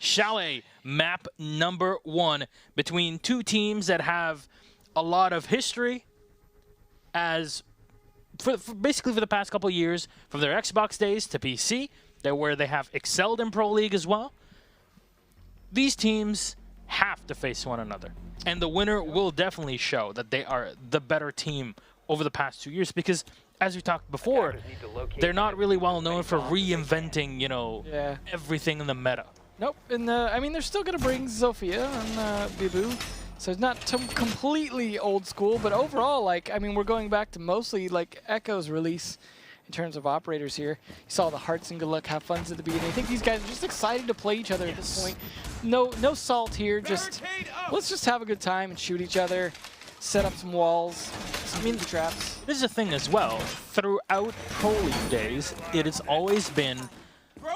Chalet, map number 1, between two teams that have a lot of history as basically for the past couple of years, from their Xbox days to PC, where they have excelled in Pro League as well. These teams have to face one another, and the winner will definitely show that they are the better team over the past 2 years, because as we talked before, they're not really well known for reinventing, you know, everything in the meta. Nope, and I mean, they're still going to bring Zofia and Bibu, so it's not completely old school, but overall, like, I mean, we're going back to mostly, like, Echo's release in terms of operators here. You saw the hearts and good luck, have funs at the beginning. I think these guys are just excited to play each other at this point. No salt here, just let's just have a good time and shoot each other, set up some walls, some traps. This is the thing as well. Throughout Pro League days, it has always been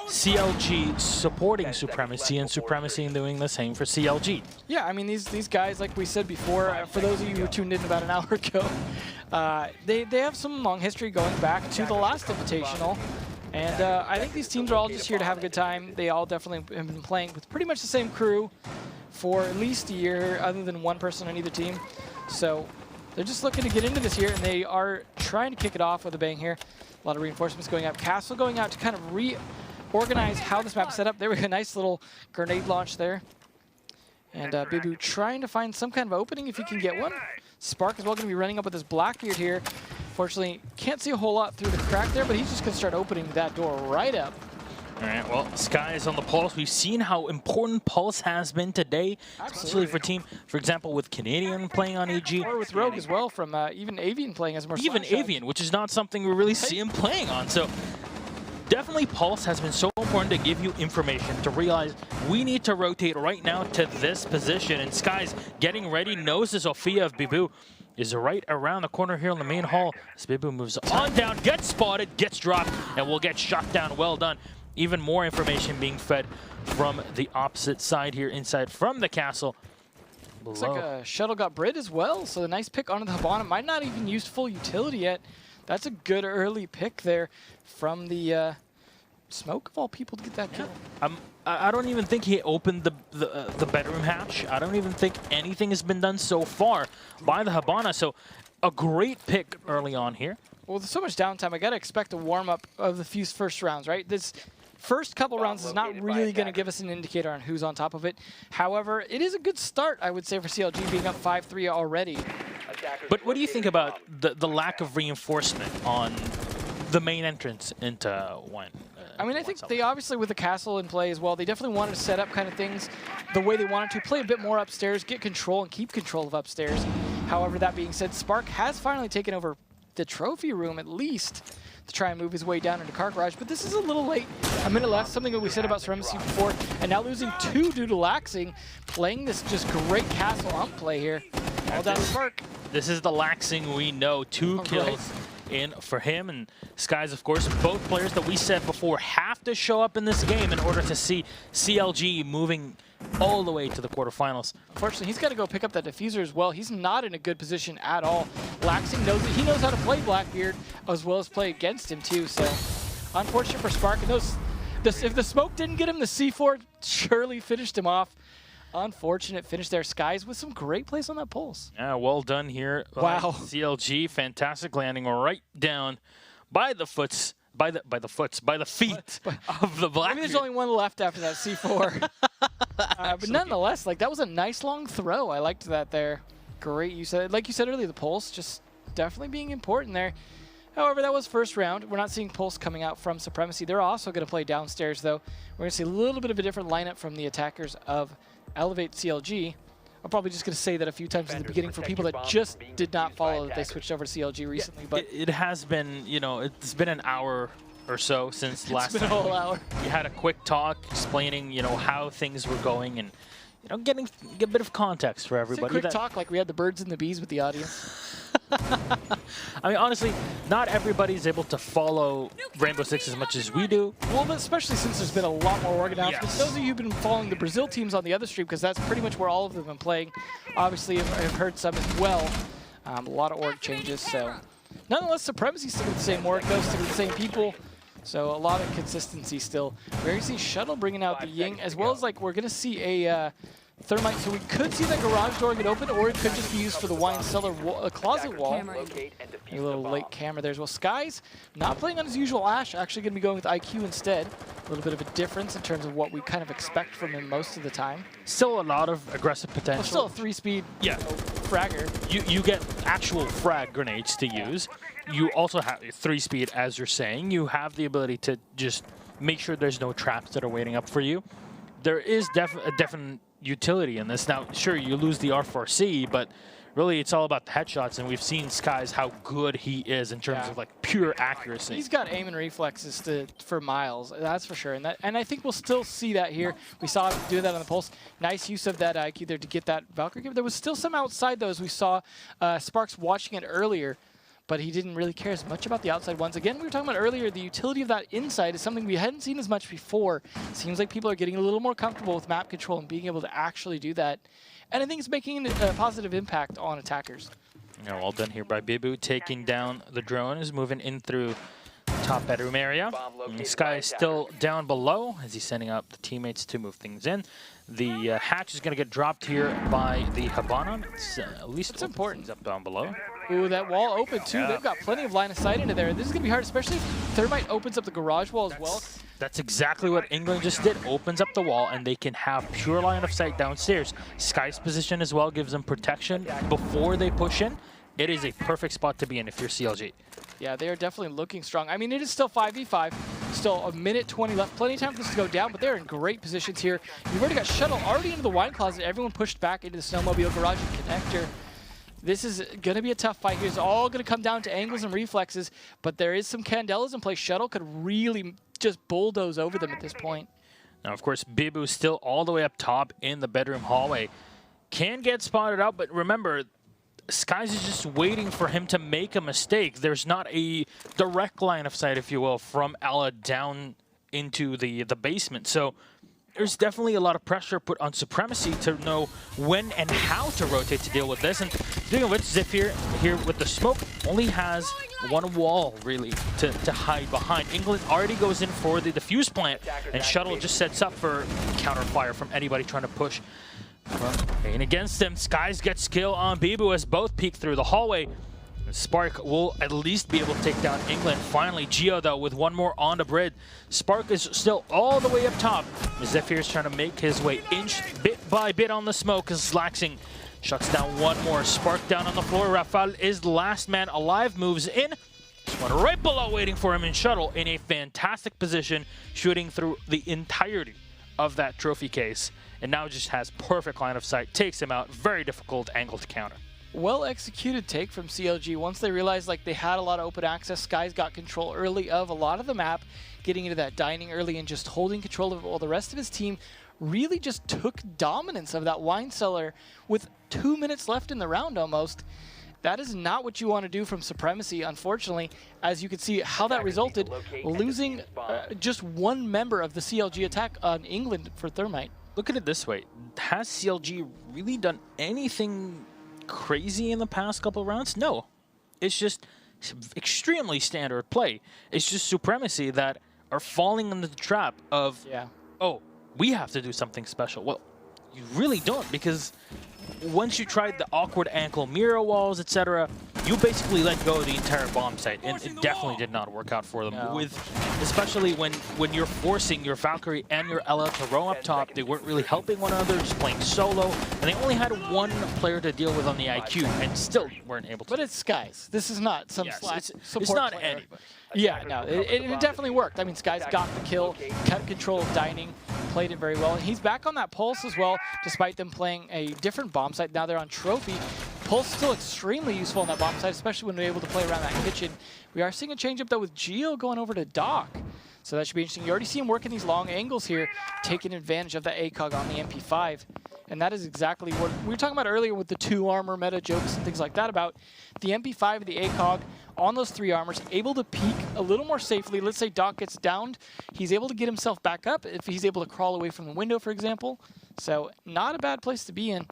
CLG supporting Supremacy and Supremacy doing the same for CLG. Yeah, I mean, these guys, like we said before, for those of you who tuned in about an hour ago, they have some long history going back to the last Invitational. And I think these teams are all just here to have a good time. They all definitely have been playing with pretty much the same crew for at least a year, other than one person on either team. So they're just looking to get into this year, and they are trying to kick it off with a bang here. A lot of reinforcements going up. Castle going out to kind of reorganize how this map is set up. There we go, nice little grenade launch there. And Bibu trying to find some kind of opening if he can get one. Spark as well going to be running up with his Blackbeard here. Fortunately, can't see a whole lot through the crack there, but he's just going to start opening that door right up. All right, well, Sky is on the Pulse. We've seen how important Pulse has been today, especially for team, for example, with Canadian playing on EG. Or with Rogue as well, from even Avian playing as more Even Avian, which is not something we really see him playing on. So definitely Pulse has been so important to give you information, to realize we need to rotate right now to this position. And Sky's getting ready, knows the Zofia of Bibu is right around the corner here on the main hall. As Bibu moves on down, gets spotted, gets dropped, and will get shot down. Well done. Even more information being fed from the opposite side here inside from the castle. Looks like a shuttle got Brit as well, so the nice pick onto the Habana. Might not even use full utility yet. That's a good early pick there from the Smoke, of all people, to get that kill. I don't even think he opened the bedroom hatch. I don't even think anything has been done so far by the Habana. So a great pick early on here. Well, there's so much downtime. I got to expect a warm-up of the few first rounds, right? This first couple rounds is not really going to give us an indicator on who's on top of it. However, it is a good start, I would say, for CLG being up 5-3 already. But what do you think about the lack of reinforcement on the main entrance into one? I mean, I think they obviously, with the castle in play as well, they definitely wanted to set up kind of things the way they wanted to, play a bit more upstairs, get control and keep control of upstairs. However, that being said, Spark has finally taken over the trophy room, at least, to try and move his way down into Car Garage, but this is a little late. A minute left, something that we said about Supremacy before, and now losing 2 due to laxing, playing this just great castle on play here. All down to Spark. This is the laxing we know. 2 kills in for him, and Skies, of course, both players that we said before have to show up in this game in order to see CLG moving all the way to the quarterfinals. Unfortunately, he's got to go pick up that diffuser as well. He's not in a good position at all. Laxing knows that he knows how to play Blackbeard as well as play against him too, so unfortunate for Spark. And if the smoke didn't get him, the C4 surely finished him off. Unfortunate finish there. Skies with some great plays on that pulse. Yeah, well done here. Wow. CLG, fantastic landing right down by the feet of the Blackbeard. I mean, there's only one left after that C4. But nonetheless, like, that was a nice long throw. I liked that there. Great use. Like you said earlier, the pulse just definitely being important there. However, that was first round. We're not seeing Pulse coming out from Supremacy. They're also going to play downstairs, though. We're going to see a little bit of a different lineup from the attackers of Elevate CLG. I'm probably just going to say that a few times in the beginning for people that just did not follow that they switched over to CLG recently. But it has been, you know, it's been an hour or so since last time. It's been a whole hour. We had a quick talk explaining, you know, how things were going and, you know, getting a bit of context for everybody. It's a quick talk like we had the birds and the bees with the audience. I mean, honestly, not everybody's able to follow Rainbow Six as much as we do. Well, but especially since there's been a lot more organized. Yes. Those of you who've been following the Brazil teams on the other stream, because that's pretty much where all of them have been playing, obviously I've heard some as well. A lot of org changes, so. Nonetheless, Supremacy still with the same org, goes through the same people. So a lot of consistency still. We're going to see Shuttle bringing out the Ying, as well as like we're going to see a Thermite. So we could see the garage door get open, or it could just be used for the wine cellar closet wall. A little late camera there as well. Sky's not playing on his usual Ash, actually going to be going with IQ instead. A little bit of a difference in terms of what we kind of expect from him most of the time. Still a lot of aggressive potential. Well, still a 3-speed fragger. You get actual frag grenades to use. You also have 3-speed, as you're saying. You have the ability to just make sure there's no traps that are waiting up for you. There is a definite utility in this. Now, sure, you lose the R4C, but really it's all about the headshots, and we've seen Skies how good he is in terms of like pure accuracy. He's got aim and reflexes for miles, that's for sure. And I think we'll still see that here. We saw him do that on the Pulse. Nice use of that IQ there to get that Valkyrie give. There was still some outside though, as we saw Sparks watching it earlier, but he didn't really care as much about the outside ones. Again, we were talking about earlier, the utility of that inside is something we hadn't seen as much before. Seems like people are getting a little more comfortable with map control and being able to actually do that. And I think it's making a positive impact on attackers. Yeah, well done here by Bibu, taking down the drone, is moving in through the top bedroom area. And Sky is still down below as he's sending out the teammates to move things in. The hatch is going to get dropped here by the Habana. It's at least it's important. Up down below. Ooh, that wall open too. They've got plenty of line of sight into there. This is going to be hard, especially if Thermite opens up the garage wall as well. That's exactly what England just did. Opens up the wall, and they can have pure line of sight downstairs. Sky's position as well gives them protection before they push in. It is a perfect spot to be in if you're CLG. Yeah, they are definitely looking strong. I mean, it is still 5v5. Still a minute 20 left. Plenty of time for this to go down, but they're in great positions here. You've already got Shuttle already into the wine closet. Everyone pushed back into the snowmobile garage and connector. This is going to be a tough fight here. It's all going to come down to angles and reflexes, but there is some Candelas in play. Shuttle could really just bulldoze over them at this point. Now, of course, Bibu still all the way up top in the bedroom hallway. Can get spotted out, but remember, Skies is just waiting for him to make a mistake. There's not a direct line of sight, if you will, from Ella down into the basement. So there's definitely a lot of pressure put on Supremacy to know when and how to rotate to deal with this. And speaking of which, Zip here with the smoke only has one wall, really, to hide behind. England already goes in for the defuse plant, and Shuttle just sets up for counter fire from anybody trying to push. Well, and against them, Skies gets skill on Bibu as both peek through the hallway. Spark will at least be able to take down England. Finally, Geo, though, with one more on the bridge. Spark is still all the way up top. Zephyr is trying to make his way inch bit by bit on the smoke as Slaxing shuts down one more. Spark down on the floor. Rafal is the last man alive, moves in. Just one right below waiting for him in Shuttle in a fantastic position, shooting through the entirety of that trophy case. And now just has perfect line of sight, takes him out. Very difficult angle to counter. Well executed take from CLG. Once they realized like they had a lot of open access, Skies got control early of a lot of the map, getting into that dining early and just holding control of it, while the rest of his team really just took dominance of that wine cellar with 2 minutes left in the round almost. That is not what you want to do from Supremacy, unfortunately, as you can see how that resulted, losing just one member of the CLG attack on England for Thermite. Look at it this way. Has CLG really done anything crazy in the past couple of rounds? No. It's just extremely standard play. It's just Supremacy that are falling into the trap of, oh, we have to do something special. Well, you really don't, because once you tried the awkward ankle mirror walls, etc., you basically let go of the entire bomb site, and it definitely did not work out for them. No. Especially when you're forcing your Valkyrie and your Ella to roam up top, they weren't really helping one another, just playing solo, and they only had one player to deal with on the IQ, and still weren't able to. But it's Skies. This is not some slack support it's not player. anybody. Yeah, no, it definitely worked. I mean, Skies got the kill, kept control of dining, played it very well, and he's back on that Pulse as well, despite them playing a different bomb site. Now they're on Trophy. Pulse still extremely useful on that bomb site, especially when they're able to play around that kitchen. We are seeing a change-up, though, with Geo going over to Doc. So that should be interesting. You already see him working these long angles here, taking advantage of the ACOG on the MP5. And that is exactly what we were talking about earlier with the 2 armor meta jokes and things like that, about the MP5 and the ACOG on those 3 armors, able to peek a little more safely. Let's say Doc gets downed. He's able to get himself back up if he's able to crawl away from the window, for example. So not a bad place to be in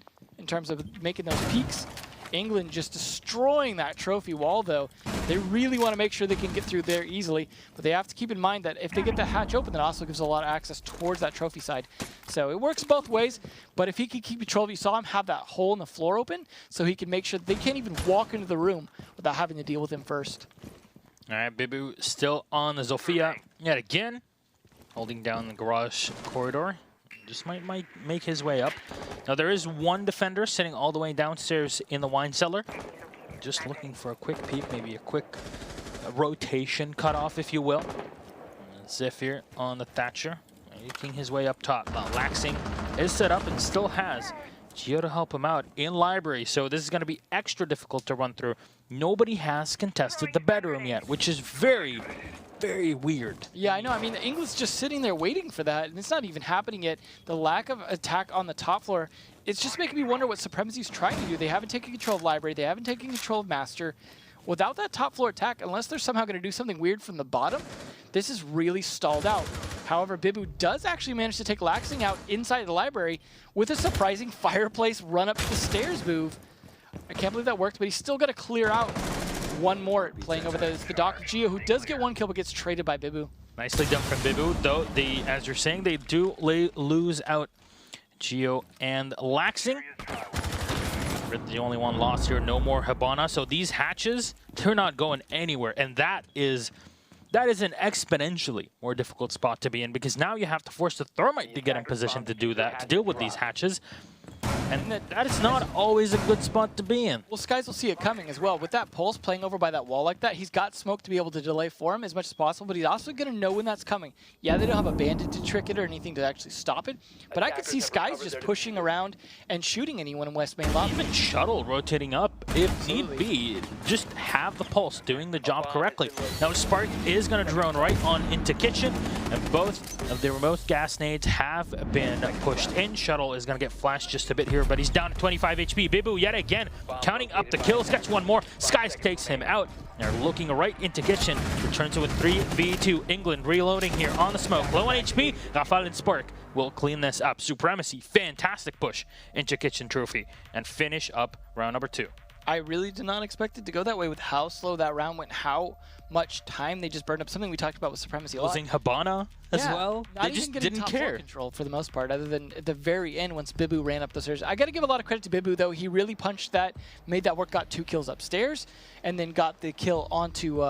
terms of making those peaks. England just destroying that trophy wall, though. They really want to make sure they can get through there easily, but they have to keep in mind that if they get the hatch open, that also gives a lot of access towards that trophy side. So it works both ways, but if he can keep control, you saw him have that hole in the floor open, so he can make sure they can't even walk into the room without having to deal with him first. All right, Bibu still on the Zofia yet again, holding down the garage corridor. Just might make his way up. Now there is one defender sitting all the way downstairs in the wine cellar. Just looking for a quick peep, maybe a quick rotation cutoff, if you will. Zephyr on the Thatcher, making his way up top. Laxing is set up and still has Gio to help him out in library, so this is going to be extra difficult to run through. Nobody has contested the bedroom yet, which is very, very weird. Yeah, I know. I mean, England's just sitting there waiting for that, and it's not even happening yet. The lack of attack on the top floor, it's just making me wonder what Supremacy's trying to do. They haven't taken control of library. They haven't taken control of master. Without that top floor attack, unless they're somehow going to do something weird from the bottom, this is really stalled out. However, Bibu does actually manage to take Laxing out inside the library with a surprising fireplace run up the stairs move. I can't believe that worked, but he's still got to clear out one more playing over the Dr. Gio, who does get one kill but gets traded by Bibu. Nicely done from Bibu, though, as you're saying, they do lose out Gio and Laxing. We're the only one lost here, no more Habana. So these hatches, they're not going anywhere, and that is an exponentially more difficult spot to be in, because now you have to force the Thermite to get in position to do that, to deal with these hatches. And that is not always a good spot to be in. Well, Skies will see it coming as well. With that Pulse playing over by that wall like that, he's got smoke to be able to delay for him as much as possible, but he's also going to know when that's coming. Yeah, they don't have a bandit to trick it or anything to actually stop it, but I could see Skies just pushing around and shooting anyone in West Main Lobby. Even Shuttle rotating up if need be. Just have the Pulse doing the job correctly. Now Spark is going to drone right on into Kitchen, and both of the remote gas nades have been pushed in. Shuttle is going to get flashed just a bit here, but he's down to 25 HP. Bibu yet again counting up the kills, gets one more. Skies takes him out. They're looking right into Kitchen. Returns it with 3v2. England reloading here on the smoke. Low on HP. Rafal and Spark will clean this up. Supremacy, fantastic push into Kitchen Trophy and finish up round number 2. I really did not expect it to go that way with how slow that round went, how much time they just burned up. Something we talked about with Supremacy a lot. Losing Habana as well. They just didn't care. Control for the most part, other than at the very end once Bibu ran up the stairs. I got to give a lot of credit to Bibu, though. He really punched that, made that work, got 2 kills upstairs, and then got the kill onto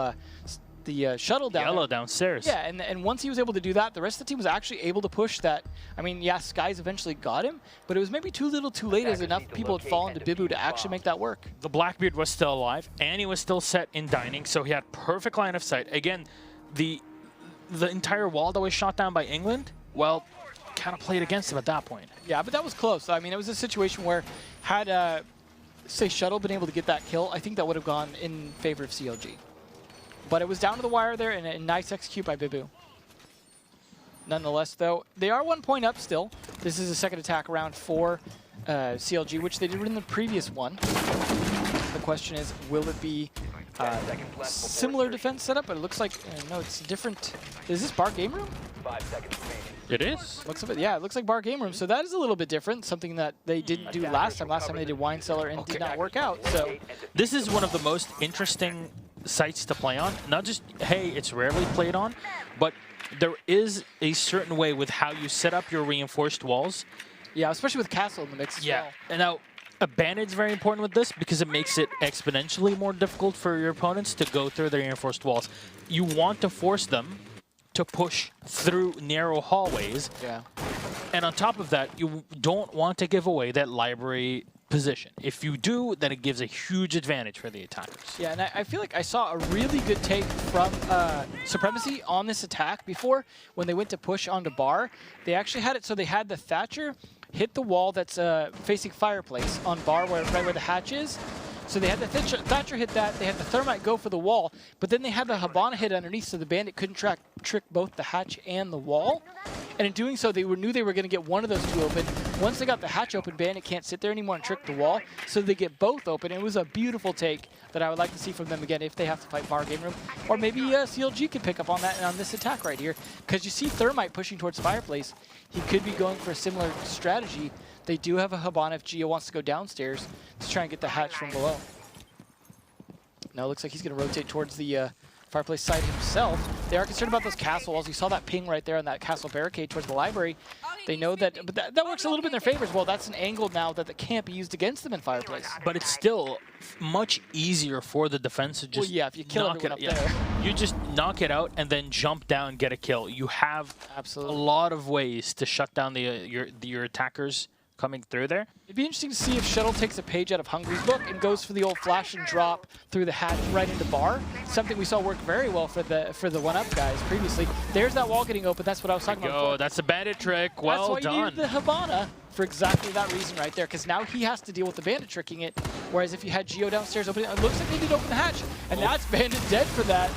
the shuttle down. Yellow downstairs. Yeah, and once he was able to do that, the rest of the team was actually able to push that. I mean, yeah, Skies eventually got him, but it was maybe too little too late as enough people had fallen to Bibu to actually make that work. The Blackbeard was still alive, and he was still set in dining, so he had perfect line of sight. Again, the entire wall that was shot down by England, well, kind of played against him at that point. Yeah, but that was close. I mean, it was a situation where had, say, Shuttle been able to get that kill, I think that would have gone in favor of CLG. But it was down to the wire there, and a nice execute by Bibu. Nonetheless, though, they are 1 point up still. This is a second attack round for CLG, which they did in the previous one. The question is, will it be similar defense setup? But it looks like, no, it's different. Is this Bar Game Room? 5 seconds remaining. It is. Looks of it, yeah, it looks like Bar Game Room. So that is a little bit different, something that they didn't do last time. Last time they did Wine Cellar and did not work out. So this is one of the most interesting sites to play on. Not just, hey, it's rarely played on, but there is a certain way with how you set up your reinforced walls. yeah, especially with Castle in the mix as well. And now a bandit's very important with this because it makes it exponentially more difficult for your opponents to go through the reinforced walls. You want to force them to push through narrow hallways. Yeah. And on top of that, you don't want to give away that library position. If you do, then it gives a huge advantage for the attackers. Yeah, and I feel like I saw a really good take from Supremacy on this attack before when they went to push onto Bar. They actually had it so they had the Thatcher hit the wall that's facing Fireplace on Bar, right where the hatch is. So they had the Thatcher hit that, they had the Thermite go for the wall, but then they had the Habana hit underneath so the Bandit couldn't trick both the hatch and the wall. And in doing so, they knew they were going to get one of those two open. Once they got the hatch open, Bandit can't sit there anymore and trick the wall, so they get both open. It was a beautiful take that I would like to see from them again if they have to fight Bar Game Room. Or maybe CLG could pick up on that and on this attack right here, because you see Thermite pushing towards Fireplace. He could be going for a similar strategy. They do have a Habana if Gio wants to go downstairs to try and get the hatch from below. No, it looks like he's going to rotate towards the fireplace side himself. They are concerned about those castle walls. You saw that ping right there on that castle barricade towards the library. They know that, but that works a little bit in their favor as well. That's an angle now that can't be used against them in fireplace. But it's still much easier for the defense to just if you kill knock everyone it, up there. You just knock it out and then jump down, get a kill. You have Absolutely a lot of ways to shut down your attackers coming through there. It'd be interesting to see if Shuttle takes a page out of Hungry's book and goes for the old flash and drop through the hatch right into bar. Something we saw work very well for the 1-up guys previously. There's that wall getting open. That's what I was talking about before. That's a bandit trick. Well That's why you need the Habana for exactly that reason right there, because now he has to deal with the bandit tricking it, whereas if you had Geo downstairs opening, it looks like they did open the hatch, and that's bandit dead for that.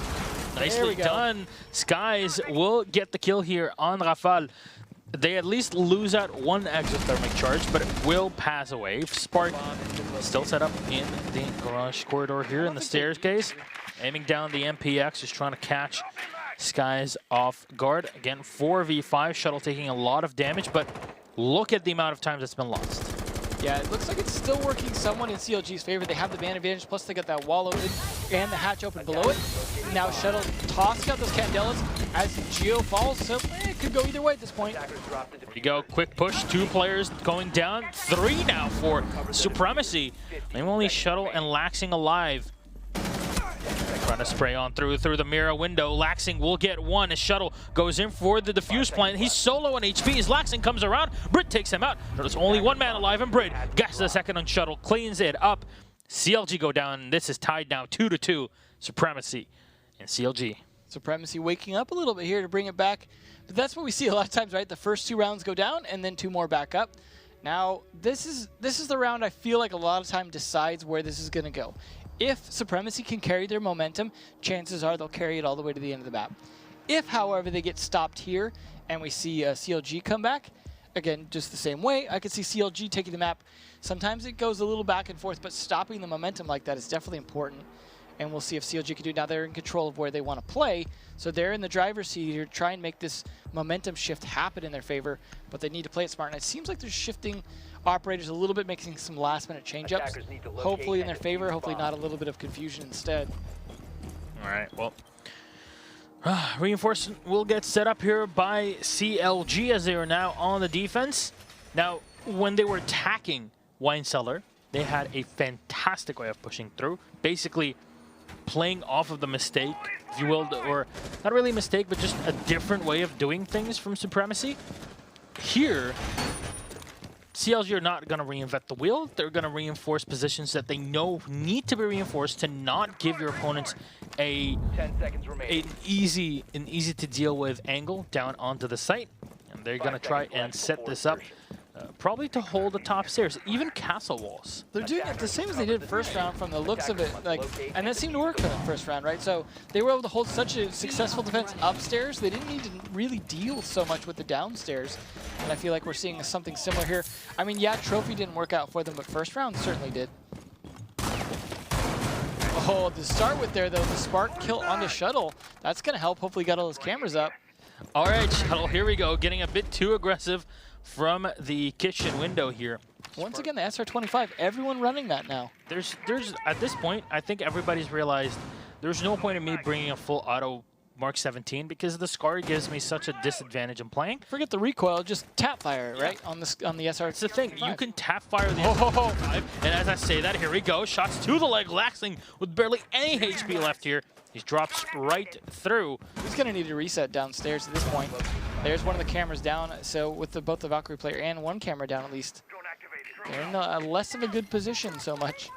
Nicely done. Skies will get the kill here on Rafale. They at least lose out one exothermic charge, but it will pass away. Spark still set up in the garage corridor here in the staircase. Aiming down the MPX, just trying to catch Skies off guard. Again, 4v5, Shuttle taking a lot of damage, but look at the amount of times that's been lost. Yeah, it looks like it's still working somewhat in CLG's favor. They have the man advantage, plus they got that wall open and the hatch open below it. Now Shuttle tossing out those Candelas as Geo falls, so it could go either way at this point. There you go, quick push, 2 players going down, 3 now for Supremacy. They only Shuttle and Laxing alive. Trying to spray on through the mirror window. Laxing will get 1 as Shuttle goes in for the defuse plant. He's solo on HP as Laxing comes around. Brit takes him out. There's only 1 man alive, and Brit gets the second on Shuttle, cleans it up. CLG go down. This is tied now 2-2. Supremacy and CLG. Supremacy waking up a little bit here to bring it back. But that's what we see a lot of times, right? The first 2 rounds go down and then 2 more back up. Now, this is the round I feel like a lot of time decides where this is going to go. If Supremacy can carry their momentum, chances are they'll carry it all the way to the end of the map. If, however, they get stopped here and we see CLG come back, again, just the same way, I could see CLG taking the map. Sometimes it goes a little back and forth, but stopping the momentum like that is definitely important. And we'll see if CLG can do it. Now they're in control of where they want to play, so they're in the driver's seat here to try and make this momentum shift happen in their favor, but they need to play it smart. And it seems like they're shifting operators a little bit, making some last-minute change-ups, hopefully in their favor, hopefully not a little bit of confusion instead. All right, well, reinforcement will get set up here by CLG as they are now on the defense. Now, when they were attacking Wine Cellar, they had a fantastic way of pushing through, basically playing off of the mistake, if you will, or not really a mistake, but just a different way of doing things from Supremacy. Here, CLG are not going to reinvent the wheel. They're going to reinforce positions that they know need to be reinforced to not give your opponents an easy to deal with angle down onto the site. And they're going to try and set this up probably to hold the top stairs, even castle walls. They're doing it the same as they did first round from the looks of it, and that seemed to work for them first round, right? So they were able to hold such a successful defense upstairs. They didn't need to really deal so much with the downstairs, and I feel like we're seeing something similar here. I mean, yeah, Trophy didn't work out for them, but first round certainly did. Oh, to start with there, though, the Spark kill on the Shuttle. That's going to help. Hopefully got all his cameras up. All right, Shuttle, here we go. Getting a bit too aggressive from the kitchen window here. Once again, the SR-25, everyone running that now. There's at this point, I think everybody's realized there's no point in me bringing a full auto Mark 17 because the Scar gives me such a disadvantage in playing. Forget the recoil, just tap fire, right? On the SR. It's the thing, you can tap fire the SR-25, and as I say that, here we go. Shots to the leg, Laxing with barely any HP left here. He drops right through. He's going to need to reset downstairs at this point. There's one of the cameras down, so with both the Valkyrie player and 1 camera down at least. They're in a less of a good position so much.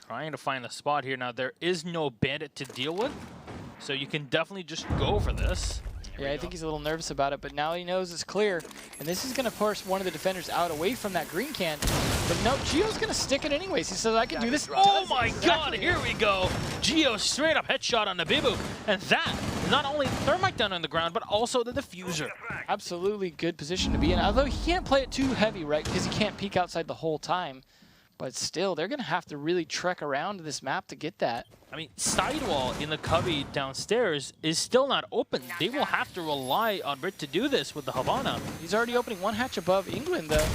Trying to find the spot here. Now, there is no bandit to deal with, so you can definitely just go for this. Yeah, I think he's a little nervous about it, but now he knows it's clear. And this is going to force one of the defenders out away from that green can. But no, Geo's going to stick it anyways. He says, I can do this. Oh my god, here we go. Geo straight up headshot on the Bibu. And that, not only thermite down on the ground, but also the diffuser. Absolutely good position to be in. Although he can't play it too heavy, right? Because he can't peek outside the whole time. But still, they're going to have to really trek around this map to get that. I mean, sidewall in the cubby downstairs is still not open. They will have to rely on Brit to do this with the Havana. He's already opening 1 hatch above England, though.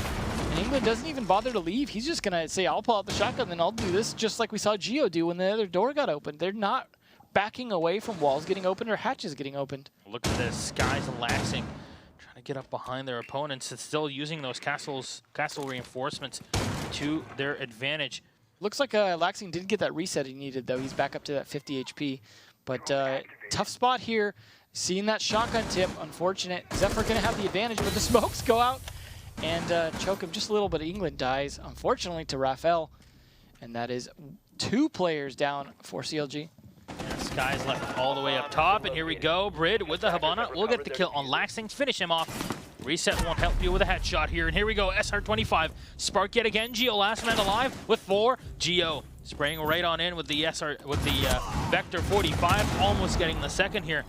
England doesn't even bother to leave. He's just going to say, I'll pull out the shotgun, then I'll do this, just like we saw Gio do when the other door got opened. They're not backing away from walls getting opened or hatches getting opened. Look at this. Skies and Laxing trying to get up behind their opponents and still using those castle reinforcements to their advantage. Looks like Laxing did get that reset he needed, though. He's back up to that 50 HP. But tough spot here. Seeing that shotgun tip, unfortunate. Zephyr going to have the advantage, but the smokes go out and choke him just a little bit. England dies, unfortunately, to Raphael. And that is 2 players down for CLG. And Sky's left all the way up top, and here we go. Brid with the Habana will get the kill on Laxing, finish him off. Reset won't help you with a headshot here, and here we go. SR25, Spark yet again. Gio last man alive with 4. Gio spraying right on in with the Vector 45, almost getting the second here.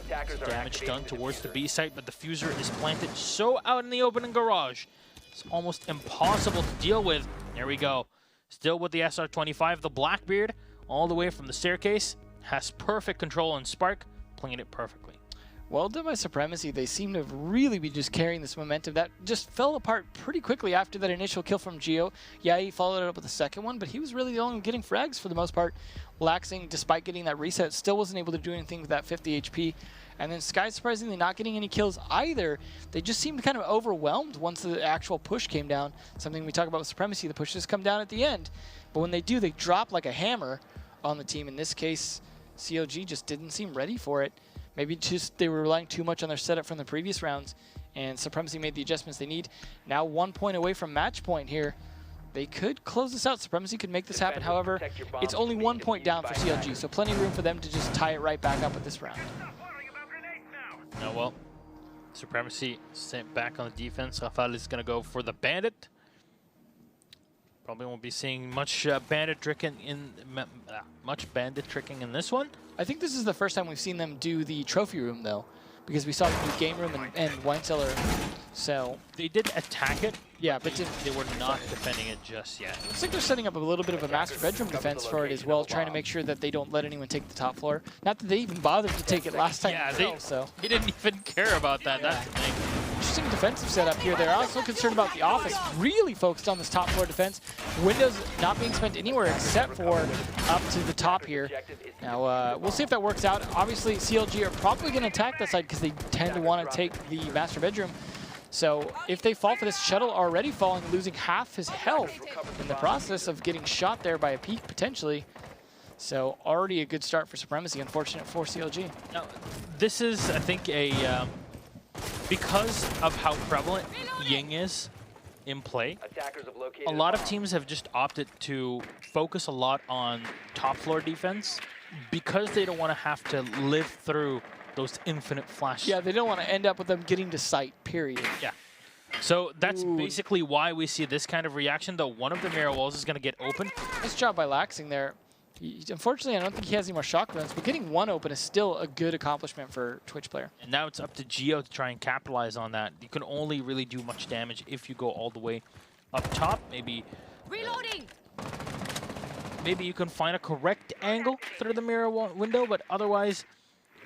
Damage done towards the B site, but the fuser is planted so out in the open in garage. It's almost impossible to deal with. There we go. Still with the SR25, the Blackbeard, all the way from the staircase, has perfect control on Spark, playing it perfectly. Well done by Supremacy. They seem to really be just carrying this momentum. That just fell apart pretty quickly after that initial kill from Gio. Yeah, he followed it up with a second one, but he was really the only one getting frags for the most part. Laxing, despite getting that reset, still wasn't able to do anything with that 50 HP. And then Sky surprisingly not getting any kills either. They just seemed kind of overwhelmed once the actual push came down. Something we talk about with Supremacy, the pushes come down at the end. But when they do, they drop like a hammer on the team. In this case, CLG just didn't seem ready for it. Maybe just they were relying too much on their setup from the previous rounds, and Supremacy made the adjustments they need. Now 1 point away from match point here. They could close this out. Supremacy could make this happen. However, it's only 1 point down for CLG, so plenty of room for them to just tie it right back up with this round. Oh, well, Supremacy sent back on the defense. Rafael is going to go for the Bandit. Probably won't be seeing much bandit tricking in this one. I think this is the first time we've seen them do the trophy room though, because we saw the new game room and wine cellar. So they did attack it. Yeah, but they were not defending it just yet. Looks like they're setting up a little bit of a master bedroom defense for it as well, trying to make sure that they don't let anyone take the top floor. Not that they even bothered to take it last time. Yeah, they didn't even care about that. Yeah. That's the thing. Interesting defensive setup here. They're also concerned about the office, really focused on this top floor defense. Windows not being spent anywhere except for up to the top here. Now, we'll see if that works out. Obviously, CLG are probably going to attack that side because they tend to want to take the master bedroom. So if they fall for this, Shuttle already falling, losing half his health in the process of getting shot there by a peek potentially. So already a good start for Supremacy, unfortunate for CLG. Now, this is, I think, because of how prevalent Ying is in play, a lot of teams have just opted to focus a lot on top floor defense because they don't want to have to live through those infinite flashes. Yeah, they don't want to end up with them getting to sight, period. Yeah. So that's basically why we see this kind of reaction, though one of the mirror walls is going to get open. Nice job by Laxing there. Unfortunately, I don't think he has any more shotguns, but getting one open is still a good accomplishment for a Twitch player. And now it's up to Gio to try and capitalize on that. You can only really do much damage if you go all the way up top. Maybe reloading. Maybe you can find a correct angle through the mirror window, but otherwise,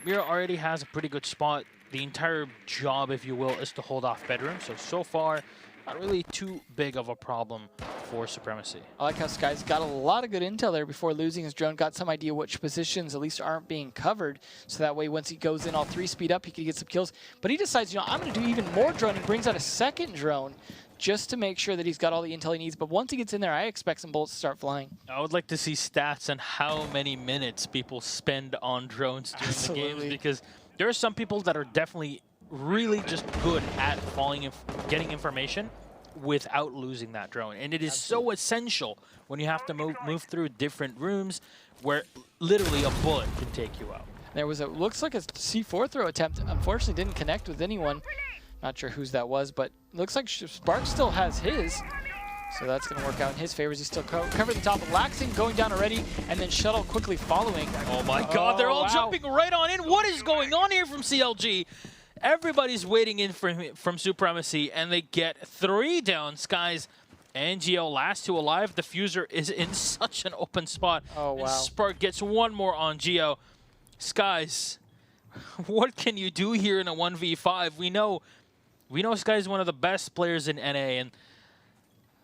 Mirror already has a pretty good spot. The entire job, if you will, is to hold off bedroom. So far, not really too big of a problem for Supremacy. I like how Sky's got a lot of good intel there before losing his drone. Got some idea which positions at least aren't being covered. So that way, once he goes in all 3 speed up, he can get some kills. But he decides, you know, I'm going to do even more drone. He brings out a second drone just to make sure that he's got all the intel he needs. But once he gets in there, I expect some bullets to start flying. I would like to see stats on how many minutes people spend on drones during the games, because there are some people that are definitely really just good at getting information without losing that drone. And it is so essential when you have to move through different rooms where literally a bullet can take you out. There was looks like a C4 throw attempt. Unfortunately, didn't connect with anyone. Not sure whose that was, but looks like Spark still has his. So that's going to work out in his favor. He's still covering the top. Laxing going down already, and then Shuttle quickly following. Oh my God, they're all jumping right on in. What is going on here from CLG? Everybody's waiting in from Supremacy, and they get 3 down. Skies and Gio last 2 alive. The Fuser is in such an open spot. Oh, wow. And Spark gets 1 more on Gio. Skies, what can you do here in a 1v5? We know Skies is one of the best players in NA, and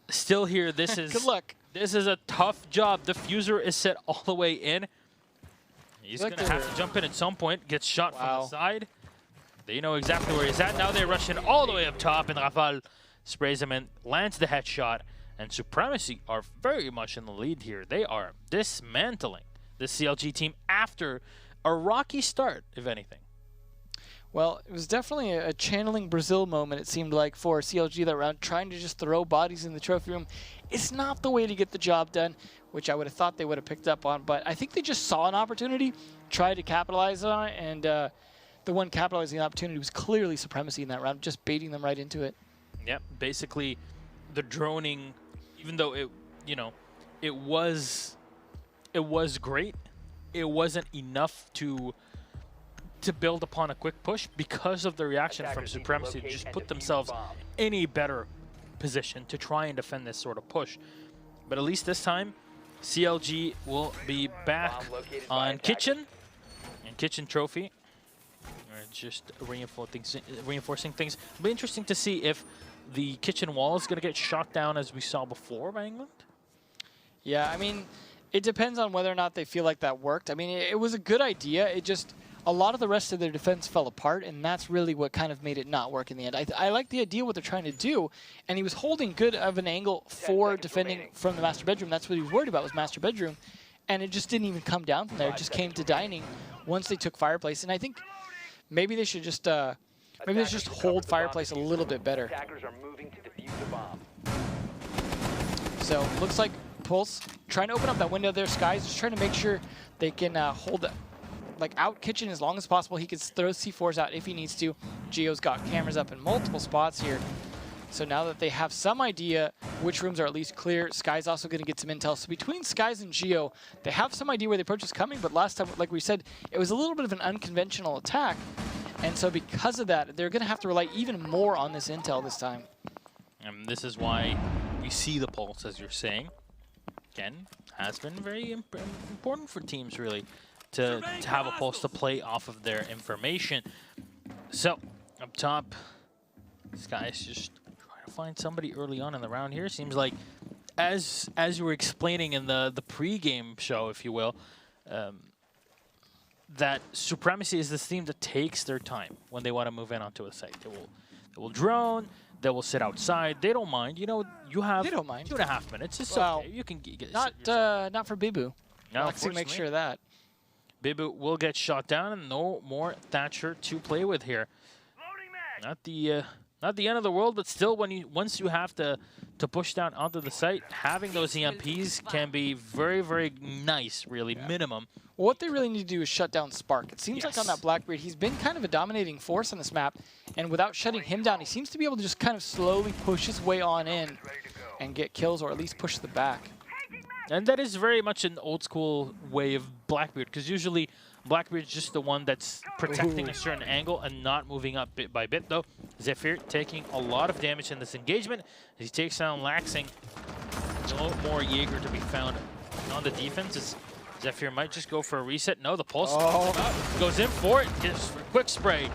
Still here, this is... Good luck. This is a tough job. Diffuser is set all the way in. He's going to have to jump in at some point. Gets shot from the side. They know exactly where he's at. Now they're rushing all the way up top, and Rafal sprays him in, lands the headshot, and Supremacy are very much in the lead here. They are dismantling the CLG team after a rocky start, if anything. Well, it was definitely a channeling Brazil moment, it seemed like, for CLG that round, trying to just throw bodies in the trophy room. It's not the way to get the job done, which I would have thought they would have picked up on, but I think they just saw an opportunity, tried to capitalize on it, and the one capitalizing the opportunity was clearly Supremacy in that round, just baiting them right into it. Yep, basically the droning, even though it, you know, it was great, it wasn't enough to build upon a quick push because of the reaction from Supremacy to just put themselves in a better position to try and defend this sort of push. But at least this time, CLG will be back on Kitchen and Kitchen Trophy. We're just reinforcing things. It'll be interesting to see if the Kitchen wall is going to get shot down as we saw before by England. Yeah, I mean, it depends on whether or not they feel like that worked. I mean, it was a good idea. It just... a lot of the rest of their defense fell apart, and that's really what kind of made it not work in the end. I like the idea what they're trying to do, and he was holding good of an angle for defending from the master bedroom. That's what he was worried about, was master bedroom, and it just didn't even come down from there. It just came to dining once they took fireplace, and I think maybe they should just hold fireplace a little bit better. So looks like Pulse trying to open up that window there. Sky's just trying to make sure they can hold out Kitchen as long as possible. He can throw C4s out if he needs to. Gio's got cameras up in multiple spots here. So now that they have some idea which rooms are at least clear, Sky's also going to get some intel. So between Skies and Gio, they have some idea where the approach is coming, but last time, like we said, it was a little bit of an unconventional attack. And so because of that, they're going to have to rely even more on this intel this time. And this is why we see the Pulse, as you're saying. Again, has been very important for teams, really, to have a Pulse to play off of their information. So, up top, this guy's just trying to find somebody early on in the round here. Seems like, as you were explaining in the pre-game show, if you will, that Supremacy is this team that takes their time when they want to move in onto a site. They will drone, they will sit outside. They don't mind. You know, you have they don't mind. 2.5 minutes. It's okay. You can get not for Bibu. No, Let's make sure of that. Bibu will get shot down, and no more Thatcher to play with here. Not the end of the world, but still, once you have to push down onto the site, having those EMPs can be very, very nice, really, minimum. Well, what they really need to do is shut down Spark. It seems like on that Blackbeard, he's been kind of a dominating force on this map, and without shutting him down, he seems to be able to just kind of slowly push his way on in and get kills, or at least push the back. And that is very much an old-school way of Blackbeard, because usually Blackbeard's just the one that's protecting a certain angle and not moving up bit by bit, though. Zephyr taking a lot of damage in this engagement as he takes down Laxing. No more Jaeger to be found on the defense. As Zephyr might just go for a reset. No, the Pulse goes in for it. Gets a quick spray.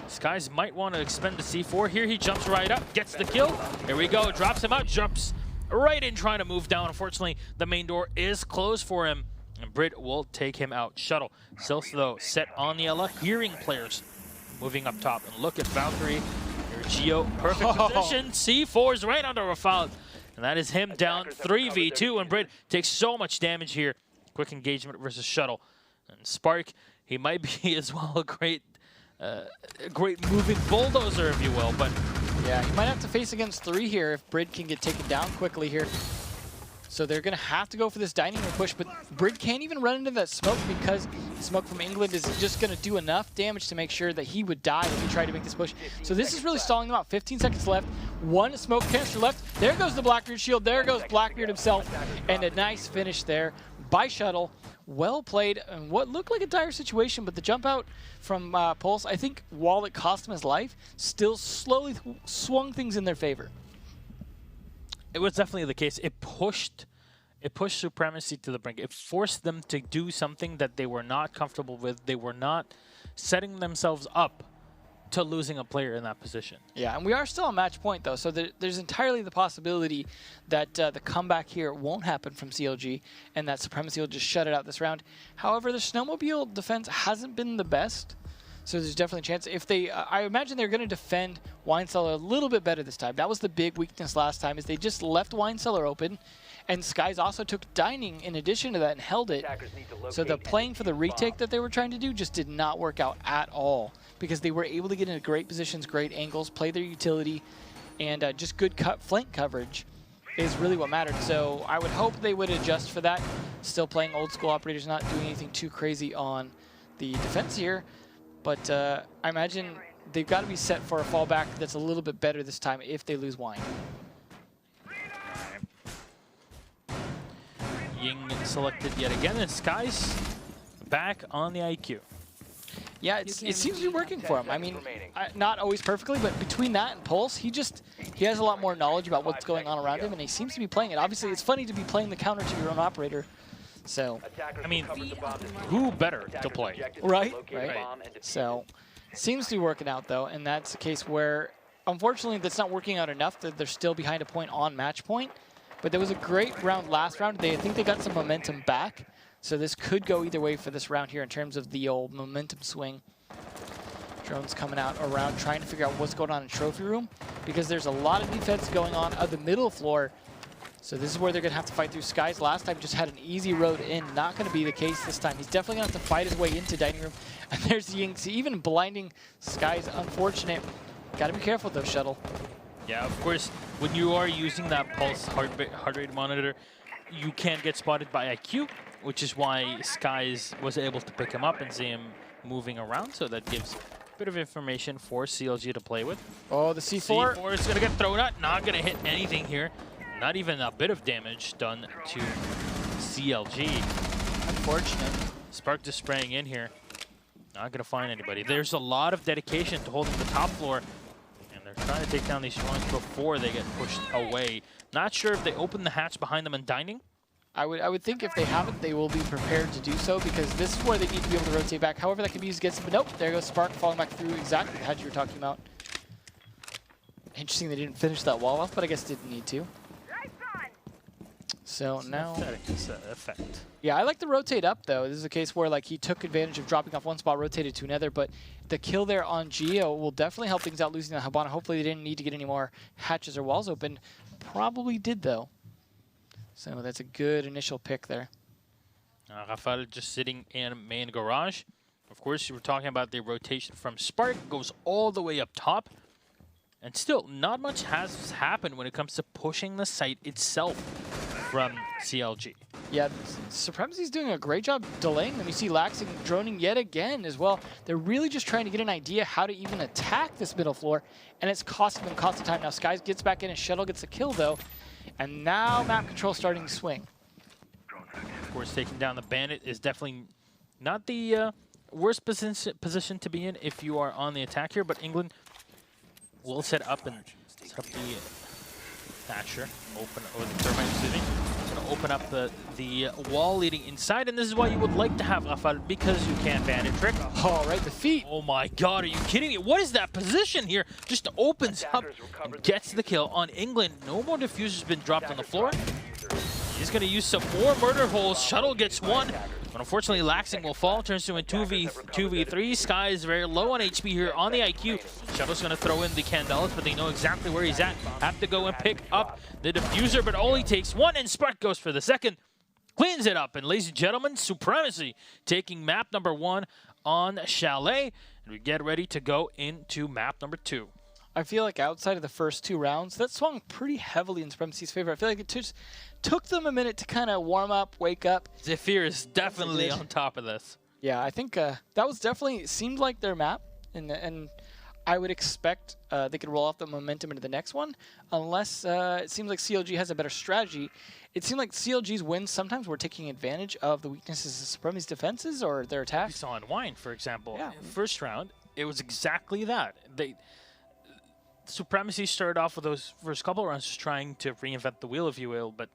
Skies might want to expend the C4 here. He jumps right up, gets the kill. Here we go, drops him out, jumps right in trying to move down. Unfortunately, the main door is closed for him, and Brit will take him out. Shuttle, Sills, though, set on the Ella. Hearing players moving up top. And look at Valkyrie. Here, Gio, perfect position. C4's right under Rafal. And that is him down 3v2, and Brit takes so much damage here. Quick engagement versus Shuttle. And Spark, he might be as well a great moving bulldozer, if you will, but yeah, he might have to face against 3 here if Brid can get taken down quickly here. So they're going to have to go for this dining room push, but Brid can't even run into that smoke because smoke from England is just going to do enough damage to make sure that he would die if he tried to make this push. So this is really stalling them out. 15 seconds left. 1 smoke canister left. There goes the Blackbeard shield. There goes Blackbeard himself. And a nice finish there by Shuttle. Well played, and what looked like a dire situation, but the jump out from Pulse, I think while it cost him his life, still slowly swung things in their favor. It was definitely the case. It pushed Supremacy to the brink. It forced them to do something that they were not comfortable with. They were not setting themselves up to losing a player in that position. Yeah, and we are still on match point, though, so there's entirely the possibility that the comeback here won't happen from CLG and that Supremacy will just shut it out this round. However, the Snowmobile defense hasn't been the best, so there's definitely a chance. If they, I imagine they're going to defend Wine Cellar a little bit better this time. That was the big weakness last time, is they just left Wine Cellar open, and Skies also took Dining in addition to that and held it. So the playing for the retake that they were trying to do just did not work out at all, because they were able to get into great positions, great angles, play their utility, and just good flank coverage is really what mattered. So I would hope they would adjust for that. Still playing old school operators, not doing anything too crazy on the defense here. But I imagine they've got to be set for a fallback that's a little bit better this time if they lose Wine. Ying selected yet again, and Skies back on the IQ. Yeah, it seems to be working for him. I mean, not always perfectly, but between that and Pulse, he has a lot more knowledge about what's going on around him, and he seems to be playing it. Obviously, it's funny to be playing the counter to your own operator. So, I mean, who better to play? Right. So, seems to be working out, though, and that's a case where, unfortunately, that's not working out enough that they're still behind a point on match point. But there was a great round last round. I think they got some momentum back. So this could go either way for this round here in terms of the old momentum swing. Drones coming out around trying to figure out what's going on in Trophy Room, because there's a lot of defense going on the middle floor. So this is where they're going to have to fight through. Skies last time just had an easy road in. Not going to be the case this time. He's definitely going to have to fight his way into Dining Room. And there's Yingzi even blinding Skies. Unfortunate. Got to be careful though, Shuttle. Yeah, of course, when you are using that pulse heart rate monitor, you can get spotted by IQ, which is why Skies was able to pick him up and see him moving around. So that gives a bit of information for CLG to play with. Oh, the C4. C4 is going to get thrown out. Not going to hit anything here. Not even a bit of damage done to CLG. Unfortunate. Spark just spraying in here. Not going to find anybody. There's a lot of dedication to holding the top floor. They're trying to take down these drones before they get pushed away. Not sure if they open the hatch behind them and Dining. I would think if they haven't, they will be prepared to do so, because this is where they need to be able to rotate back. However, that can be used against them. But nope, there goes Spark falling back through exactly the hatch you were talking about. Interesting they didn't finish that wall off, but I guess didn't need to. So now, Effect. yeah, I like the rotate up though. This is a case where like he took advantage of dropping off one spot, rotated to another, but the kill there on Geo will definitely help things out losing the Habana. Hopefully they didn't need to get any more hatches or walls open. Probably did though. So that's a good initial pick there. Rafael just sitting in main garage. Of course, you were talking about the rotation from Spark. Goes all the way up top. And still, not much has happened when it comes to pushing the site itself from CLG. Yeah, Supremacy's doing a great job delaying them. You see Laxing droning yet again as well. They're really just trying to get an idea how to even attack this middle floor, and it's costing them time. Now Skies gets back in, and Shuttle gets a kill though, and now map control starting to swing. Of course, taking down the Bandit is definitely not the worst position to be in if you are on the attack here, but England will set up the Thatcher, or the Thermite, excuse me. It's going to open up the wall leading inside, and this is why you would like to have Rafael, because you can Bandit trick. Oh, right, the feet. Oh my god, are you kidding me? What is that position here? Just opens up and gets the kill on England. No more diffusers been dropped on the floor. He's going to use some more murder holes. Shuttle gets one. But unfortunately, Laxing will fall, turns to a 2v3. Sky is very low on HP here on the IQ. Shuttle's going to throw in the Candelas, but they know exactly where he's at. Have to go and pick up the diffuser, but only takes one, and Spark goes for the second. Cleans it up, and ladies and gentlemen, Supremacy taking map number 1 on Chalet. And we get ready to go into map number 2. I feel like outside of the first 2 rounds, that swung pretty heavily in Supremacy's favor. I feel like it just took them a minute to kind of warm up, wake up. Zephyr is definitely on top of this. Yeah, I think that was definitely, seemed like their map, and I would expect they could roll off the momentum into the next one, unless it seems like CLG has a better strategy. It seemed like CLG's wins sometimes were taking advantage of the weaknesses of Supremacy's defenses or their attacks. We saw in Wine, for example. Yeah. First round, it was exactly that. Supremacy started off with those first couple rounds just trying to reinvent the wheel, if you will, but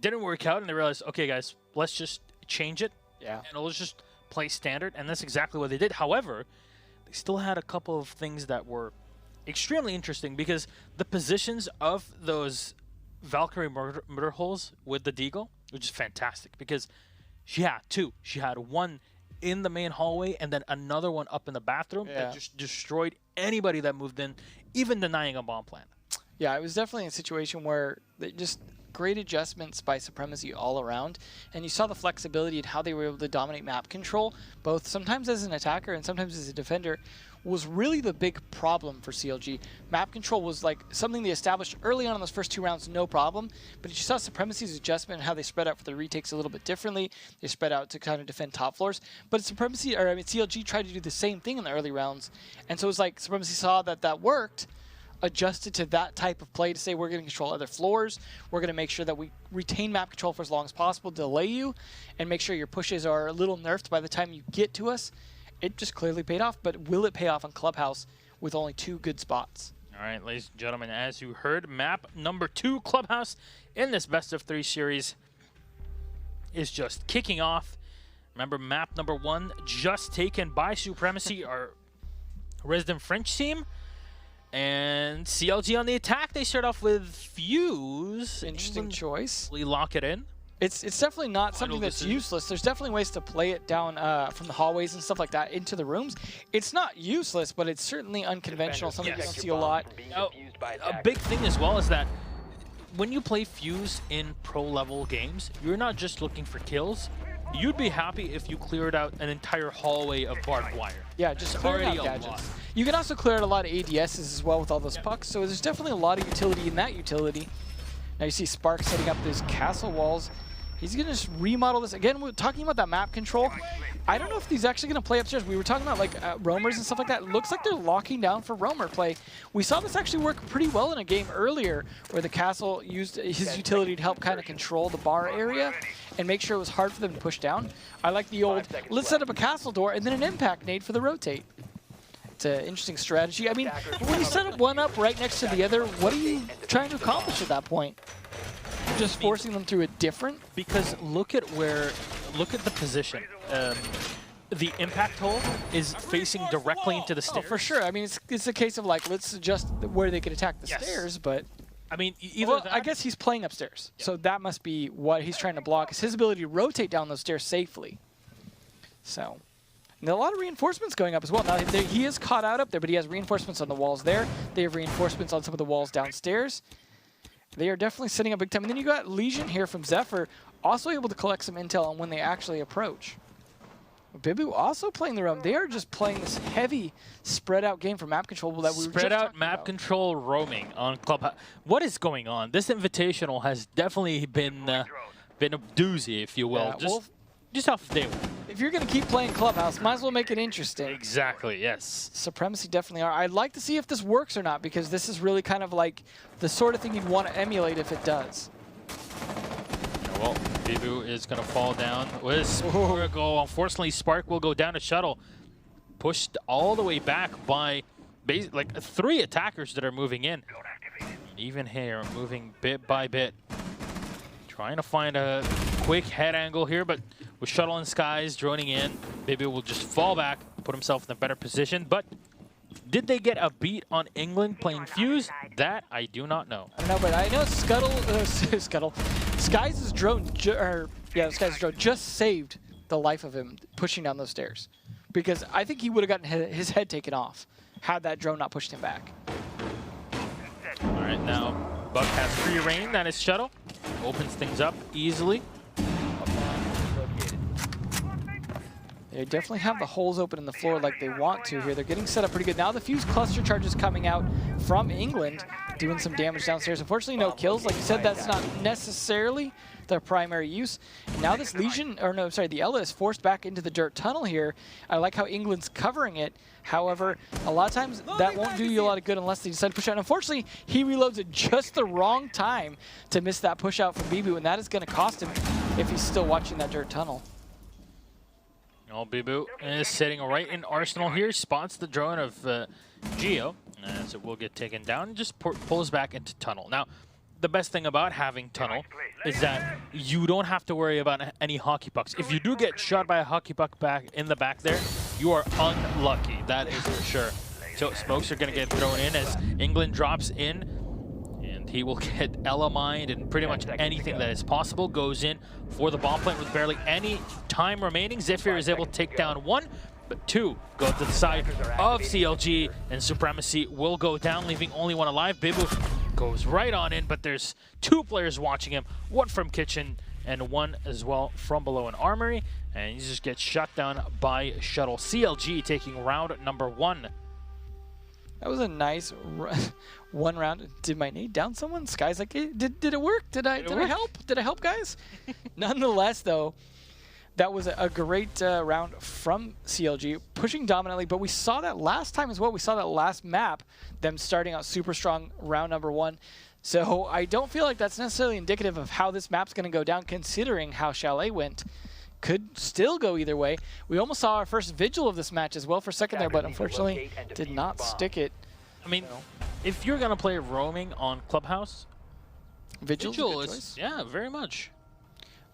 didn't work out, and they realized, okay, guys, let's just change it, yeah, and let's just play standard, and that's exactly what they did. However, still had a couple of things that were extremely interesting because the positions of those Valkyrie murder holes with the Deagle, which is fantastic because she had two. She had one in the main hallway and then another one up in the bathroom that just destroyed anybody that moved in, even denying a bomb plant. Yeah, it was definitely a situation where they just great adjustments by Supremacy all around, and you saw the flexibility in how they were able to dominate map control, both sometimes as an attacker and sometimes as a defender, was really the big problem for CLG. Map control was like something they established early on in those first 2 rounds, no problem, but you saw Supremacy's adjustment and how they spread out for the retakes a little bit differently. They spread out to kind of defend top floors, but CLG tried to do the same thing in the early rounds, and so it was like Supremacy saw that that worked, adjusted to that type of play to say we're going to control other floors, we're going to make sure that we retain map control for as long as possible, delay you, and make sure your pushes are a little nerfed by the time you get to us. It just clearly paid off, but will it pay off on Clubhouse with only 2 good spots? All right, ladies and gentlemen, as you heard, map number 2 Clubhouse in this best of 3 series is just kicking off. Remember, map number 1 just taken by Supremacy, our resident French team. And CLG on the attack, they start off with Fuse. Interesting choice. We lock it in. It's definitely not something that's useless. There's definitely ways to play it down from the hallways and stuff like that into the rooms. It's not useless, but it's certainly unconventional, something you don't see a lot. A big thing as well is that when you play Fuse in pro-level games, you're not just looking for kills. You'd be happy if you cleared out an entire hallway of barbed wire. Yeah, just clearing out gadgets. You can also clear out a lot of ADSs as well with all those pucks, so there's definitely a lot of utility in that utility. Now you see Spark setting up these castle walls. He's going to just remodel this. Again, we're talking about that map control. I don't know if he's actually going to play upstairs. We were talking about like roamers and stuff like that. It looks like they're locking down for roamer play. We saw this actually work pretty well in a game earlier where the castle used his utility to help kind of control the bar area and make sure it was hard for them to push down. I like the old, let's set up a castle door and then an impact nade for the rotate. It's an interesting strategy. I mean, when you set up one up right next to the other, what are you trying to accomplish at that point? Just forcing them through a different? Because look at the position. The impact hole is facing directly into the stairs. Oh, for sure. I mean, it's a case of like, let's adjust where they can attack the stairs, but... I mean, either well, I guess he's playing upstairs, so that must be what he's trying to block, is his ability to rotate down those stairs safely. So, and a lot of reinforcements going up as well. Now, he is caught out up there, but he has reinforcements on the walls there. They have reinforcements on some of the walls downstairs. They are definitely sitting up big time. And then you got Legion here from Zephyr, also able to collect some intel on when they actually approach. Bibu also playing the roam. They are just playing this heavy spread out game for map control that we were spread just out map control roaming on Clubhouse. What is going on? This Invitational has definitely been a doozy, if you will. Yeah, just off day one. If you're going to keep playing Clubhouse, might as well make it interesting. Exactly, yes. Supremacy definitely are. I'd like to see if this works or not, because this is really kind of like the sort of thing you'd want to emulate if it does. Well, Bibu is going to fall down with Spark. Unfortunately, Spark will go down to Shuttle. Pushed all the way back by like 3 attackers that are moving in. Even here, moving bit by bit. Trying to find a quick head angle here, but with Shuttle and Skies droning in, Bibu will just fall back, put himself in a better position. But did they get a beat on England playing Fuse? That I do not know. I don't know, but I know Skies' drone just saved the life of him pushing down those stairs, because I think he would have gotten his head taken off had that drone not pushed him back. All right, now Buck has free reign. That is Shuttle. Opens things up easily. They definitely have the holes open in the floor like they want to here. They're getting set up pretty good. Now the Fuse cluster charges coming out from England, doing some damage downstairs. Unfortunately, no kills. Like you said, that's not necessarily their primary use. Now this Legion, or no, sorry, the Ella is forced back into the dirt tunnel here. I like how England's covering it. However, a lot of times that won't do you a lot of good unless they decide to push out. And unfortunately, he reloads at just the wrong time to miss that push out from Bibu, and that is going to cost him if he's still watching that dirt tunnel. Oh, Bibu is sitting right in Arsenal here, spots the drone of Geo, so it will get taken down and just pulls back into tunnel. Now, the best thing about having tunnel is that you don't have to worry about any hockey pucks. If you do get shot by a hockey puck back in the back there, you are unlucky. That is for sure. So smokes are going to get thrown in as England drops in. And he will get Ella mined, and pretty much anything that is possible goes in for the bomb plant with barely any time remaining. Zephyr is able to take down 1, but 2 go to the side of CLG, and Supremacy will go down, leaving only 1 alive. Bibu goes right on in, but there's 2 players watching him, 1 from Kitchen and 1 as well from below an Armory, and he just gets shut down by Shuttle. CLG taking round number 1. That was a nice 1 round. Did my nade down someone? Sky's like, did it work? Did I help? Did I help, guys? Nonetheless, though, that was a great round from CLG, pushing dominantly. But we saw that last time as well. We saw that last map, them starting out super strong round number 1. So I don't feel like that's necessarily indicative of how this map's going to go down, considering how Chalet went. Could still go either way. We almost saw our first Vigil of this match as well for a second there, but unfortunately did not stick it. I mean, if you're going to play roaming on Clubhouse, Vigil is, yeah, very much.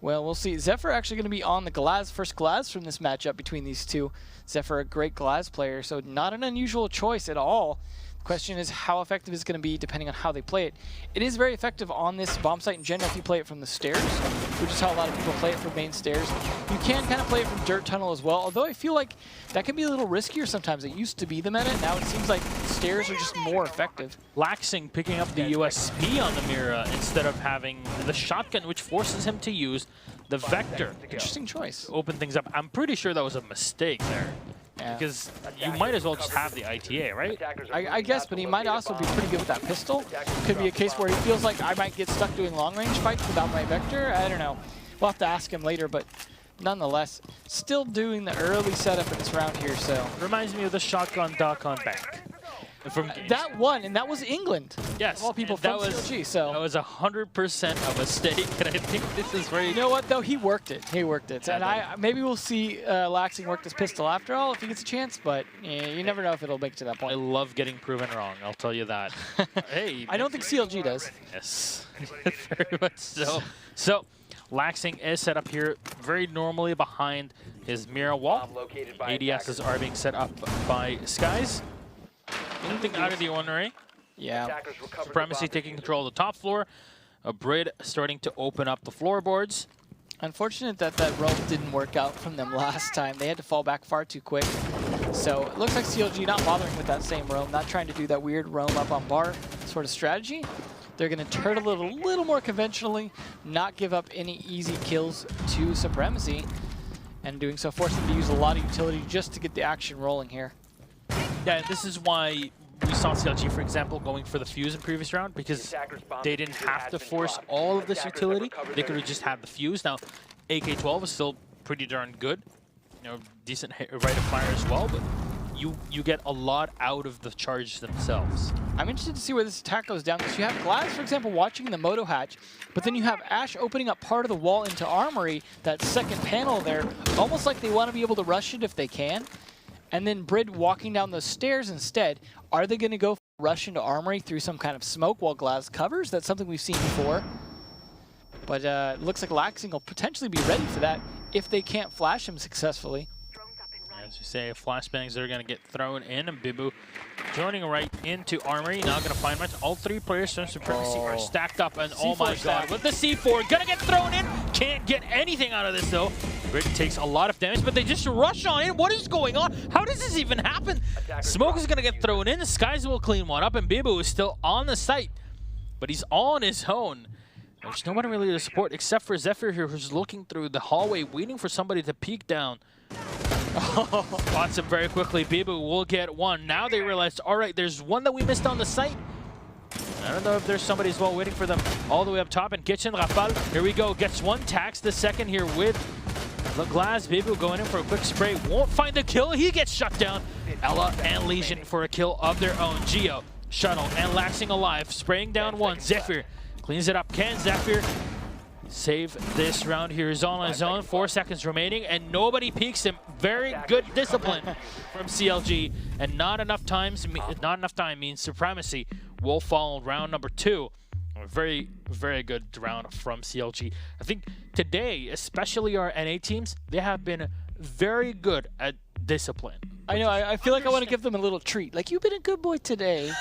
Well, we'll see. Zephyr actually going to be on the Glaz, first Glaz from this matchup between these two. Zephyr, a great Glaz player, so not an unusual choice at all. Question is how effective it's going to be depending on how they play it. It is very effective on this bomb site in general if you play it from the stairs, which is how a lot of people play it from main stairs. You can kind of play it from dirt tunnel as well, although I feel like that can be a little riskier sometimes. It used to be the meta, now it seems like stairs are just more effective. Laxing picking up the USP on the Mira instead of having the shotgun, which forces him to use the Vector. Interesting choice. Open things up. I'm pretty sure that was a mistake there. Yeah. Because you might as well just have the ITA, right? I guess, but he might also be pretty good with that pistol. Could be a case where he feels like I might get stuck doing long-range fights without my Vector. I don't know. We'll have to ask him later, but nonetheless, still doing the early setup in this round here, so. Reminds me of the shotgun dock on bank. From that one, and that was England. Yes. Of all people from CLG, so. That was 100% a mistake, and I think this is very... You know what, though? He worked it. He worked it. Yeah, and maybe we'll see Laxing work this pistol after all if he gets a chance, but you never know if it'll make it to that point. I love getting proven wrong, I'll tell you that. Hey. I don't think CLG does. Yes, very much so. So, Laxing is set up here very normally behind his Mira wall. ADSs are being set up by Skies. Anything out of the ordinary. Yeah. Supremacy taking control of the top floor. A Brid starting to open up the floorboards. Unfortunate that that roam didn't work out from them last time. They had to fall back far too quick. So it looks like CLG not bothering with that same roam, not trying to do that weird roam up on bar sort of strategy. They're going to turtle it a little more conventionally, not give up any easy kills to Supremacy, and doing so force them to use a lot of utility just to get the action rolling here. Yeah, this is why we saw CLG, for example, going for the fuse in previous round, because they didn't have to force all of this utility. They could have just had the fuse. Now, AK-12 is still pretty darn good. You know, decent rate of fire as well, but you get a lot out of the charges themselves. I'm interested to see where this attack goes down, because you have Glaz, for example, watching the Moto hatch, but then you have Ash opening up part of the wall into Armory, that second panel there, almost like they want to be able to rush it if they can. And then Brid walking down those stairs instead. Are they going to go rush into Armory through some kind of smoke while Glaz covers? That's something we've seen before. But it looks like Laxing will potentially be ready for that if they can't flash him successfully. As you say, flashbangs are going to get thrown in, and Bibu joining right into Armory. Not going to find much. All 3 players from Supremacy are stacked up, and oh my god, with the C4, going to get thrown in. Can't get anything out of this, though. Brid takes a lot of damage, but they just rush on in. What is going on? How does this even happen? Smoke is going to get thrown in. The Skies will clean one up, and Bibu is still on the site, but he's on his own. There's no one really to support except for Zephyr here, who's looking through the hallway, waiting for somebody to peek down. Spots him very quickly. Bibu will get one. Now they realize, all right, there's one that we missed on the site. I don't know if there's somebody as well waiting for them all the way up top. And Kitchen, Rafal, here we go. Gets one, tax the second here with the Glaz. Bibu going in for a quick spray. Won't find the kill. He gets shut down. Ella and Legion for a kill of their own. Geo, Shuttle, and Laxing alive. Spraying down one. Zephyr cleans it up. Can Zephyr save this round here? He's on his own. 4 seconds remaining, and nobody peeks him. Very good discipline from CLG, and not enough time means Supremacy will fall in round number 2. A very, very good round from CLG. I think today, especially our NA teams, they have been very good at discipline. I know. I feel like I want to give them a little treat. Like, you've been a good boy today.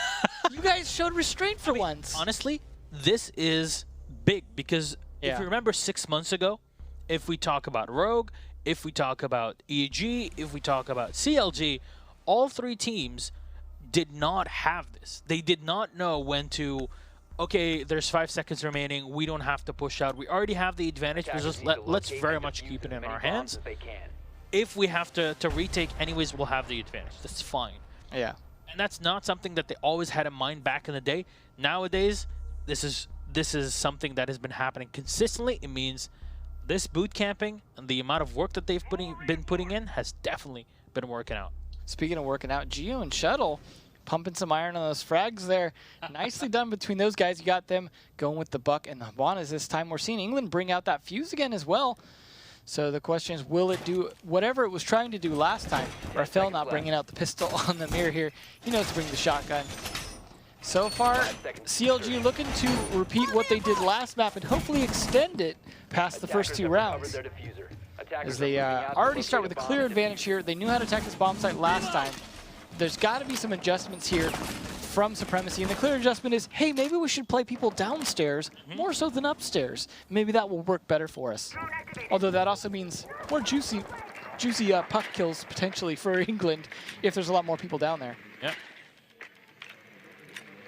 You guys showed restraint for once. Honestly, this is big because if you remember 6 months ago, if we talk about Rogue, if we talk about EG, if we talk about CLG, all three teams did not have this. They did not know when to, okay, there's 5 seconds remaining. We don't have to push out. We already have the advantage. Let's very much keep it in our hands. If we have to retake anyways, we'll have the advantage. That's fine. Yeah. And that's not something that they always had in mind back in the day. Nowadays, this is something that has been happening consistently. It means this boot camping and the amount of work that they've been putting in has definitely been working out. Speaking of working out, Gio and Shuttle pumping some iron on those frags there. Nicely done between those guys. You got them going with the buck and the Habanas this time. We're seeing England bring out that fuse again as well. So the question is, will it do whatever it was trying to do last time? Rafael not bringing out the pistol on the mirror here. He knows to bring the shotgun. So far, CLG looking to repeat what they did last map and hopefully extend it past the first 2 rounds. As they already start with a clear advantage here. They knew how to attack this bomb site last time. There's got to be some adjustments here from Supremacy. And the clear adjustment is, hey, maybe we should play people downstairs more so than upstairs. Maybe that will work better for us. Although that also means more juicy puck kills potentially for England if there's a lot more people down there. Yep.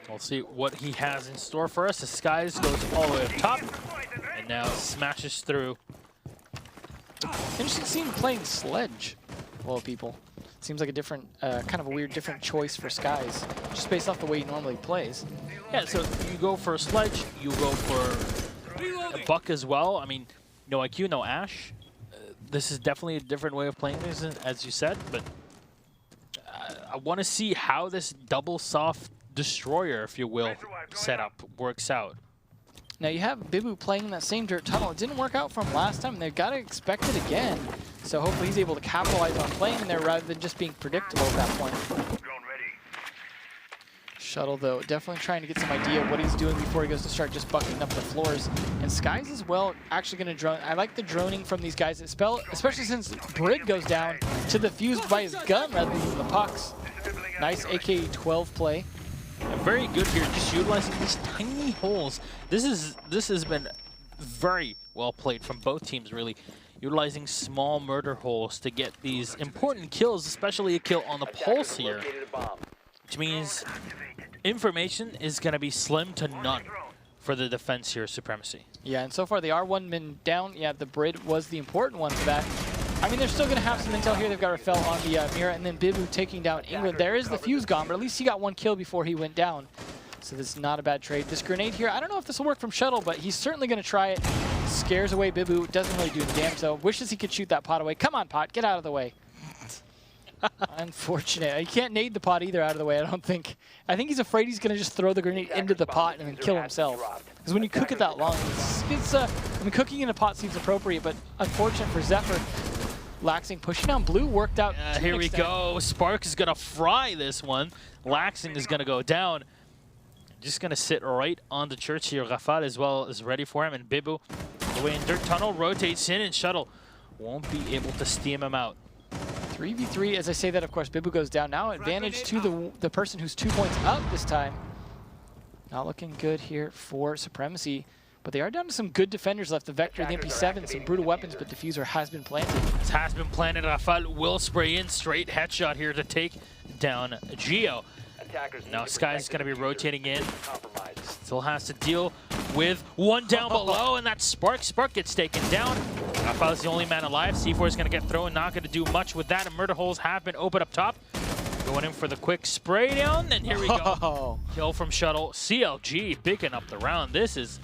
We'll see what he has in store for us. The Skies goes all the way up top and now smashes through. Interesting to see him playing Sledge, of all people. Seems like a different, kind of a weird different choice for Skies, just based off the way he normally plays. Yeah, so you go for a Sledge, you go for a Buck as well. I mean, no IQ, no Ash. This is definitely a different way of playing this, as you said, but I want to see how this double soft destroyer, if you will, setup works out. Now you have Bibu playing in that same dirt tunnel. It didn't work out from last time, and they've got to expect it again. So hopefully he's able to capitalize on playing in there rather than just being predictable at that point. Shuttle, though, definitely trying to get some idea of what he's doing before he goes to start just bucking up the floors. And Skies as well actually going to drone. I like the droning from these guys, especially since Brid goes down to the fuse by his gun rather than the pucks. Nice AK-12 play. And very good here, just utilizing these tiny holes. This has been very well played from both teams, really. Utilizing small murder holes to get these important kills, especially a kill on the pulse here. Which means information is going to be slim to none for the defense here, Supremacy. Yeah, and so far they are 1 min down. Yeah, the Brid was the important one for that. I mean, they're still going to have some intel here. They've got Rafael on the mirror, and then Bibu taking down England. There is the fuse gone, but at least he got 1 kill before he went down. So this is not a bad trade. This grenade here, I don't know if this will work from Shuttle, but he's certainly going to try it. Scares away Bibu. Doesn't really do any damage, though. Wishes he could shoot that pot away. Come on, pot. Get out of the way. Unfortunate. You can't nade the pot either out of the way, I don't think. I think he's afraid he's going to just throw the grenade into the pot and then kill himself. Because when you cook it that long, I mean, cooking in a pot seems appropriate, but unfortunate for Zephyr. Laxing pushing down blue worked out. Here we go. Spark is going to fry this one. Laxing is going to go down. Just going to sit right on the church here. Rafal as well is ready for him. And Bibu, the way in dirt tunnel, rotates in, and Shuttle won't be able to steam him out. 3v3. As I say that, of course, Bibu goes down. Now advantage to the person who's 2 points up this time. Not looking good here for Supremacy. But they are down to some good defenders left. The Vector, the MP7, some brutal weapons, but Diffuser has been planted. This has been planted. Rafal will spray in. Straight headshot here to take down Gio. Now Sky's going to be rotating in. Still has to deal with 1 down below, and that's Spark. Spark gets taken down. Rafal's the only man alive. C4 is going to get thrown. Not going to do much with that. And murder holes have been opened up top. Going in for the quick spray down. And here we go. Kill from Shuttle. CLG picking up the round. This is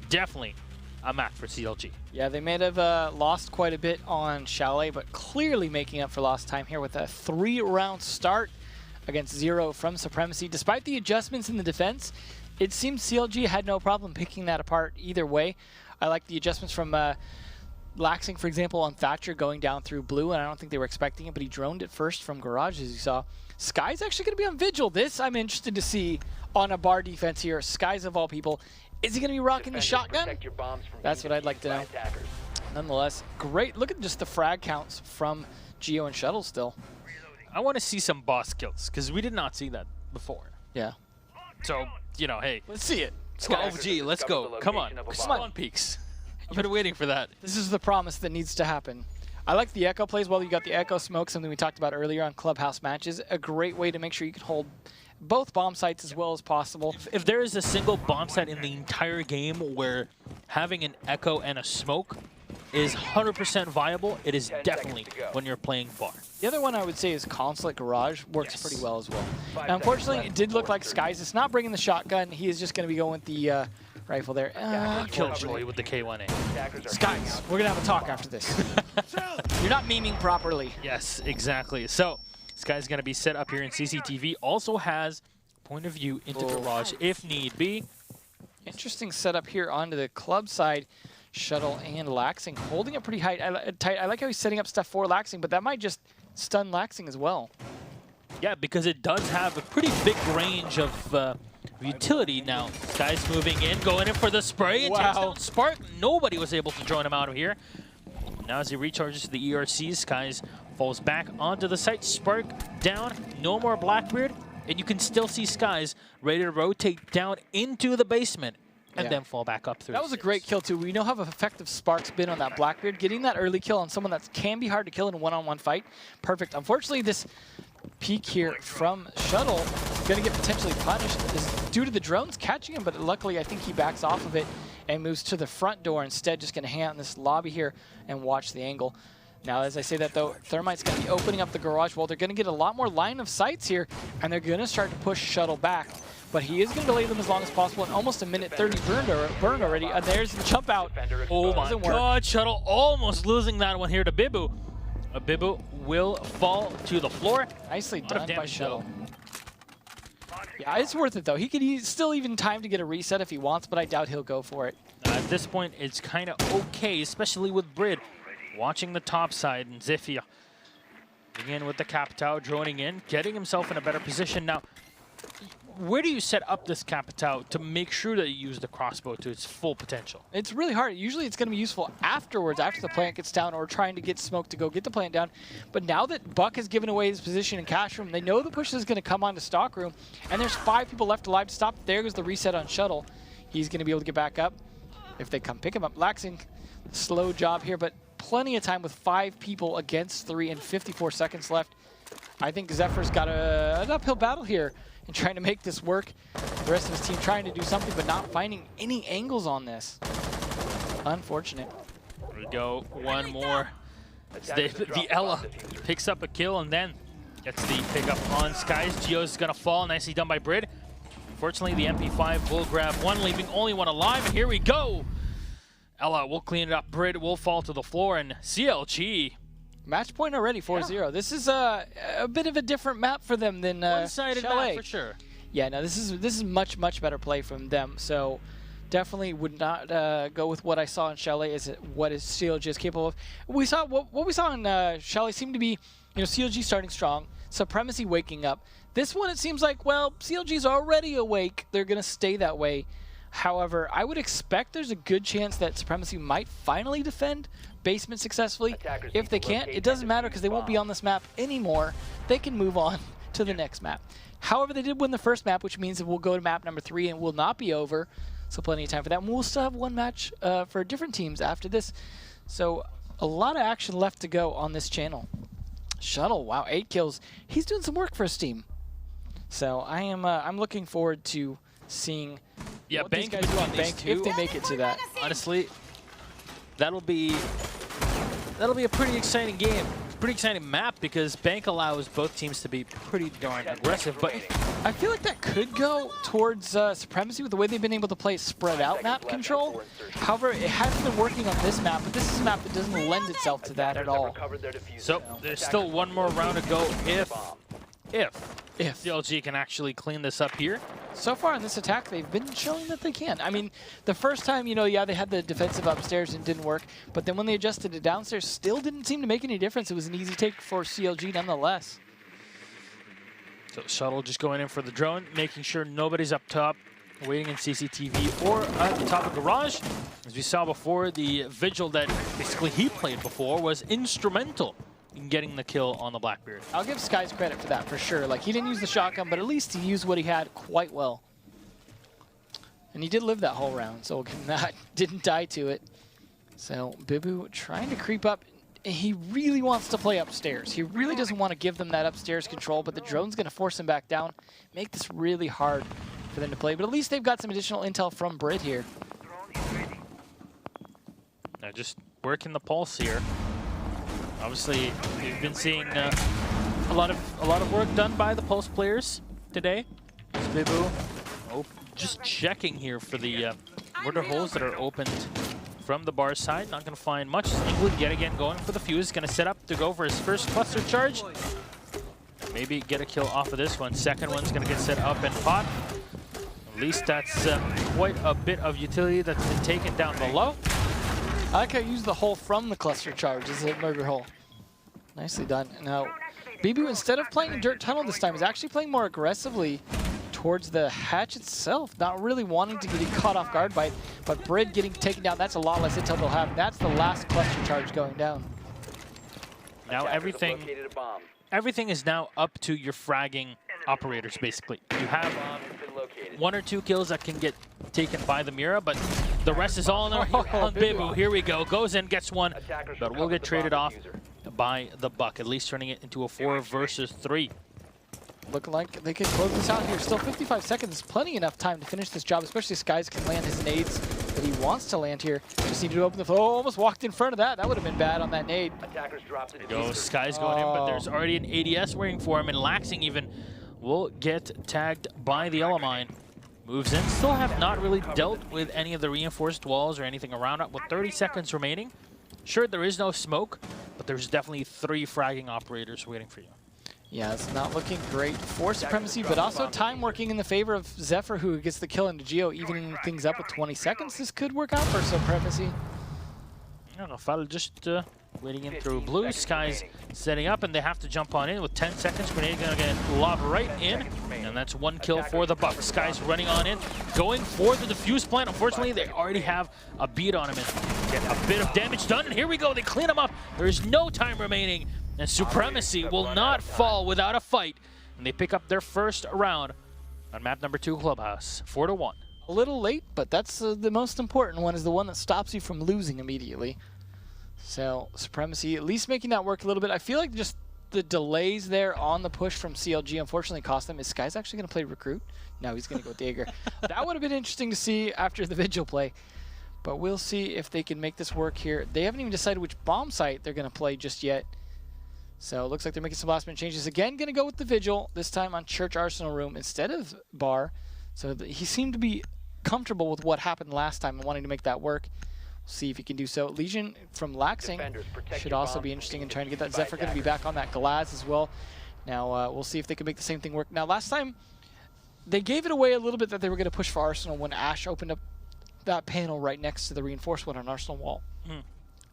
definitely a map for CLG. Yeah, they may have lost quite a bit on Chalet, but clearly making up for lost time here with a 3-round start against 0 from Supremacy. Despite the adjustments in the defense, it seems CLG had no problem picking that apart either way. I like the adjustments from Laxing, for example, on Thatcher going down through blue, and I don't think they were expecting it, but he droned it first from Garage, as you saw. Sky's actually going to be on Vigil. This I'm interested to see on a bar defense here. Skies of all people. Is he going to be rocking the shotgun? That's what I'd like to know. Nonetheless, great. Look at just the frag counts from Geo and Shuttle still. I want to see some boss kills, because we did not see that before. Yeah. So, you know, hey. Let's see it. 12G, let's go. Come on. Spawn peaks. I've been waiting for that. This is the promise that needs to happen. I like the Echo plays well. You got the Echo Smoke, something we talked about earlier on Clubhouse matches. A great way to make sure you can hold both bomb sites as well as possible. If there is a single bomb site in the entire game where having an Echo and a Smoke is 100% viable, it is definitely when you're playing Bar. The other one I would say is Consulate Garage. Works pretty well as well. Now, unfortunately, it did look like Skies. It's not bringing the shotgun. He is just going to be going with the rifle there. Killed Chalet with the K1A. Skies, we're going to have a talk after this. You're not memeing properly. Yes, exactly. So, this guy's going to be set up here in CCTV. Also has point of view into Garage if need be. Interesting setup here onto the club side. Shuttle and Laxing holding it pretty tight. I like how he's setting up stuff for Laxing, but that might just stun Laxing as well. Yeah, because it does have a pretty big range of utility now. This guy's moving in, going in for the spray. And takes down Spark. Nobody was able to drone him out of here. Now as he recharges the ERC, Skies falls back onto the site. Spark down, no more Blackbeard. And you can still see Skies ready to rotate down into the basement and then fall back up through. That was a great kill too. We know how effective Spark's been on that Blackbeard. Getting that early kill on someone that can be hard to kill in a one-on-one fight. Perfect. Unfortunately, this peek here from Shuttle going to get potentially punished is due to the drones catching him, but luckily I think he backs off of it and moves to the front door instead, just going to hang out in this lobby here and watch the angle. Now, as I say that, though, Thermite's going to be opening up the garage wall. They're going to get a lot more line of sights here, and they're going to start to push Shuttle back. But he is going to delay them as long as possible, and almost a minute 30 burned already. And there's the jump out. Oh my God, Shuttle almost losing that one here to Bibu. Bibu will fall to the floor. Nicely done by Shuttle. Yeah, it's worth it, though. He could still even time to get a reset if he wants, but I doubt he'll go for it. At this point, it's kind of okay, especially with Brid watching the top side, and Zifia again with the Capitao droning in, getting himself in a better position. Now, where do you set up this Capitao to make sure that you use the crossbow to its full potential? It's really hard. Usually it's going to be useful afterwards, after the plant gets down, or trying to get Smoke to go get the plant down. But now that Buck has given away his position in cash room, they know the push is going to come onto stock room, and there's 5 people left alive to stop. There goes the reset on Shuttle. He's going to be able to get back up if they come pick him up. Laxing, slow job here, but plenty of time with 5 people against 3 and 54 seconds left. I think Zephyr's got an uphill battle here and trying to make this work. The rest of his team trying to do something, but not finding any angles on this. Unfortunate. There we go. One more. The Ella picks up a kill and then gets the pickup on Skies. Geo's going to fall. Nicely done by Brid. Unfortunately, the MP5 will grab one, leaving only one alive. And here we go. Ella will clean it up. Brid will fall to the floor. And CLG. Match point already, 4-0. This is a bit of a different map for them than one-sided Chalet. map for sure. Yeah, no, this is much better play from them. So definitely would not go with what I saw in Chalet as what is CLG is capable of. We saw what we saw in Chalet seemed to be, CLG starting strong, Supremacy waking up. This one it seems like, well, CLG's already awake. They're gonna stay that way. However, I would expect there's a good chance that Supremacy might finally defend basement successfully. If they can't, it doesn't matter because they won't be on this map anymore. They can move on to the next map. However, they did win the first map, which means that we'll go to map number 3 and will not be over. So plenty of time for that. And we'll still have one match for different teams after this. So a lot of action left to go on this channel. Shuttle, wow, 8 kills. He's doing some work for his team. So I'm looking forward to seeing what these guys do on Bank if they make it to that. Honestly, that'll be a pretty exciting game. Pretty exciting map because Bank allows both teams to be pretty darn aggressive. But I feel like that could go towards Supremacy with the way they've been able to play spread out map control. However, it hasn't been working on this map, but this is a map that doesn't lend itself to that at all. So there's still one more round to go if CLG can actually clean this up here. So far in this attack, they've been showing that they can. I mean, the first time, yeah, they had the defensive upstairs and didn't work, but then when they adjusted it downstairs, still didn't seem to make any difference. It was an easy take for CLG nonetheless. So Shuttle just going in for the drone, making sure nobody's up top. waiting in CCTV or at the top of garage. As we saw before, the Vigil that basically he played before was instrumental in getting the kill on the Blackbeard. I'll give Skies credit for that for sure. Like, he didn't use the shotgun, but at least he used what he had quite well. And he did live that whole round, so didn't die to it. So Bibu trying to creep up. He really wants to play upstairs. He really doesn't want to give them that upstairs control, but the drone's going to force him back down, make this really hard for them to play. But at least they've got some additional intel from Brit here. They're just working the pulse here. Obviously, we've been seeing a lot of work done by the Pulse players today. Bibu, just checking here for the mortar holes that are opened from the bar side. Not going to find much. England yet again going for the fuse. Going to set up to go for his first cluster charge. Maybe get a kill off of this one. Second one's going to get set up and pot. At least that's quite a bit of utility that's been taken down below. I like how you use the hole from the cluster charge as a murder hole. Nicely done. Now, Bibu, instead of playing a dirt tunnel this time, is actually playing more aggressively towards the hatch itself, not really wanting to get caught off guard by it, but Brid getting taken down, that's a lot less intel they'll have. That's the last cluster charge going down. Now everything is now up to your fragging operators, basically. You have one or two kills that can get taken by the Mira, but the rest is all on Bibu. Here we go. Goes in, gets one, but will get traded off by the Buck, at least turning it into a 4 versus 3. Looking like they could close this out here. Still 55 seconds, plenty enough time to finish this job, especially if Skies can land his nades that he wants to land here. Just needed to open the floor. Oh, almost walked in front of that. That would have been bad on that nade. Skies going in, but there's already an ADS waiting for him, and Laxing even will get tagged by the Elamine. Moves in. Still have not really dealt with any of the reinforced walls or anything around it with 30 seconds remaining. Sure, there is no smoke, but there's definitely 3 fragging operators waiting for you. Yeah, it's not looking great for Supremacy, but also time working in the favor of Zephyr, who gets the kill into Geo, evening things up with 20 seconds. This could work out for Supremacy. I don't know, Fal just waiting in through blue. Skies setting up, and they have to jump on in with 10 seconds. Grenade gonna get lobbed right in, and that's 1 kill for the Buck. Skies running on in, going for the defuse plant. Unfortunately, they already have a beat on him and get a bit of damage done. And here we go, they clean him up. There is no time remaining, and Supremacy will not fall without a fight. And they pick up their first round on map number 2, Clubhouse, 4-1. A little late, but that's the most important one, is the one that stops you from losing immediately. So Supremacy at least making that work a little bit. I feel like just the delays there on the push from CLG unfortunately cost them. Is Sky's actually going to play Recruit? No, he's going to go Dagger. That would have been interesting to see after the Vigil play. But we'll see if they can make this work here. They haven't even decided which bomb site they're going to play just yet. So it looks like they're making some last minute changes. Again, going to go with the Vigil, this time on Church Arsenal Room instead of Bar. So he seemed to be comfortable with what happened last time and wanting to make that work. See if he can do so. Legion from Laxing should also be interesting in trying to get that. Zephyr going to be back on that Galaz as well. Now we'll see if they can make the same thing work. Now last time they gave it away a little bit that they were going to push for Arsenal when Ash opened up that panel right next to the reinforced one on Arsenal wall.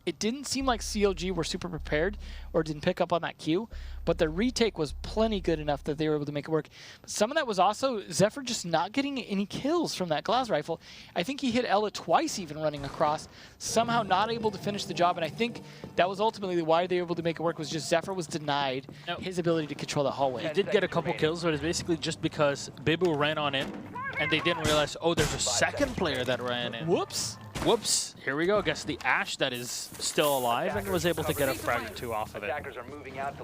It didn't seem like CLG were super prepared or didn't pick up on that cue, but the retake was plenty good enough that they were able to make it work. But some of that was also Zephyr just not getting any kills from that glass rifle. I think he hit Ella twice even running across, somehow not able to finish the job, and I think that was ultimately why they were able to make it work, was just Zephyr was denied his ability to control that hallway. He did get a couple kills, but it's basically just because Bibu ran on in, and they didn't realize, oh, there's a second player that ran in. Whoops. Whoops. Here we go. I guess the Ash that is still alive and was able to get a frag or 2 off of it.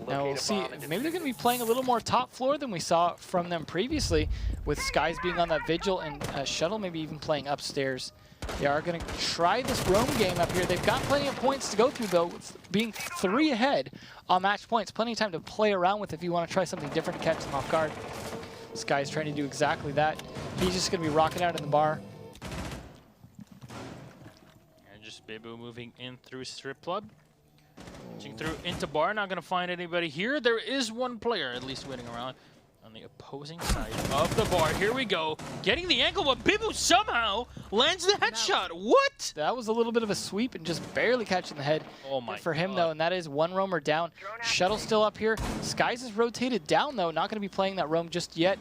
Now we'll see. Maybe they're going to be playing a little more top floor than we saw from them previously, with Skies being on that Vigil and Shuttle maybe even playing upstairs. They are going to try this roam game up here. They've got plenty of points to go through, though, being 3 ahead on match points. Plenty of time to play around with if you want to try something different to catch them off guard. Sky's trying to do exactly that. He's just going to be rocking out in the bar. Bibu moving in through strip club. Reaching through into bar, not going to find anybody here. There is one player at least waiting around on the opposing side of the bar. Here we go. Getting the ankle, but Bibu somehow lands the headshot. What? That was a little bit of a sweep and just barely catching the head. Oh my for him, though, and that is one roamer down. Shuttle still up here. Skies is rotated down, though. Not going to be playing that roam just yet.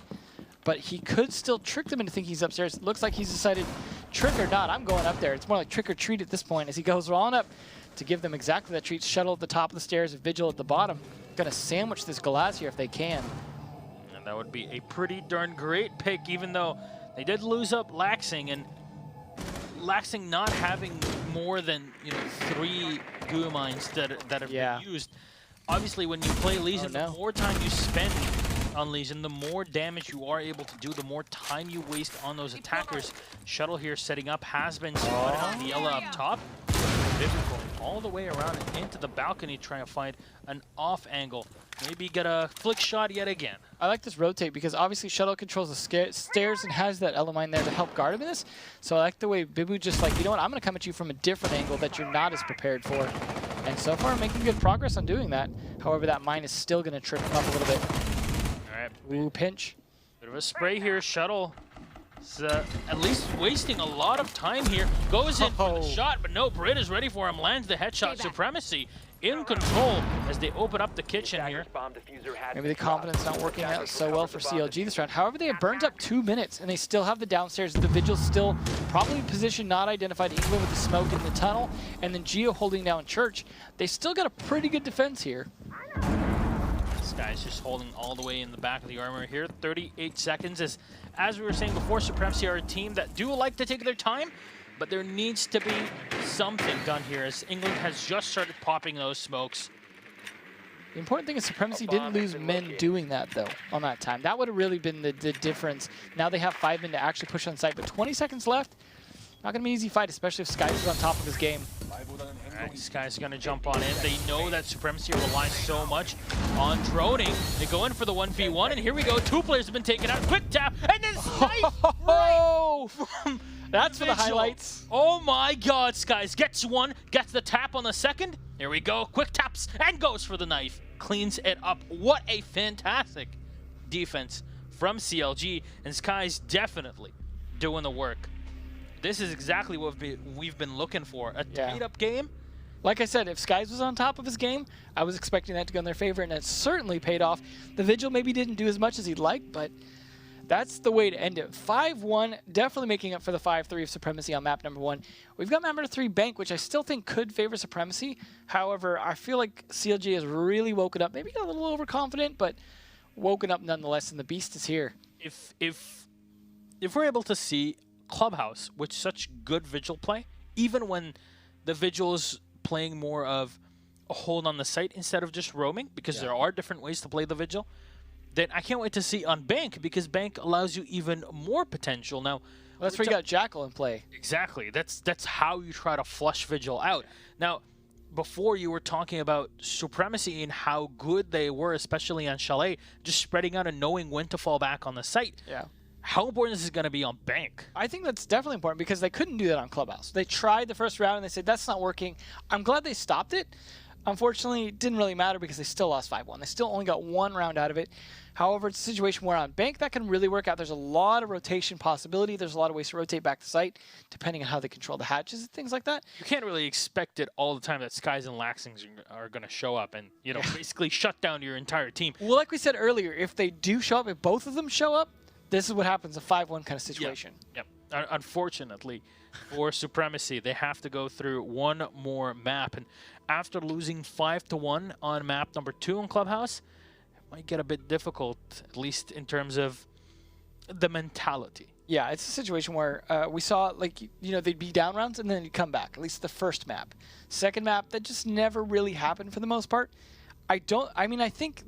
but he could still trick them into thinking he's upstairs. It looks like he's decided, trick or not, I'm going up there. It's more like trick or treat at this point as he goes on up to give them exactly that treat. Shuttle at the top of the stairs, Vigil at the bottom. Gonna sandwich this Glass here if they can. And that would be a pretty darn great pick, even though they did lose up Laxing, and Laxing not having more than 3 goo mines that have been used. Obviously, when you play Legion, the more time you spend on Legion, the more damage you are able to do, the more time you waste on those attackers. Shuttle here setting up, has been spotted on the yellow up top. Vigil going all the way around and into the balcony, trying to find an off angle. Maybe get a flick shot yet again. I like this rotate because obviously Shuttle controls the stairs and has that Elemine there to help guard him in this. So I like the way Bibu just like, you know what, I'm going to come at you from a different angle that you're not as prepared for. And so far making good progress on doing that. However, that mine is still going to trip him up a little bit. All right. Ooh, pinch. Bit of a spray here. Shuttle is at least wasting a lot of time here. Goes in for the shot, but no, Brit is ready for him. Lands the headshot. Supremacy in control as they open up the kitchen here. Maybe the confidence not working out so well for CLG this round. However, they have burned up 2 minutes, and they still have the downstairs. The Vigil's still probably position not identified, even with the smoke in the tunnel, and then Geo holding down Church. They still got a pretty good defense here. This guy's just holding all the way in the back of the armor here. 38 seconds. As we were saying before, Supremacy are a team that do like to take their time, but there needs to be something done here as England has just started popping those smokes. The important thing is Supremacy didn't lose men doing that, though, on that time. That would have really been the difference. Now they have 5 men to actually push on site, but 20 seconds left. Not going to be an easy fight, especially if Sky is on top of his game. All right, Sky's going to jump on in. They know that Supremacy relies so much on droning. They go in for the 1v1, and here we go. 2 players have been taken out. Quick tap, and then snipe right from That's Vigil. For the highlights. Oh my god, Skies gets one, gets the tap on the second. Here we go, quick taps, and goes for the knife. Cleans it up. What a fantastic defense from CLG, and Sky's definitely doing the work. This is exactly what we've been looking for. A tight-up game. Like I said, if Skies was on top of his game, I was expecting that to go in their favor, and it certainly paid off. The Vigil maybe didn't do as much as he'd like, but that's the way to end it. 5-1, definitely making up for the 5-3 of Supremacy on map number 1. We've got map number 3, Bank, which I still think could favor Supremacy. However, I feel like CLG has really woken up. Maybe got a little overconfident, but woken up nonetheless, and the beast is here. If we're able to see Clubhouse with such good Vigil play, even when the Vigil is playing more of a hold on the site instead of just roaming, because there are different ways to play the Vigil, then I can't wait to see on Bank, because Bank allows you even more potential. Now, that's where you got Jackal in play. Exactly. That's how you try to flush Vigil out. Now, before you were talking about Supremacy and how good they were, especially on Chalet, just spreading out and knowing when to fall back on the site. Yeah. How important is this going to be on Bank? I think that's definitely important because they couldn't do that on Clubhouse. They tried the first round and they said, that's not working. I'm glad they stopped it. Unfortunately, it didn't really matter because they still lost 5-1. They still only got 1 round out of it. However, it's a situation where on Bank, that can really work out. There's a lot of rotation possibility. There's a lot of ways to rotate back to site, depending on how they control the hatches and things like that. You can't really expect it all the time that Skies and Laxings are going to show up and, basically shut down your entire team. Well, like we said earlier, if they do show up, if both of them show up, this is what happens, a 5-1 kind of situation. Yep. Unfortunately, for Supremacy, they have to go through one more map. And after losing 5-1 on map number 2 in Clubhouse, it might get a bit difficult, at least in terms of the mentality. Yeah, it's a situation where we saw, they'd be down rounds and then they'd come back, at least the first map. Second map, that just never really happened for the most part. I think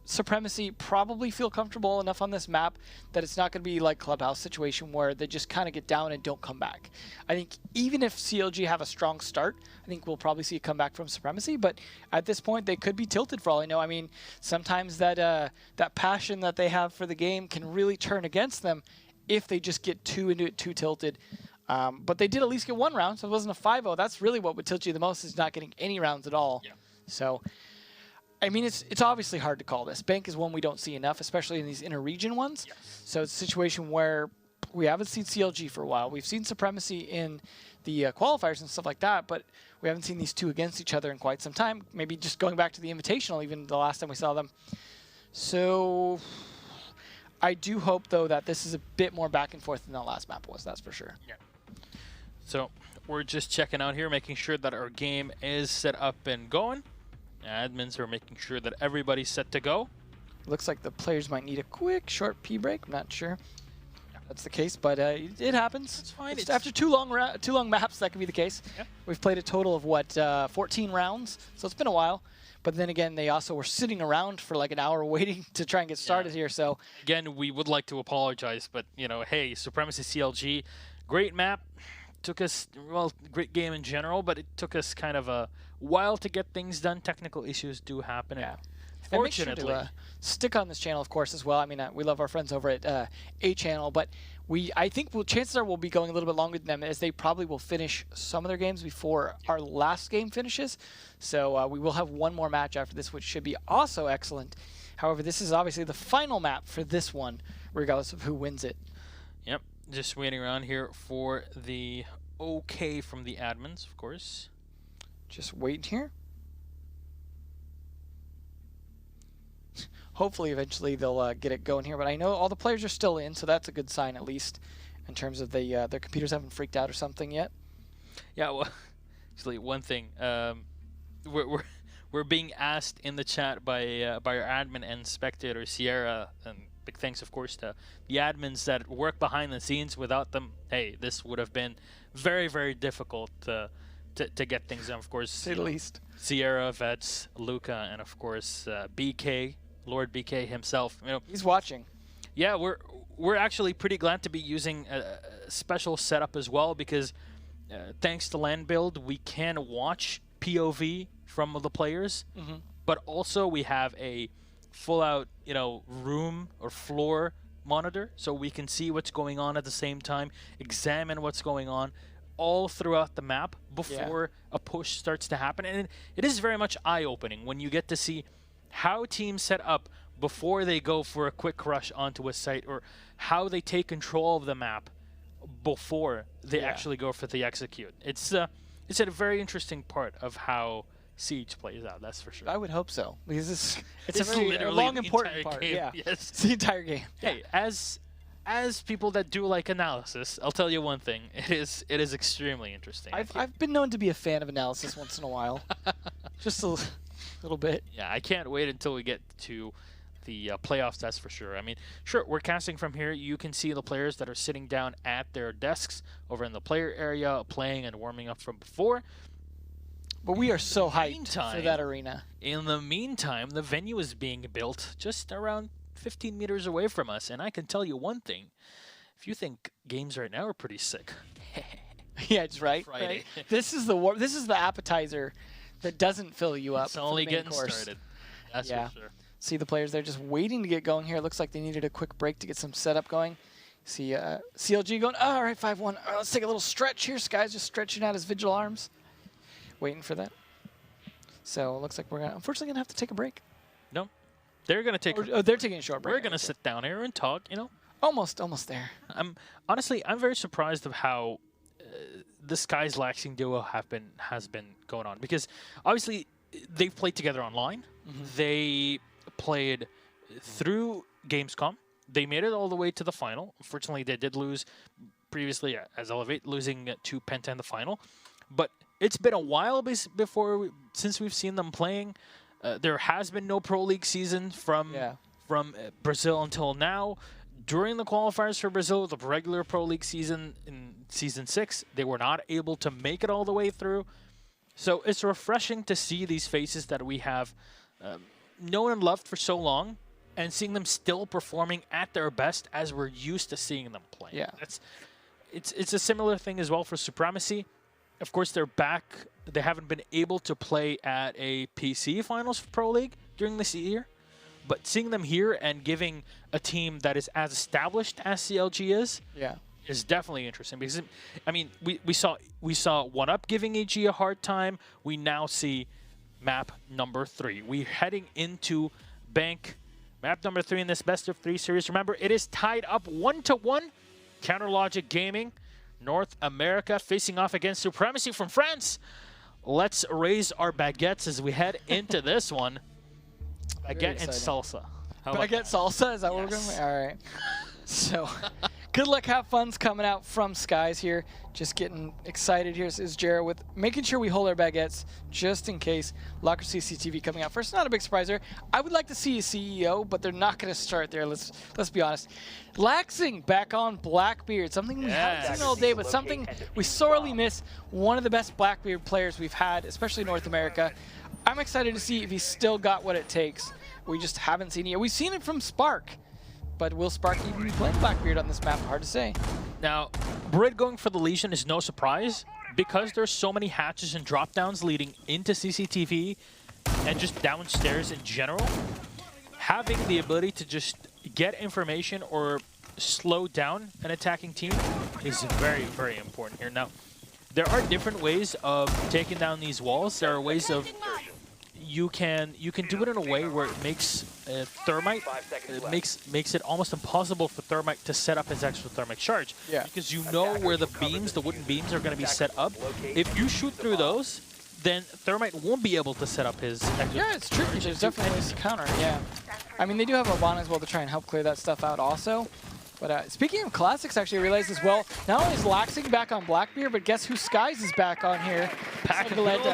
Supremacy probably feel comfortable enough on this map that it's not going to be like Clubhouse situation where they just kind of get down and don't come back. I think even if CLG have a strong start, I think we'll probably see a comeback from Supremacy, but at this point they could be tilted for all I know. I mean, sometimes that passion that they have for the game can really turn against them if they just get too into it, too tilted. But they did at least get 1 round, so it wasn't a 5-0. That's really what would tilt you the most, is not getting any rounds at all. Yeah. So I mean, it's obviously hard to call this. Bank is one we don't see enough, especially in these inter-region ones. Yes. So it's a situation where we haven't seen CLG for a while. We've seen Supremacy in the qualifiers and stuff like that, but we haven't seen these two against each other in quite some time. Maybe just going back to the Invitational, even the last time we saw them. So I do hope, though, that this is a bit more back and forth than the last map was. That's for sure. Yeah. So we're just checking out here, making sure that our game is set up and going. Admins are making sure that everybody's set to go. Looks like the players might need a quick, short pee break. I'm not sure if that's the case, but it happens. It's fine. It's after two long maps, that could be the case. Yeah. We've played a total of, what, 14 rounds, so it's been a while. But then again, they also were sitting around for like an hour waiting to try and get started here. So again, we would like to apologize, but you know, hey, Supremacy CLG, great map. Took us, well, great game in general, but it took us kind of a while to get things done. Technical issues do happen. yeah. And make sure fortunately, to stick on this channel, of course, as well. I mean, we love our friends over at A Channel, but I think chances are we'll be going a little bit longer than them, as they probably will finish some of their games before our last game finishes. So we will have one more match after this, which should be also excellent. However, this is obviously the final map for this one, regardless of who wins it. Yep, just waiting around here for the okay from the admins, of course. Just wait here. Hopefully, eventually, they'll get it going here. But I know all the players are still in, so that's a good sign, at least, in terms of their computers haven't freaked out or something yet. Yeah, well, actually, one thing. We're being asked in the chat by our admin and spectator, Sierra, and big thanks, of course, to the admins that work behind the scenes. Without them, hey, this would have been very, very difficult to get things done. Of course, Say the least. Sierra, Vets, Luca, and of course BK, Lord BK himself. You know, He's watching. yeah, we're actually pretty glad to be using a special setup as well, because thanks to Land Build, we can watch POV from the players, but also we have a full-out, you know, room or floor monitor, so we can see what's going on at the same time, examine what's going on all throughout the map before a push starts to happen. And it is very much eye-opening when you get to see how teams set up before they go for a quick rush onto a site, or how they take control of the map before they actually go for the execute. It's a very interesting part of how Siege plays out, that's for sure. I would hope so, because it's a It's very literally long, the important entire part. game, Yeah, yes. it's the entire game. Hey, as people that do like analysis, I'll tell you one thing: it is extremely interesting. I've been known to be a fan of analysis once in a while, just a little bit. Yeah, I can't wait until we get to the playoffs, that's for sure. I mean, sure, we're casting from here. You can see the players that are sitting down at their desks over in the player area, playing and warming up from before. But we are so hyped for that arena. In the meantime, the venue is being built just around 15 meters away from us, and I can tell you one thing: if you think games right now are pretty sick, Yeah, it's right. Friday. Right? This is the appetizer that doesn't fill you up. it's only for the main getting course. started. That's Yeah. for sure. See the players there just waiting to get going here. It looks like they needed a quick break to get some setup going. See CLG going, all right, 5-1. Let's take a little stretch here. Sky's just stretching out his vigil arms. Waiting for that. So it looks like we're unfortunately going to have to take a break. No, they're going to take They're taking a short break. We're going to sit down here and talk, you know. Almost there. I'm very surprised of how the Sky's Laxing duo has been going on, because obviously they've played together online. They played through Gamescom. They made it all the way to the final. Unfortunately, they did lose previously as Elevate, losing to Penta in the final. But it's been a while since we've seen them playing. There has been no Pro League season from Brazil until now. During the qualifiers for Brazil, the regular Pro League season in Season 6, they were not able to make it all the way through. So it's refreshing to see these faces that we have known and loved for so long, and seeing them still performing at their best as we're used to seeing them play. Yeah. It's a similar thing as well for Supremacy. Of course, they're back. They haven't been able to play at a PC Finals for Pro League during this year, but seeing them here and giving a team that is as established as CLG is definitely interesting. Because I mean, we saw 1UP giving AG a hard time. We now see map number 3. We're heading into Bank. Map number 3 in this best of 3 series. Remember, it is tied up 1-1. Counter Logic Gaming, North America, facing off against Supremacy from France. Let's raise our baguettes as we head into this one. Baguette and salsa. How about Baguette salsa, is that what we're going to? All right. So, good luck, have fun's coming out from Skies here. Just getting excited here is Jarrett with making sure we hold our baguettes just in case. Locker CCTV coming out first. Not a big surprise there. I would like to see a CEO, but they're not going to start there. Let's be honest. Laxing back on Blackbeard. Something we haven't seen all day, but something we sorely miss. One of the best Blackbeard players we've had, especially in North America. I'm excited to see if he's still got what it takes. We just haven't seen it yet. We've seen it from Spark. But will Spark even be playing Blackbeard on this map? Hard to say. Now, Brid going for the Legion is no surprise because there's so many hatches and drop downs leading into CCTV and just downstairs in general. Having the ability to just get information or slow down an attacking team is very, very important here. Now, there are different ways of taking down these walls. There are ways of you can do it in a way where it makes Thermite, makes it almost impossible for Thermite to set up his exothermic charge. Yeah. Because you know where the beams, the wooden beams, are going to be set up. If you shoot through those, then Thermite won't be able to set up his exothermic. Yeah, it's true. There's definitely ways to counter it, yeah. I mean, they do have Obana as well to try and help clear that stuff out also. But speaking of classics, actually, I realized as well, not only is Laxing back on Blackbeard, but guess who Skies is back on here? Back to let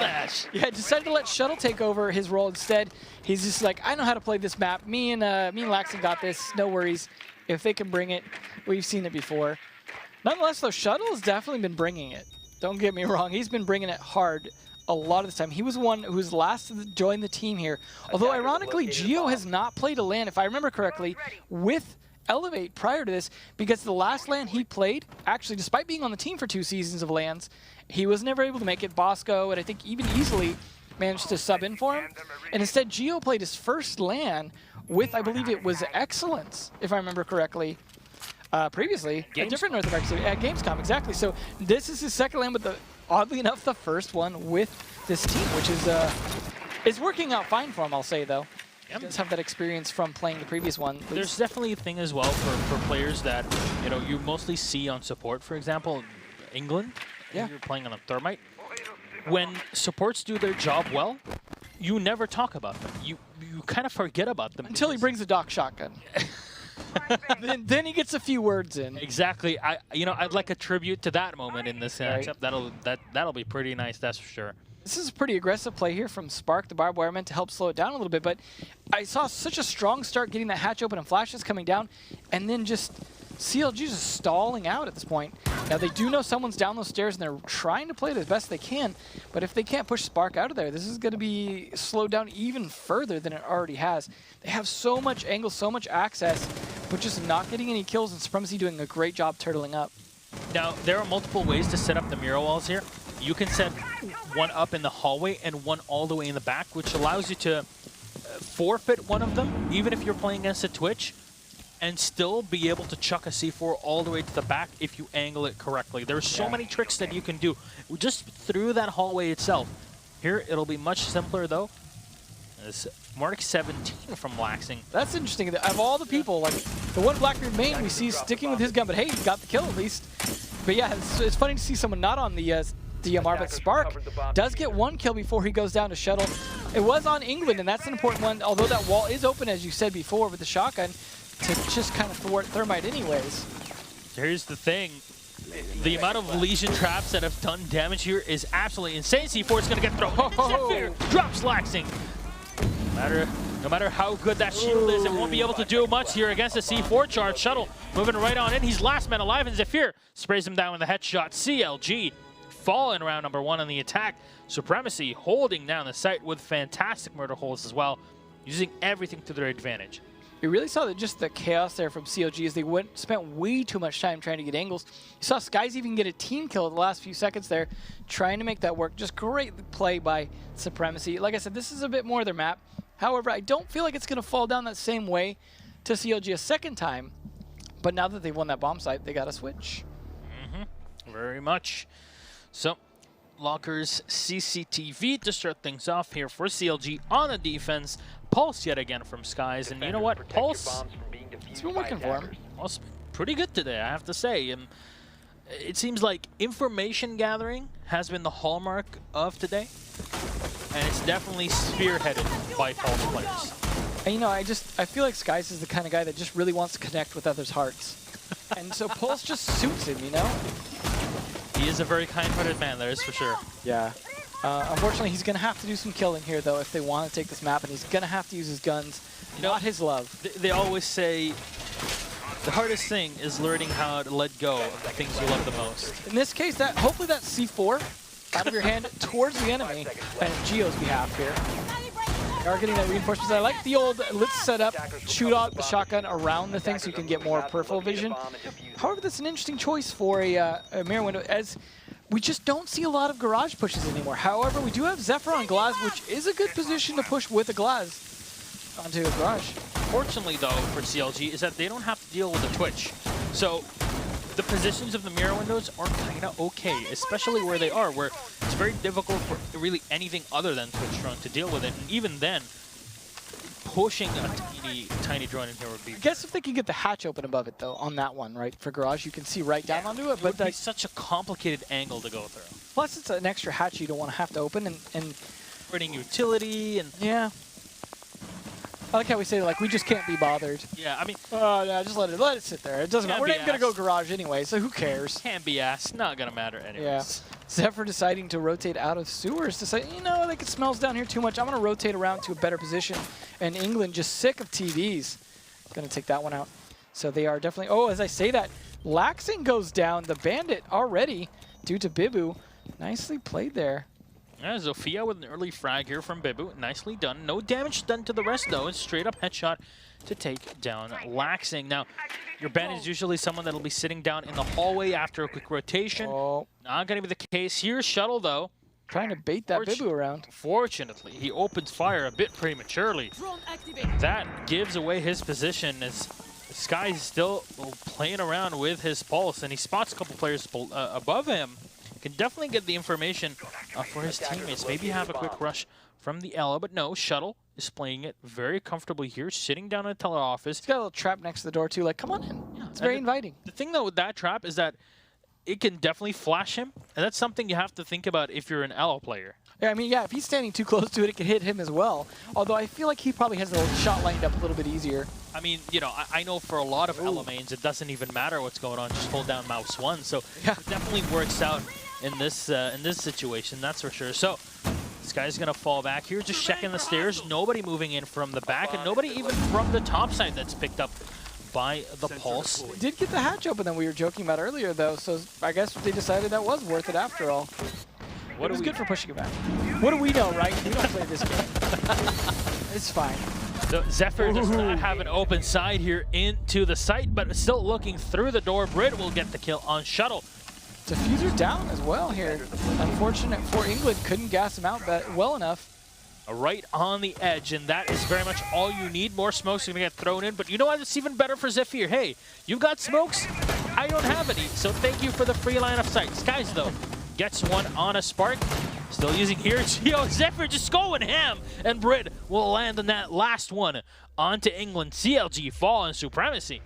yeah, decided to let Shuttle take over his role instead. He's just like, I know how to play this map. Me and Laxing got this. No worries. If they can bring it, we've seen it before. Nonetheless, though, Shuttle has definitely been bringing it. Don't get me wrong. He's been bringing it hard a lot of the time. He was one who was last to join the team here. Although, ironically, Geo has not played a LAN, if I remember correctly, with Elevate prior to this, because the last LAN he played, actually, despite being on the team for 2 seasons of LANs, he was never able to make it. Bosco, and I think even easily managed to sub in for him. And instead, Geo played his first LAN with, I believe it was Excellence, if I remember correctly, previously. A different North American city, at Gamescom, exactly. So this is his second LAN, but oddly enough, the first one with this team, which is working out fine for him, I'll say, though. He does have that experience from playing the previous one. There's definitely a thing as well for players that you mostly see on support. For example, England, yeah. You're playing on a Thermite. When supports do their job well, you never talk about them. You kind of forget about them until he brings a Doc shotgun. then he gets a few words in. Exactly. I'd like a tribute to that moment in this matchup. That'll be pretty nice. That's for sure. This is a pretty aggressive play here from Spark, the barbed wire, meant to help slow it down a little bit, but I saw such a strong start getting that hatch open and flashes coming down, and then just CLG just stalling out at this point. Now they do know someone's down those stairs, and they're trying to play it as best they can, but if they can't push Spark out of there, this is going to be slowed down even further than it already has. They have so much angle, so much access, but just not getting any kills, and Supremacy doing a great job turtling up. Now, there are multiple ways to set up the mirror walls here. You can set one up in the hallway and one all the way in the back, which allows you to forfeit one of them, even if you're playing against a Twitch, and still be able to chuck a C4 all the way to the back if you angle it correctly. There's so many tricks that you can do just through that hallway itself. Here, it'll be much simpler, though. This Mark 17 from Laxing. That's interesting. Of all the people, like the one Blackbeard main we see sticking with his gun, but hey, he got the kill at least. But yeah, it's funny to see someone not on the DMR, but Spark does get one kill before he goes down to Shuttle. It was on England, and that's an important one, although that wall is open, as you said before, with the shotgun, to just kind of thwart Thermite anyways. Here's the thing. The amount of Legion traps that have done damage here is absolutely insane. C4 is going to get thrown. Zephyr drops Laxing. No matter how good that shield is, it won't be able to do much here against a C4 charge. Shuttle moving right on in. He's last man alive, and Zephyr sprays him down with a headshot. CLG falling round number 1 on the attack. Supremacy holding down the site with fantastic murder holes as well, using everything to their advantage. You really saw just the chaos there from CLG as they spent way too much time trying to get angles. You saw Skies even get a team kill in the last few seconds there, trying to make that work. Just great play by Supremacy. Like I said, this is a bit more their map. However, I don't feel like it's going to fall down that same way to CLG a second time. But now that they've won that bomb site, they got to switch. Very much. So, Lockers CCTV to start things off here for CLG on the defense. Pulse yet again from Skies, and you know what? Pulse, it's been working for him. Pulse, pretty good today, I have to say. It seems like information gathering has been the hallmark of today, and it's definitely spearheaded by Pulse players. And, you know, I feel like Skies is the kind of guy that just really wants to connect with others' hearts. And so Pulse just suits him, you know? He is a very kind-hearted man, that is for sure. Yeah. Unfortunately, he's going to have to do some killing here, though, if they want to take this map, and he's going to have to use his guns, not his love. They always say the hardest thing is learning how to let go of the things you love the most. In this case, hopefully that C4 out of your hand towards the enemy, and Geo's behalf here. They are getting that reinforcements. I like the old let's set up, shoot out the shotgun around the thing so you can get more peripheral vision. However, that's an interesting choice for a mirror window, as we just don't see a lot of garage pushes anymore. However, we do have Zephyr on Glaz, which is a good position to push with a Glaz onto a garage. Fortunately, though, for CLG, is that they don't have to deal with the Twitch. So the positions of the mirror windows are kind of okay, especially where they are, where it's very difficult for really anything other than Twitch drone to deal with it. And even then, pushing a tiny drone in here would be... I guess if they can get the hatch open above it, though, on that one, right, for garage, you can see right down onto it. But it would be such a complicated angle to go through. Plus, it's an extra hatch you don't want to have to open, and running utility and... Yeah. I like how we say, like, we just can't be bothered. Yeah, I mean... Oh, no, just let it sit there. It doesn't matter. We're not going to go garage anyway, so who cares? Can't be asked. Not going to matter anyways. Yeah. Zephyr deciding to rotate out of sewers to say, you know, like it smells down here too much. I'm going to rotate around to a better position. And England just sick of TVs. Going to take that one out. So they are definitely... Oh, as I say that, Laxing goes down. The Bandit already due to Bibu. Nicely played there. Yeah, Zofia with an early frag here from Bibu. Nicely done. No damage done to the rest, though. It's straight up headshot to take down Laxing. Now, your Bandit is usually someone that'll be sitting down in the hallway after a quick rotation. Oh. Not going to be the case here. Shuttle, though. Trying to bait that Bibu around. Fortunately, he opens fire a bit prematurely. That gives away his position as Sky is still playing around with his pulse, and he spots a couple players above him. Can definitely get the information for his teammates. Maybe have a quick rush from the Ella, but no, Shuttle is playing it very comfortably here, sitting down in a teller office. He's got a little trap next to the door, too. Like, come on in. Yeah, it's very inviting. The thing, though, with that trap is that it can definitely flash him, and that's something you have to think about if you're an Ella player. Yeah, I mean, yeah, if he's standing too close to it, it can hit him as well. Although I feel like he probably has the shot lined up a little bit easier. I mean, you know, I know for a lot of Ella mains, it doesn't even matter what's going on. Just hold down mouse 1. So yeah, it definitely works out in this situation, that's for sure. So this guy's going to fall back here, just checking the stairs. Nobody moving in from the back, and nobody even from the top side that's picked up by the Pulse. Did get the hatch open that we were joking about earlier, though, so I guess they decided that was worth it after all. It was good for pushing it back. What do we know, right? We don't play this game. It's fine. So Zephyr does not have an open side here into the site, but still looking through the door. Brit will get the kill on Shuttle. Diffuser down as well here. Unfortunate for England, couldn't gas him out well enough. Right on the edge, and that is very much all you need. More smokes are going to get thrown in, but you know what? It's even better for Zephyr. Hey, you got smokes? I don't have any, so thank you for the free line of sight. Skies, though, gets one on a spark. Still using here. Geo Zephyr just going ham, and Brit will land on that last one onto England. CLG fall on Supremacy.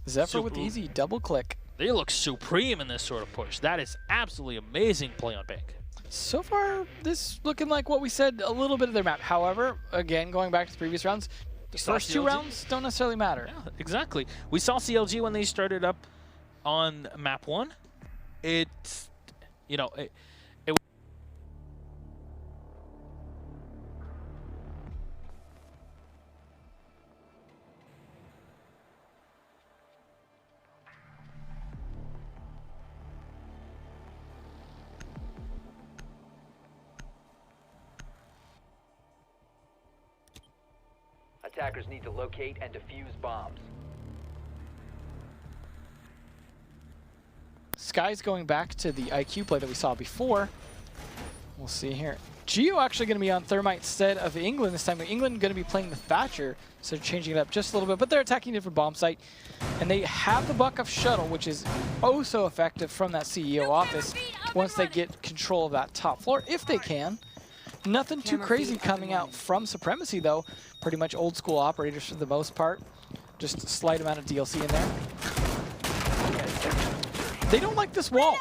Zephyr with easy double click. They look supreme in this sort of push. That is absolutely amazing play on Bank. So far, this looking like what we said, a little bit of their map. However, again, going back to the previous rounds, the first 2 rounds don't necessarily matter. Yeah, exactly. We saw CLG when they started up on map 1. It's, you know, Attackers need to locate and defuse bombs. Sky's going back to the IQ play that we saw before. We'll see here. Geo actually going to be on Thermite instead of England this time. England going to be playing the Thatcher, so changing it up just a little bit. But they're attacking a different bomb site. And they have the buck of Shuttle, which is oh so effective from that CEO office once they get control of that top floor, if they can. Nothing too crazy coming out from Supremacy, though. Pretty much old school operators for the most part. Just a slight amount of DLC in there. They don't like this wall.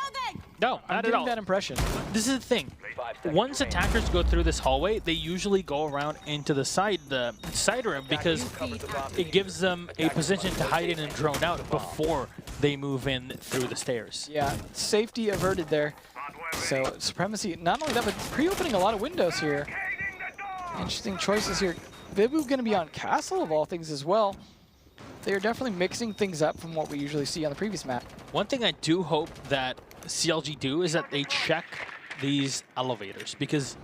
No, I'm not at getting all. that impression. This is the thing. 5 seconds Once remaining. attackers go through this hallway, they usually go around into the side room because it gives them a position to hide in and drone out before they move in through the stairs. Yeah, safety averted there. So Supremacy, not only that, but pre-opening a lot of windows here. Interesting choices here. Bibu going to be on Castle of all things as well. They are definitely mixing things up from what we usually see on the previous map. One thing I do hope that CLG do is that they check these elevators, because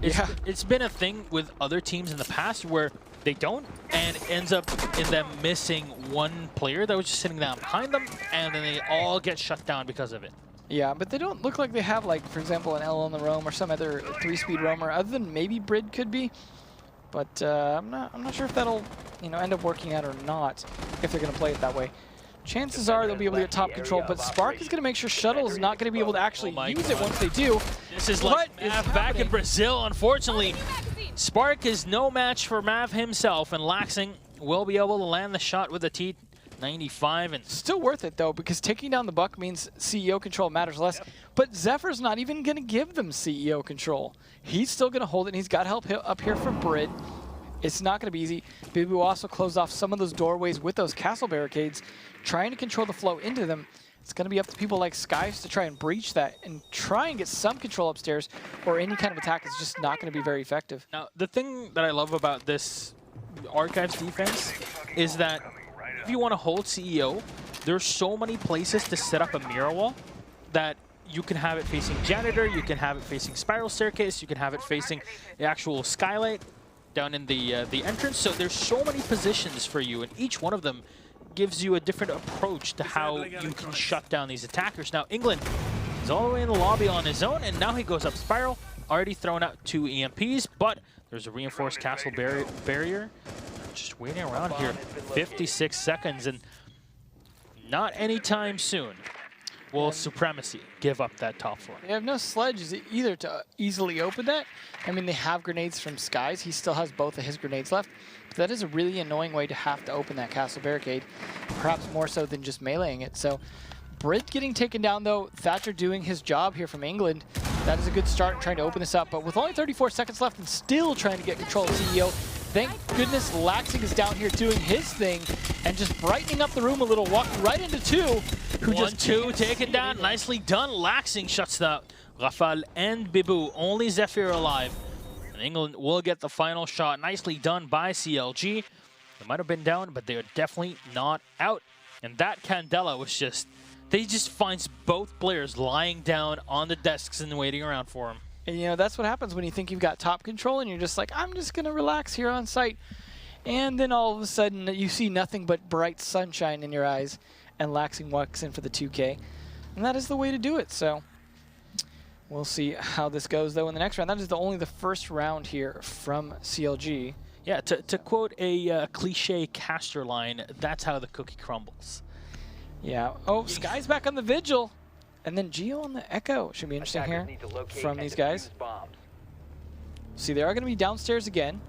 it's been a thing with other teams in the past where they don't, and it ends up in them missing one player that was just sitting down behind them, and then they all get shut down because of it. Yeah, but they don't look like they have, like, for example, an L on the roam or some other 3-speed roamer, other than maybe Brid could be. But I'm not sure if that'll, end up working out or not, if they're going to play it that way. Chances are they'll be able to get top control, but Spark is going to make sure Shuttle is not going to be able to actually use it once they do. This is like Mav back in Brazil, unfortunately. Spark is no match for Mav himself, and Laxing will be able to land the shot with the T95. And still worth it, though, because taking down the Buck means CEO control matters less. But Zephyr's not even going to give them CEO control. He's still going to hold it, and he's got help up here from Brid. It's not going to be easy. Bibu also closed off some of those doorways with those castle barricades, trying to control the flow into them. It's going to be up to people like Skies to try and breach that and try and get some control upstairs, or any kind of attack is just not going to be very effective. Now, the thing that I love about this Archives defense is that if you want to hold CEO, there's so many places to set up a mirror wall that you can have it facing Janitor, you can have it facing Spiral Staircase, you can have it facing the actual Skylight down in the entrance. So there's so many positions for you, and each one of them gives you a different approach to how you can shut down these attackers. Now, England is all the way in the lobby on his own, and now he goes up Spiral, already thrown out 2 EMPs, but there's a reinforced castle barrier. Just waiting around here, 56 seconds, and not anytime soon will Supremacy give up that top floor. They have no sledges either to easily open that. I mean, they have grenades from Skies. He still has both of his grenades left. But that is a really annoying way to have to open that castle barricade, perhaps more so than just meleeing it. So Brit getting taken down, though. Thatcher doing his job here from England. That is a good start in trying to open this up. But with only 34 seconds left and still trying to get control of CEO, thank goodness Laxing is down here doing his thing and just brightening up the room a little, walking right into 2. Who 1-2 taken down, nicely done. Laxing shuts that. Rafale and Bibu, only Zephyr alive. And England will get the final shot. Nicely done by CLG. They might have been down, but they are definitely not out. And that Candela was just, they just finds both players lying down on the desks and waiting around for them. And that's what happens when you think you've got top control and you're just like, I'm just going to relax here on site. And then all of a sudden you see nothing but bright sunshine in your eyes, and Laxing walks in for the 2K. And that is the way to do it. So we'll see how this goes, though, in the next round. That is only the first round here from CLG. Yeah, to quote a cliche caster line, that's how the cookie crumbles. Yeah. Oh, Sky's back on the Vigil. And then Geo on the Echo. Should be interesting here from these guys. See, they are going to be downstairs again.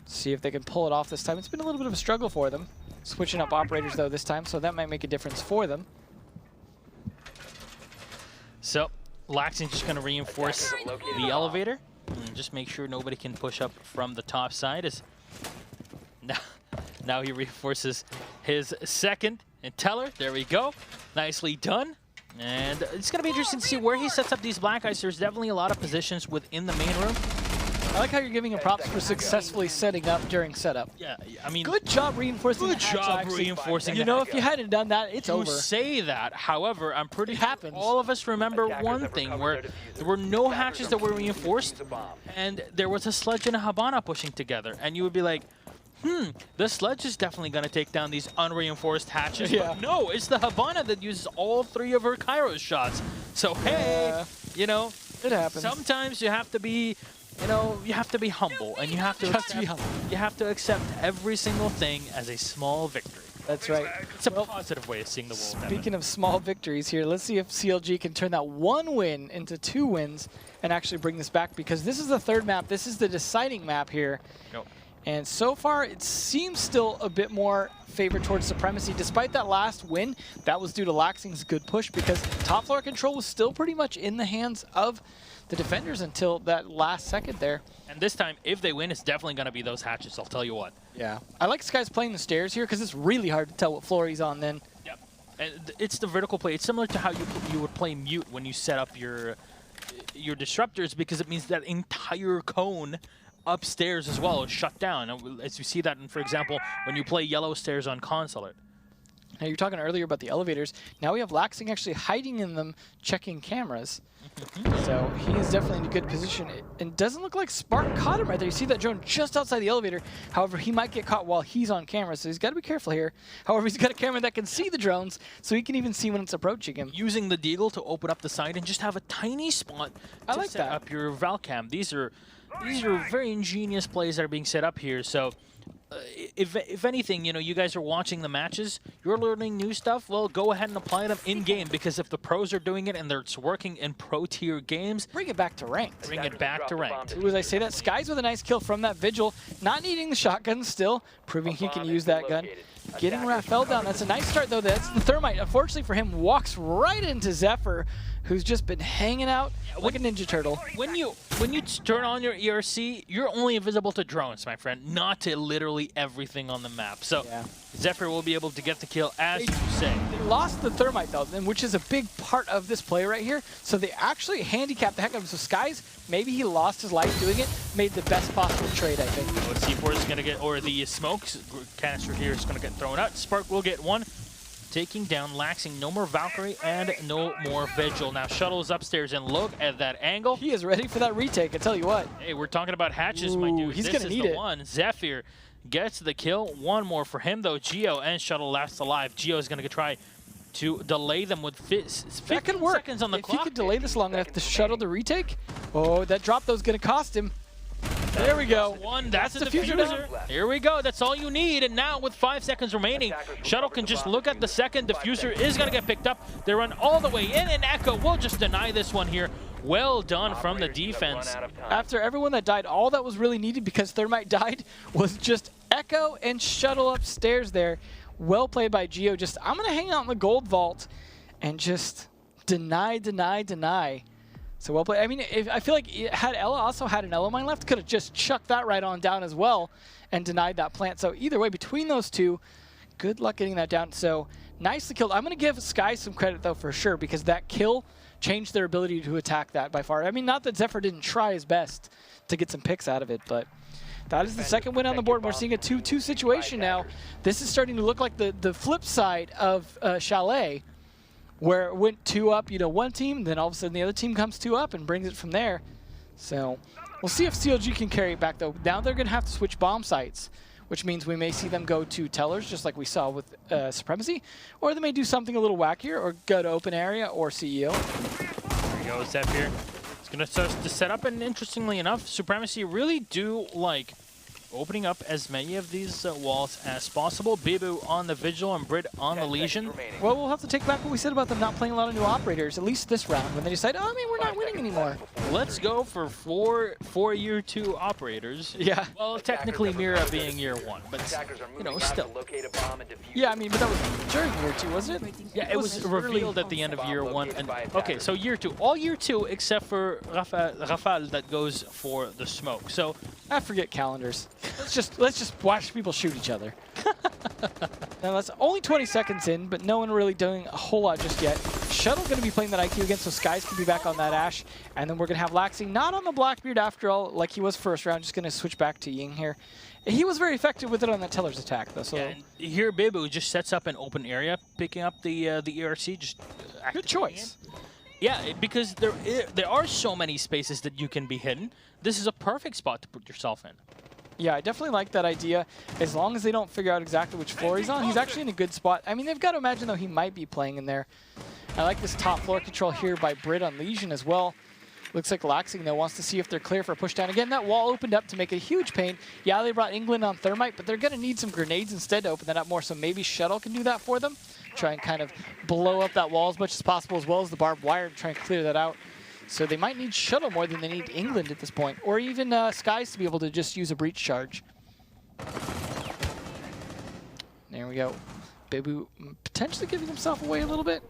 See if they can pull it off this time. It's been a little bit of a struggle for them. Switching up operators, though, this time, so that might make a difference for them. So, Laxing's just going to reinforce the elevator and just make sure nobody can push up from the top side. As now he reinforces his second and Teller. There we go. Nicely done. And it's going to be interesting to see where he sets up these black eyes. There's definitely a lot of positions within the main room. I like how you're giving him props for successfully setting up during setup. Yeah, I mean, good job reinforcing. Good job reinforcing. If you hadn't done that, it's over. You say that, however, I'm pretty sure happens. all of us remember one thing where there were no hatches that were reinforced, and there was a Sledge and a Habana pushing together, and you would be like, the Sledge is definitely going to take down these unreinforced hatches. Yeah. But no, it's the Habana that uses all 3 of her Kairos shots. So, hey, it happens. Sometimes you have to be, you have to be humble, and you have to accept every single thing as a small victory. That's right. It's a positive way of seeing the world. Speaking of small victories here, let's see if CLG can turn that 1 win into 2 wins and actually bring this back, because this is the 3rd map. This is the deciding map here. Nope. And so far, it seems still a bit more favored towards Supremacy. Despite that last win, that was due to Laxing's good push because top floor control was still pretty much in the hands of the defenders until that last second there. And this time, if they win, it's definitely going to be those hatches, I'll tell you what. Yeah. I like Sky's playing the stairs here because it's really hard to tell what floor he's on then. Yep. And it's the vertical play. It's similar to how you would play mute when you set up your disruptors because it means that entire cone upstairs as well is shut down. As you see that, for example, when you play yellow stairs on Consulate. Now, you were talking earlier about the elevators. Now we have Laxing actually hiding in them, checking cameras. So he is definitely in a good position. It doesn't look like Spark caught him right there. You see that drone just outside the elevator. However, he might get caught while he's on camera, so he's got to be careful here. However, he's got a camera that can see the drones, so he can even see when it's approaching him. Using the deagle to open up the side and just have a tiny spot to set up your Valcam. These are very ingenious plays that are being set up here. So if anything, you know, you guys are watching the matches, you're learning new stuff, well, go ahead and apply them in-game, because if the pros are doing it and it's working in pro-tier games, bring it back to ranked. Bring it back to ranked. Ooh, as I say that, Skies with a nice kill from that Vigil, not needing the shotgun still, proving he can use that gun. Getting Raphael down, that's a nice start though. That's the Thermite, unfortunately for him, walks right into Zephyr, who's just been hanging out like a Ninja Turtle. When you turn on your ERC, you're only invisible to drones, my friend, not to literally everything on the map. So yeah. Zephyr will be able to get the kill, as you say. They lost the Thermite though, which is a big part of this play right here. So they actually handicapped the heck out of him. So Skies, maybe he lost his life doing it, made the best possible trade, I think. C4 is going to get, or the smoke canister here is going to get thrown out. Spark will get one. Taking down Laxing. No more Valkyrie and no more Vigil. Now Shuttle is upstairs, and look at that angle. He is ready for that retake, I tell you what. Hey, we're talking about hatches, my dude. He's going to need it. One. Zephyr gets the kill. One more for him, though. Geo and Shuttle last alive. Geo is going to try to delay them with 15 seconds on the clock. If he could delay this long enough to Shuttle the retake. Oh, that drop, though, is going to cost him. There we go. That's the diffuser. Here we go. That's all you need. And now with 5 seconds remaining, Shuttle can just look at the second. Diffuser is going to get picked up. They run all the way in, and Echo will just deny this one here. Well done from the defense. After everyone that died, all that was really needed, because Thermite died, was just Echo and Shuttle upstairs there. Well played by Geo. Just, I'm going to hang out in the gold vault and just deny. So well played. I mean, I feel like had Ella also had an Ella mine left, could have just chucked that right on down as well and denied that plant. So either way, between those two, good luck getting that down. So nicely killed. I'm going to give Sky some credit, though, for sure, because that kill changed their ability to attack that by far. I mean, not that Zephyr didn't try his best to get some picks out of it, but that is the second win on the board. We're seeing a 2-2 situation now. This is starting to look like the flip side of Chalet, where it went 2 up, you know, one team, then all of a sudden the other team comes 2 up and brings it from there. So we'll see if CLG can carry it back, though. Now they're going to have to switch bomb sites, which means we may see them go to tellers, just like we saw with Supremacy, or they may do something a little wackier, or go to open area or CEO. There you go, Zephyr. It's going to start to set up, and interestingly enough, Supremacy really do like opening up as many of these walls as possible. Bibu on the Vigil and Brit on the Legion. Well, we'll have to take back what we said about them not playing a lot of new operators, at least this round, when they decide, oh, I mean, we're not winning anymore. Let's go for four year 2 operators. Yeah. Well, technically Mira being year 1, but, you know, still. Yeah, I mean, but that was during year 2, wasn't it? Yeah, it was revealed at the end of year 1. And okay, so year 2. All year 2 except for Rafale that goes for the smoke. So I forget calendars. Let's just watch people shoot each other. Now that's only 20 seconds in, but no one really doing a whole lot just yet. Shuttle going to be playing that IQ again, so Skies can be back on that Ash. And then we're going to have Laxing not on the Blackbeard after all, like he was first round, just going to switch back to Ying here. He was very effective with it on that Teller's attack, though. So yeah, here Bibu just sets up an open area, picking up the ERC. Just good choice. Yeah, because there are so many spaces that you can be hidden. This is a perfect spot to put yourself in. Yeah, I definitely like that idea. As long as they don't figure out exactly which floor he's on, he's actually in a good spot. I mean, they've got to imagine, though, he might be playing in there. I like this top floor control here by Brit on Legion as well. Looks like Laxing, though, wants to see if they're clear for a pushdown. Again, that wall opened up to make a huge pain. Yeah, they brought England on Thermite, but they're going to need some grenades instead to open that up more, so maybe Shuttle can do that for them. Try and kind of blow up that wall as much as possible, as well as the barbed wire, to try and clear that out. So they might need Shuttle more than they need England at this point, or even Skies to be able to just use a breach charge. There we go. Bibu potentially giving himself away a little bit.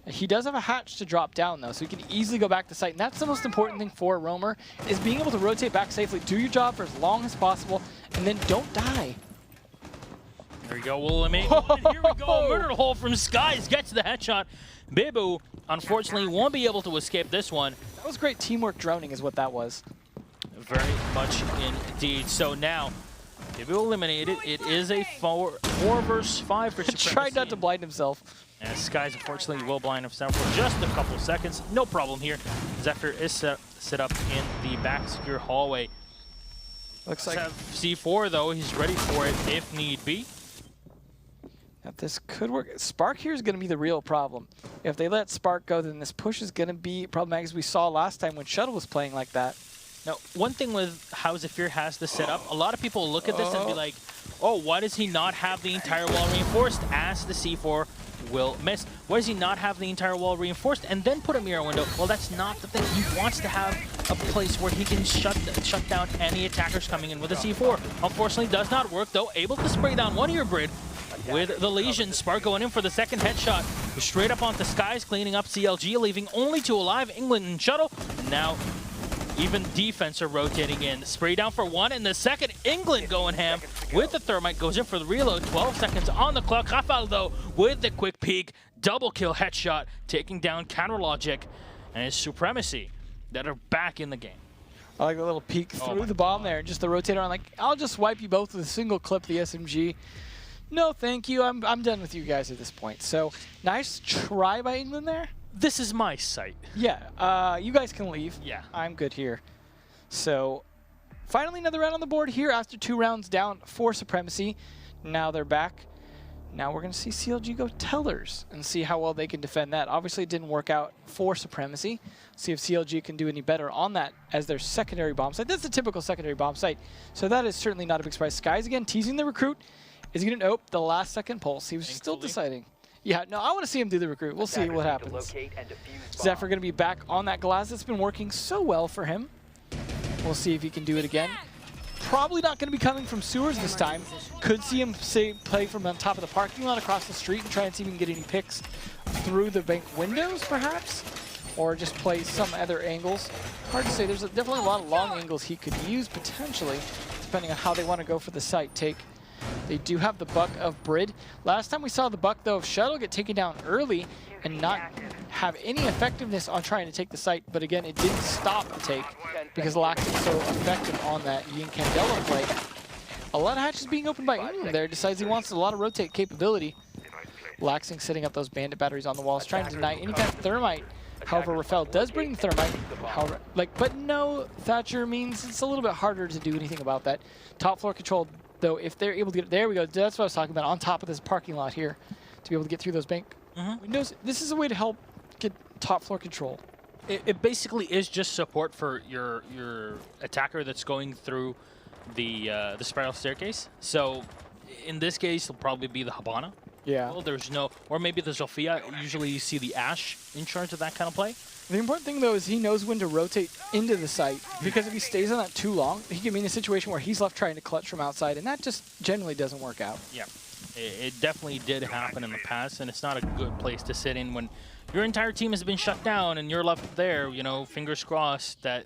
He does have a hatch to drop down, though, so he can easily go back to site. And that's the most important thing for a roamer, is being able to rotate back safely. Do your job for as long as possible, and then don't die. There we go. We'll eliminate one. Here we go. Murder hole from Skies gets the headshot. Bibu, unfortunately, won't be able to escape this one. That was great teamwork droning is what that was. Very much indeed. So now, Bibu eliminated. It is a 4 versus 5 for Supremacy. Tried not to blind himself. And Skies, unfortunately, will blind himself for just a couple seconds. No problem here. Zephyr is set up in the back secure hallway. Looks like C4, though. He's ready for it if need be. If this could work. Spark here is going to be the real problem. If they let Spark go, then this push is going to be problematic, as we saw last time when Shuttle was playing like that. Now, one thing with how Zephyr has this set up, a lot of people look at this and be like, oh, why does he not have the entire wall reinforced as the C4 will miss? Why does he not have the entire wall reinforced and then put a mirror window? Well, that's not the thing. He wants to have a place where he can shut down any attackers coming in with a C4. Unfortunately, does not work, though. Able to spray down one here, Brid. With the Legion, Spark going in for the second headshot. Straight up onto Skies, cleaning up CLG, leaving only 2 alive, England and Shuttle. And now, even defense are rotating in. Spray down for 1, and the second, England going ham with the thermite, goes in for the reload. 12 seconds on the clock. Rafael, though, with the quick peek, double kill headshot, taking down Counter Logic and his Supremacy that are back in the game. I like the little peek through the bomb there, just the rotator on, like, I'll just wipe you both with a single clip of the SMG. No, thank you. I'm done with you guys at this point. So, nice try by England there. This is my site. Yeah, you guys can leave. Yeah. I'm good here. So, finally another round on the board here after 2 rounds down for Supremacy. Now they're back. Now we're going to see CLG go Tellers and see how well they can defend that. Obviously, it didn't work out for Supremacy. See if CLG can do any better on that as their secondary bomb site. That's a typical secondary bomb site. So that is certainly not a big surprise. Skies again teasing the recruit. Is he going to the last second pulse? He was still deciding. Yeah, no, I want to see him do the recruit. We'll see what happens. Zephyr going to be back on that glass. It's been working so well for him. We'll see if he can do it again. Probably not going to be coming from sewers this time. Could see him play from on top of the parking lot across the street and try and see if he can get any picks through the bank windows, perhaps, or just play some other angles. Hard to say. There's definitely a lot of long angles he could use potentially, depending on how they want to go for the site take. They do have the buck of Brid. Last time we saw the buck, though, of Shuttle get taken down early and not have any effectiveness on trying to take the site. But again, it didn't stop the take because Lax is so effective on that Yin Candela play. A lot of hatches being opened by England there. Decides he wants a lot of rotate capability. Laxing setting up those bandit batteries on the walls, trying to deny any kind of thermite. However, Rafael does bring the thermite. However, but no, Thatcher means it's a little bit harder to do anything about that. Top floor control, though, if they're able to get, there we go, that's what I was talking about, on top of this parking lot here, to be able to get through those bank windows. This is a way to help get top floor control. It basically is just support for your attacker that's going through the spiral staircase. So in this case, it'll probably be the Habana. Yeah. Well, there's no, or maybe the Zofia. Usually you see the Ash in charge of that kind of play. The important thing, though, is he knows when to rotate into the site, because if he stays on that too long, he can be in a situation where he's left trying to clutch from outside, and that just generally doesn't work out. Yeah, it definitely did happen in the past, and it's not a good place to sit in when your entire team has been shut down and you're left there, you know, fingers crossed that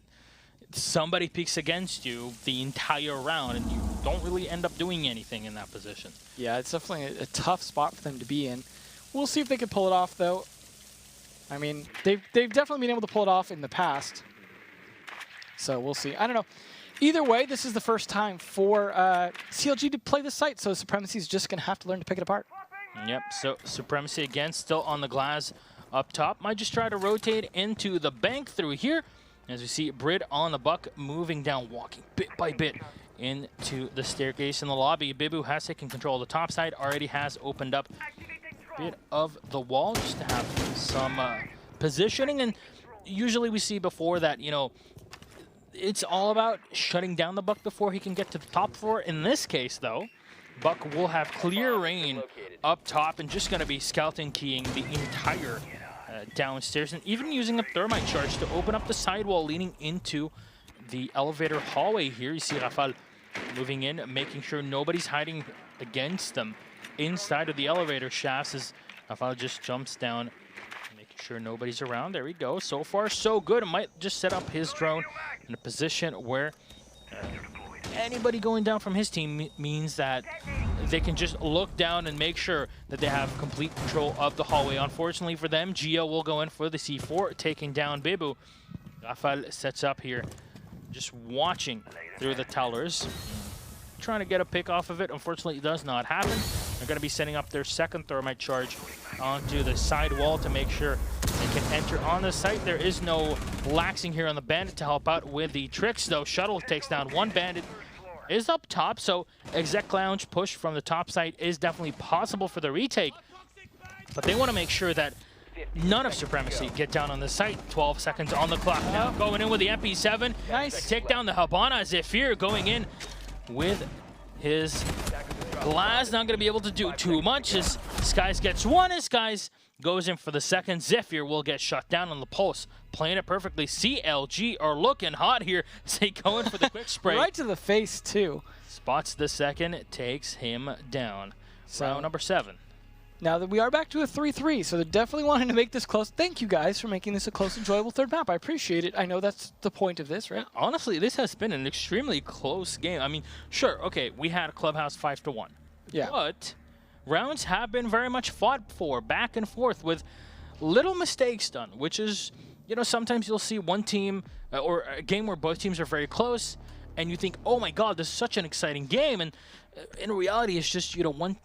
somebody peeks against you the entire round and you don't really end up doing anything in that position. Yeah, it's definitely a tough spot for them to be in. We'll see if they can pull it off, though. I mean, they've definitely been able to pull it off in the past. So we'll see. I don't know. Either way, this is the first time for CLG to play the site, so Supremacy is just going to have to learn to pick it apart. Yep, so Supremacy again, still on the glass up top. Might just try to rotate into the bank through here. As we see Brid on the buck, moving down, walking bit by bit into the staircase in the lobby. Bibu has taken control of the top side, already has opened up a bit of the wall just to have some positioning. And usually we see before that, you know, it's all about shutting down the buck before he can get to the top floor. In this case, though, Buck will have clear reign up top and just going to be skeleton keying the entire downstairs, and even using a thermite charge to open up the sidewall leading into the elevator hallway here. You see Rafael moving in, making sure nobody's hiding against them inside of the elevator shafts as Rafael just jumps down, making sure nobody's around. There we go. So far, so good. It might just set up his drone in a position where anybody going down from his team means that they can just look down and make sure that they have complete control of the hallway. Unfortunately for them, Gio will go in for the C4, taking down Bibu. Rafael sets up here, just watching through the towers, trying to get a pick off of it. Unfortunately, it does not happen. They're going to be setting up their second thermite charge onto the side wall to make sure they can enter on the site. There is no laxing here on the bandit to help out with the tricks, though. Shuttle takes down one bandit, is up top, so exec lounge push from the top site is definitely possible for the retake. But they want to make sure that none of Supremacy get down on the site. 12 seconds on the clock now. Going in with the MP7. Nice. Take down the Habana. Zephyr going in with his glass. Not going to be able to do too much as Skies gets one. As Skies goes in for the second. Zephyr will get shut down on the pulse. Playing it perfectly. CLG are looking hot here as they go in for the quick spray. Right to the face, too. Spots the second. It takes him down. So, round number 7. Now that we are back to a 3-3, so they're definitely wanting to make this close. Thank you guys for making this a close, enjoyable third map. I appreciate it. I know that's the point of this, right? Honestly, this has been an extremely close game. I mean, sure, okay, we had a Clubhouse 5-1. Yeah. But rounds have been very much fought for, back and forth, with little mistakes done, which is, you know, sometimes you'll see one team or a game where both teams are very close, and you think, oh my God, this is such an exciting game. And in reality, it's just, you know,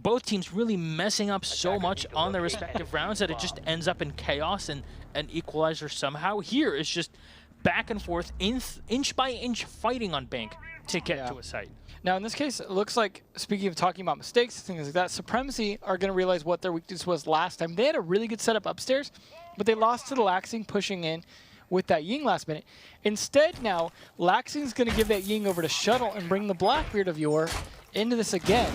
both teams really messing up so much on their respective rounds that it just ends up in chaos and an equalizer somehow. Here, it's just back and forth, inch by inch fighting on bank to get to a site. Now, in this case, it looks like, speaking of talking about mistakes, things like that, Supremacy are going to realize what their weakness was last time. They had a really good setup upstairs, but they lost to the Laxing pushing in with that Ying last minute. Instead, now, Laxing's going to give that Ying over to Shuttle and bring the Blackbeard of yore into this again.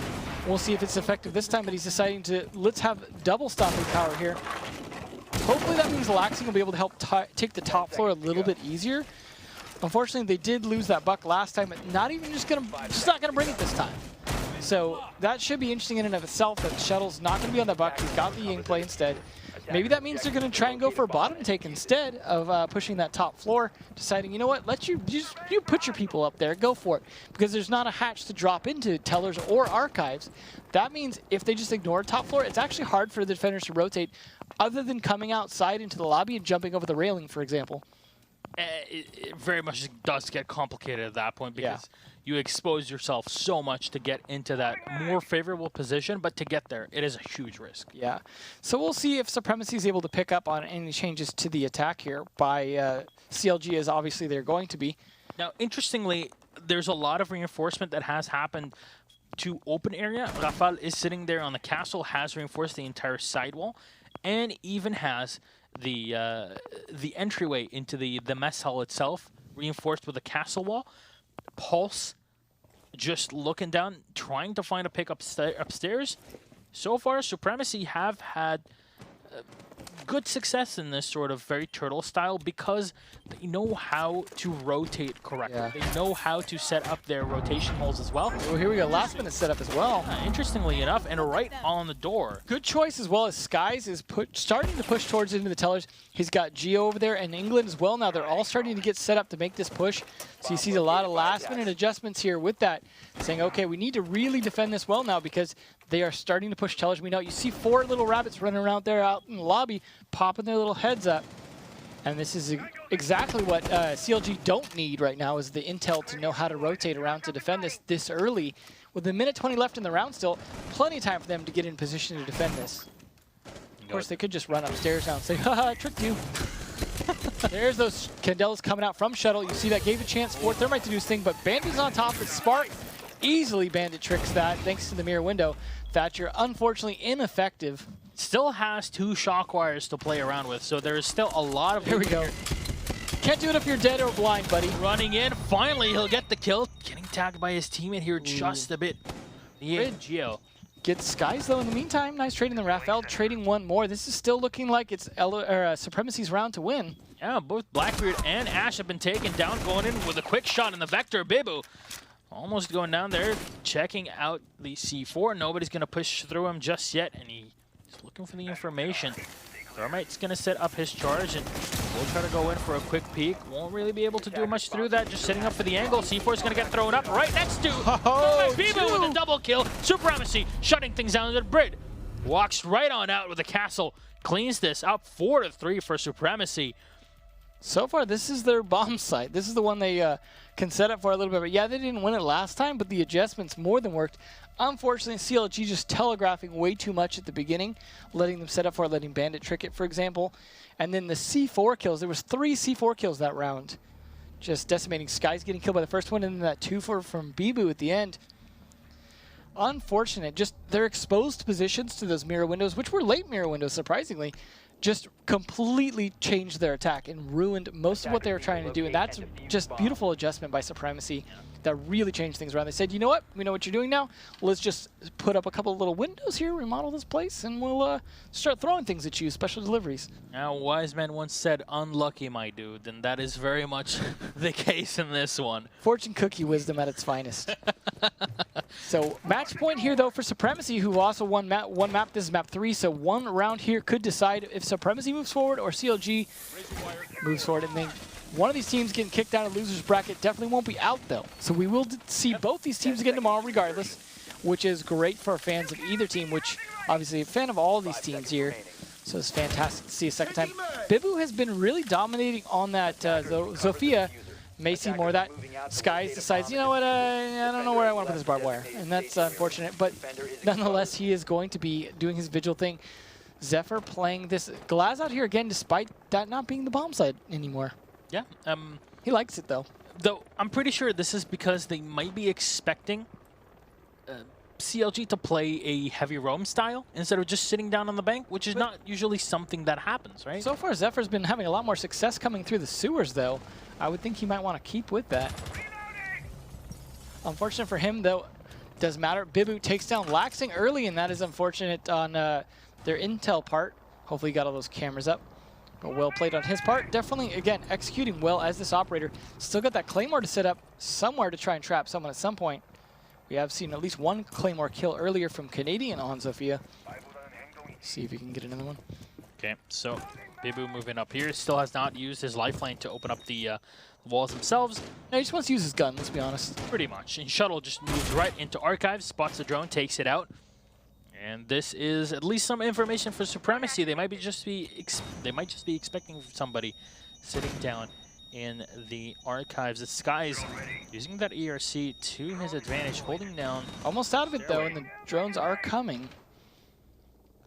We'll see if it's effective this time, but he's deciding to, let's have double stopping power here. Hopefully that means Laxing will be able to help take the top floor a little bit easier. Unfortunately, they did lose that buck last time, but not not gonna bring it this time. So that should be interesting in and of itself, that Shuttle's not gonna be on the buck. He's got the Ying play instead. Maybe that means they're gonna try and go for a bottom take instead of pushing that top floor, deciding, you know what, you put your people up there, go for it. Because there's not a hatch to drop into tellers or archives. That means if they just ignore top floor, it's actually hard for the defenders to rotate other than coming outside into the lobby and jumping over the railing, for example. It very much does get complicated at that point because you expose yourself so much to get into that more favorable position, but to get there, it is a huge risk. Yeah. So we'll see if Supremacy is able to pick up on any changes to the attack here by CLG, as obviously they're going to be. Now, interestingly, there's a lot of reinforcement that has happened to open area. Rafael is sitting there on the castle, has reinforced the entire sidewall, and even has the entryway into the mess hall itself reinforced with a castle wall. Pulse just looking down, trying to find a pick upstairs. So far, Supremacy have had good success in this sort of very turtle style because they know how to rotate correctly. Yeah. They know how to set up their rotation holes as well. Oh, here we go. Last minute setup as well. Interestingly enough, and right on the door. Good choice as well as Skies is starting to push towards into the tellers. He's got Gio over there and England as well. Now they're all starting to get set up to make this push. So you see a lot of last minute adjustments here with that, saying, okay, we need to really defend this well now because they are starting to push tellers. We know you see 4 little rabbits running around there out in the lobby, popping their little heads up. And this is exactly what CLG don't need right now, is the intel to know how to rotate around to defend this early. With a minute 20 left in the round still, plenty of time for them to get in position to defend this. Of course, they could just run upstairs now and say, haha, I tricked you. There's those Candelas coming out from Shuttle. You see that gave a chance for Thermite to do his thing, but Bandit's on top with Spark. Easily Bandit tricks that thanks to the mirror window. Thatcher, unfortunately ineffective. Still has 2 shock wires to play around with, so there is still a lot of... Here we go. Can't do it if you're dead or blind, buddy. Running in, finally he'll get the kill. Getting tagged by his teammate here just a bit. Yeah, Gio. Gets Skies though in the meantime. Nice trading the Raphael, trading one more. This is still looking like it's Supremacy's round to win. Yeah, both Blackbeard and Ash have been taken down, going in with a quick shot in the Vector. Bibu Almost going down there, checking out the C4. Nobody's going to push through him just yet, and he's looking for the information. Thermite's going to set up his charge, and we'll try to go in for a quick peek. Won't really be able to do much through that, just setting up for the angle. C4 is going to get thrown up right next to Bibu with a double kill. Supremacy shutting things down to the Brit. Walks right on out with the castle. Cleans this up 4-3 for Supremacy. So far, this is their bomb site. This is the one they can set up for a little bit. But yeah, they didn't win it last time, but the adjustments more than worked. Unfortunately, CLG just telegraphing way too much at the beginning, letting them set up for it, letting Bandit trick it, for example. And then the C4 kills. There was 3 C4 kills that round. Just decimating. Sky's getting killed by the first one, and then that 2 from Bibu at the end. Unfortunate. Just their exposed positions to those mirror windows, which were late mirror windows, surprisingly, just completely changed their attack and ruined most of what they were trying to do. And that's just beautiful adjustment by Supremacy that really changed things around. They said, you know what? We know what you're doing now. Let's just put up a couple of little windows here, remodel this place, and we'll start throwing things at you, special deliveries. Now, wise man once said, unlucky, my dude, and that is very much the case in this one. Fortune cookie wisdom at its finest. So match point here, though, for Supremacy, who also won one map. This is map 3, so one round here could decide if Supremacy moves forward or CLG moves forward. And then one of these teams getting kicked out of loser's bracket definitely won't be out, though. So we will see both these teams again tomorrow regardless, which is great for fans of either team, which obviously a fan of all of these teams here. So it's fantastic to see a second time. Bibu has been really dominating on that Zofia. May see more of that. Skies decides, you know what, I don't know where I want to put this barbed wire. And that's unfortunate, but nonetheless, he is going to be doing his vigil thing. Zephyr playing this Glaz out here again, despite that not being the bomb side anymore. Yeah. He likes it, though. Though I'm pretty sure this is because they might be expecting CLG to play a heavy roam style instead of just sitting down on the bank, which is not usually something that happens, right? So far, Zephyr's been having a lot more success coming through the sewers, though. I would think he might want to keep with that. Unfortunate for him, though, doesn't matter. Bibu takes down Laxing early, and that is unfortunate on their intel part. Hopefully he got all those cameras up. But well played on his part. Definitely, again, executing well as this operator. Still got that Claymore to set up somewhere to try and trap someone at some point. We have seen at least one Claymore kill earlier from Canadian on Zofia. See if he can get another one. Okay, so Bibu moving up here. Still has not used his lifeline to open up the walls themselves. No, he just wants to use his gun, let's be honest. Pretty much. And Shuttle just moves right into Archives, spots the drone, takes it out. And this is at least some information for Supremacy. They might just be expecting somebody sitting down in the Archives. The Skies using that ERC to his advantage, holding down. Almost out of it, though, and the drones are coming.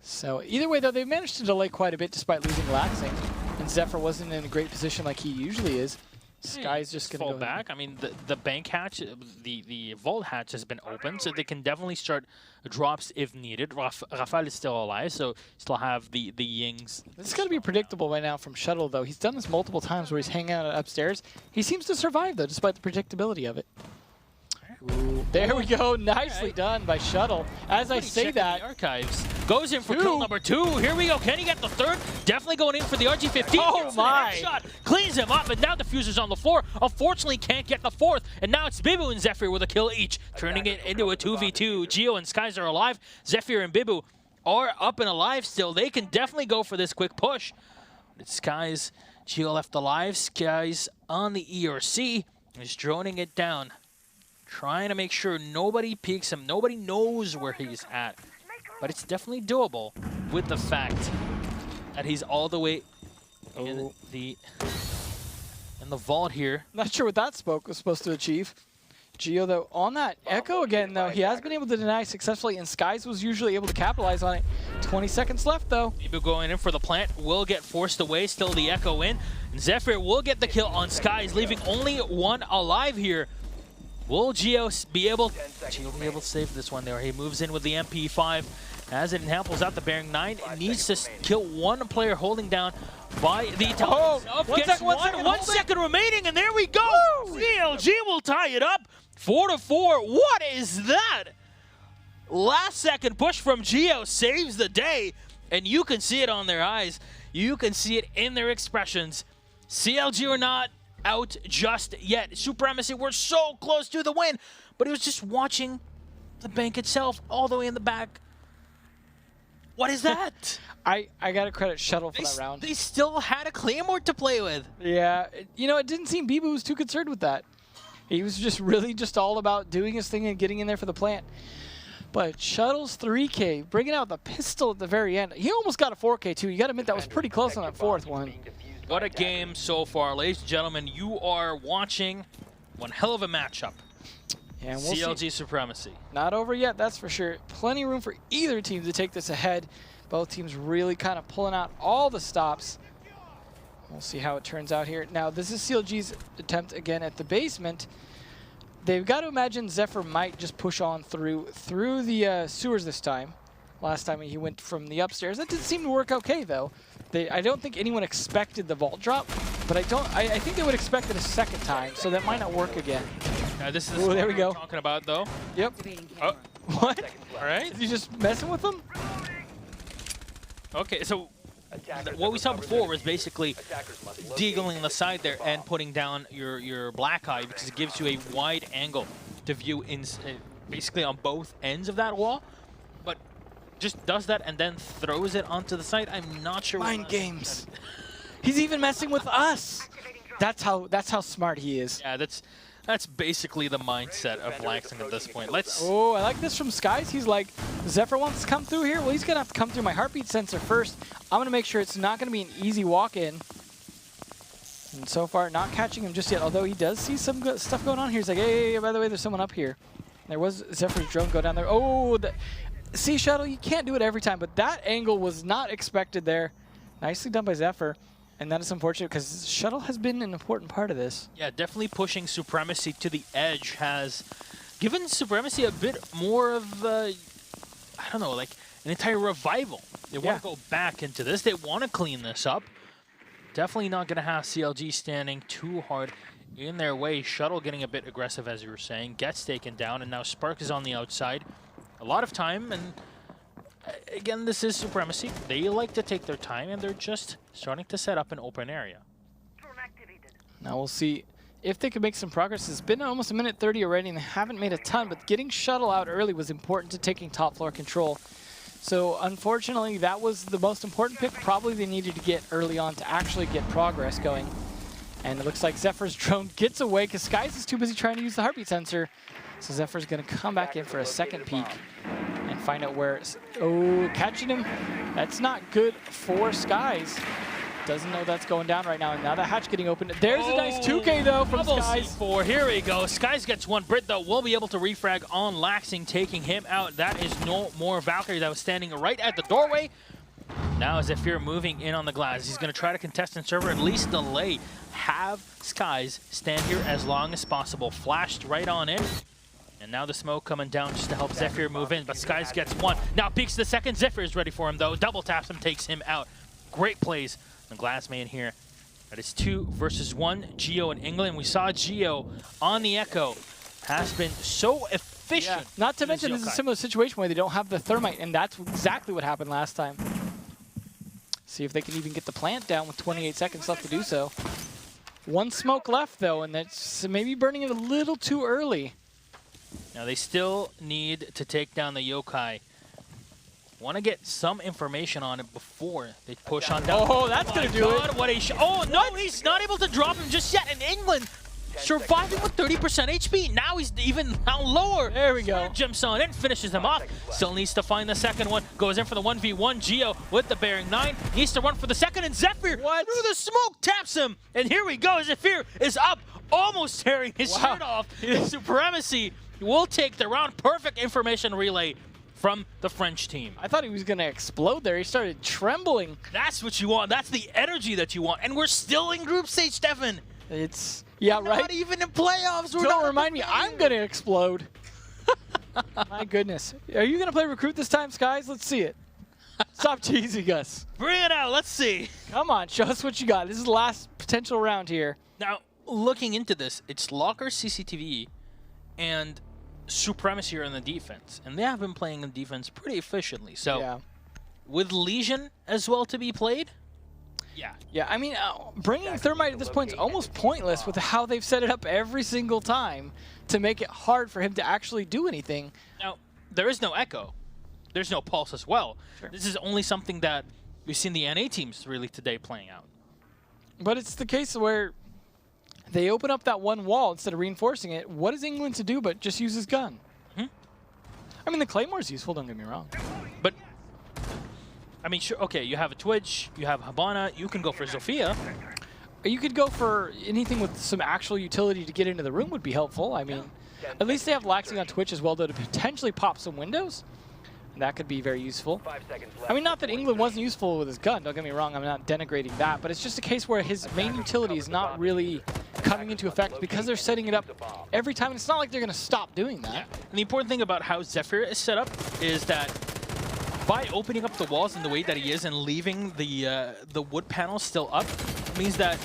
So either way, though, they've managed to delay quite a bit despite losing Laxing. And Zephyr wasn't in a great position like he usually is. Sky's just going to fall go back. I mean, the bank hatch, the vault hatch has been opened, so they can definitely start drops if needed. Rafael is still alive, so still have the Yings. This is going to be predictable right now from Shuttle, though. He's done this multiple times where he's hanging out upstairs. He seems to survive, though, despite the predictability of it. Ooh, there we go. Nicely done by Shuttle. As I say that, Archives goes in for kill number 2. Here we go. Can he get the third? Definitely going in for the RG-15. Oh my! Shot cleans him up, and now Diffuser's on the floor. Unfortunately, can't get the fourth, and now it's Bibu and Zephyr with a kill each, turning it into a 2v2. Geo and Skies are alive. Zephyr and Bibu are up and alive still. They can definitely go for this quick push. It's Skies, Geo left alive. Skies on the ERC. He's droning it down, trying to make sure nobody peeks him. Nobody knows where he's at. But it's definitely doable with the fact that he's all the way in the vault here. Not sure what that spoke was supposed to achieve. Geo, though, on that Echo again, though, he has been able to deny successfully, and Skies was usually able to capitalize on it. 20 seconds left, though. Bibu going in for the plant, will get forced away, still the Echo in. And Zephyr will get the kill on Skies, leaving only one alive here. Will Geo be able to save this one there? He moves in with the MP5 as it hamples out the bearing 9. It needs to kill one player holding down by the one second remaining, and there we go. Woo! CLG will tie it up 4-4. What is that? Last second push from Geo saves the day, and you can see it on their eyes. You can see it in their expressions. CLG or not out just yet. Supremacy, we're so close to the win, but it was just watching the bank itself all the way in the back. What is that? I got to credit Shuttle for that round. They still had a Claymore to play with. Yeah, you know, it didn't seem Bibu was too concerned with that. He was just really just all about doing his thing and getting in there for the plant. But Shuttle's 3K, bringing out the pistol at the very end. He almost got a 4K too. You got to admit that was pretty close on that fourth one. What a game so far, ladies and gentlemen. You are watching one hell of a matchup. Yeah, and we'll CLG see. Supremacy. Not over yet, that's for sure. Plenty of room for either team to take this ahead. Both teams really kind of pulling out all the stops. We'll see how it turns out here. Now, this is CLG's attempt again at the basement. They've got to imagine Zephyr might just push on through the sewers this time. Last time he went from the upstairs. That did seem to work okay, though. I don't think anyone expected the vault drop, but I think they would expect it a second time, so that might not work again. This is Ooh, there we go. Talking about, though. Yep. Oh, What? all right. Is he just messing with them? Okay, so what we saw before was basically deagling the side there and putting down your black eye because it gives you a wide angle to view in basically on both ends of that wall, but just does that and then throws it onto the side. I'm not sure. Mind games. He's even messing with us. That's how smart he is. Yeah, that's basically the mindset of Langston at this point. Let's. Oh, I like this from Skies. He's like, Zephyr wants to come through here. Well, he's gonna have to come through my heartbeat sensor first. I'm gonna make sure it's not gonna be an easy walk-in. And so far, not catching him just yet. Although he does see some good stuff going on here. He's like, hey, by the way, there's someone up here. There was Zephyr's drone go down there. Oh, see, Shuttle, you can't do it every time, but that angle was not expected there. Nicely done by Zephyr. And that is unfortunate because Shuttle has been an important part of this. Yeah, definitely pushing Supremacy to the edge has given Supremacy a bit more of I don't know, like an entire revival. They want to go back into this. They want to clean this up. Definitely not going to have CLG standing too hard in their way. Shuttle getting a bit aggressive, as you were saying, gets taken down, and now Spark is on the outside. A lot of time, and again, this is Supremacy. They like to take their time, and they're just starting to set up an open area. Now we'll see if they can make some progress. It's been almost a minute 30 already, and they haven't made a ton, but getting Shuttle out early was important to taking top floor control. So unfortunately, that was the most important pick. Probably they needed to get early on to actually get progress going. And it looks like Zephyr's drone gets away because Skies is too busy trying to use the heartbeat sensor. So Zephyr's going to come back in for a second peek and find out where it's... Oh, catching him. That's not good for Skies. Doesn't know that's going down right now. And now the hatch getting opened. There's a nice 2K, though, from Skies. C4. Here we go. Skies gets one. Brit, though, will be able to refrag on Laxing, taking him out. That is no more Valkyrie that was standing right at the doorway. Now Zephyr moving in on the glass. He's going to try to contest and server, at least delay. Have Skies stand here as long as possible. Flashed right on in. And now the smoke coming down just to help Zephyr move in. But Skies gets one. Now peeks the second. Zephyr is ready for him, though. Double taps him, takes him out. Great plays. The glass man here. That is 2 versus 1. Geo in England. We saw Geo on the Echo has been so efficient. Yeah. Not to mention, this is a similar situation where they don't have the thermite, and that's exactly what happened last time. See if they can even get the plant down with 28 seconds left to do so. One smoke left, though, and that's maybe burning it a little too early. Now they still need to take down the yokai. Want to get some information on it before they push on down. Oh, that's going to do it. What a oh, no, he's not able to drop him just yet. In England, surviving with 30% HP. Now he's even now lower. There we go. Jumps on in, finishes him off. Still needs to find the second one. Goes in for the 1v1. Geo with the bearing 9. Needs to run for the second, and Zephyr through the smoke taps him. And here we go. Zephyr is up, almost tearing his shirt off. Supremacy will take the round. Perfect information relay from the French team. I thought he was going to explode there. He started trembling. That's what you want. That's the energy that you want. And we're still in group stage, Stefan. It's, yeah, we're right? Not even in playoffs. Don't remind me. I'm going to explode. My goodness. Are you going to play recruit this time, Skies? Let's see it. Stop teasing us. Bring it out. Let's see. Come on. Show us what you got. This is the last potential round here. Now, looking into this, it's Locker CCTV and Supremacy are in the defense, and they have been playing in defense pretty efficiently. So, yeah. With Legion as well to be played, Yeah. Yeah, I mean, bringing Thermite at this point is almost pointless with how they've set it up every single time to make it hard for him to actually do anything. Now, there is no Echo. There's no Pulse as well. Sure. This is only something that we've seen the NA teams really today playing out. But it's the case where they open up that one wall instead of reinforcing it. What is England to do but just use his gun? I mean, the Claymore's useful, don't get me wrong. But, I mean, sure, okay, you have a Twitch, you have Habana, you can go for Zofia. You could go for anything with some actual utility to get into the room would be helpful. I mean, at least they have Laxing on Twitch as well, though, to potentially pop some windows. And that could be very useful. 5 seconds left. I mean, not that England wasn't useful with his gun, don't get me wrong, I'm not denigrating that, but it's just a case where his main utility is not really coming into effect because they're setting it up every time, and it's not like they're going to stop doing that. Yeah. And the important thing about how Zephyr is set up is that by opening up the walls in the way that he is and leaving the wood panels still up means that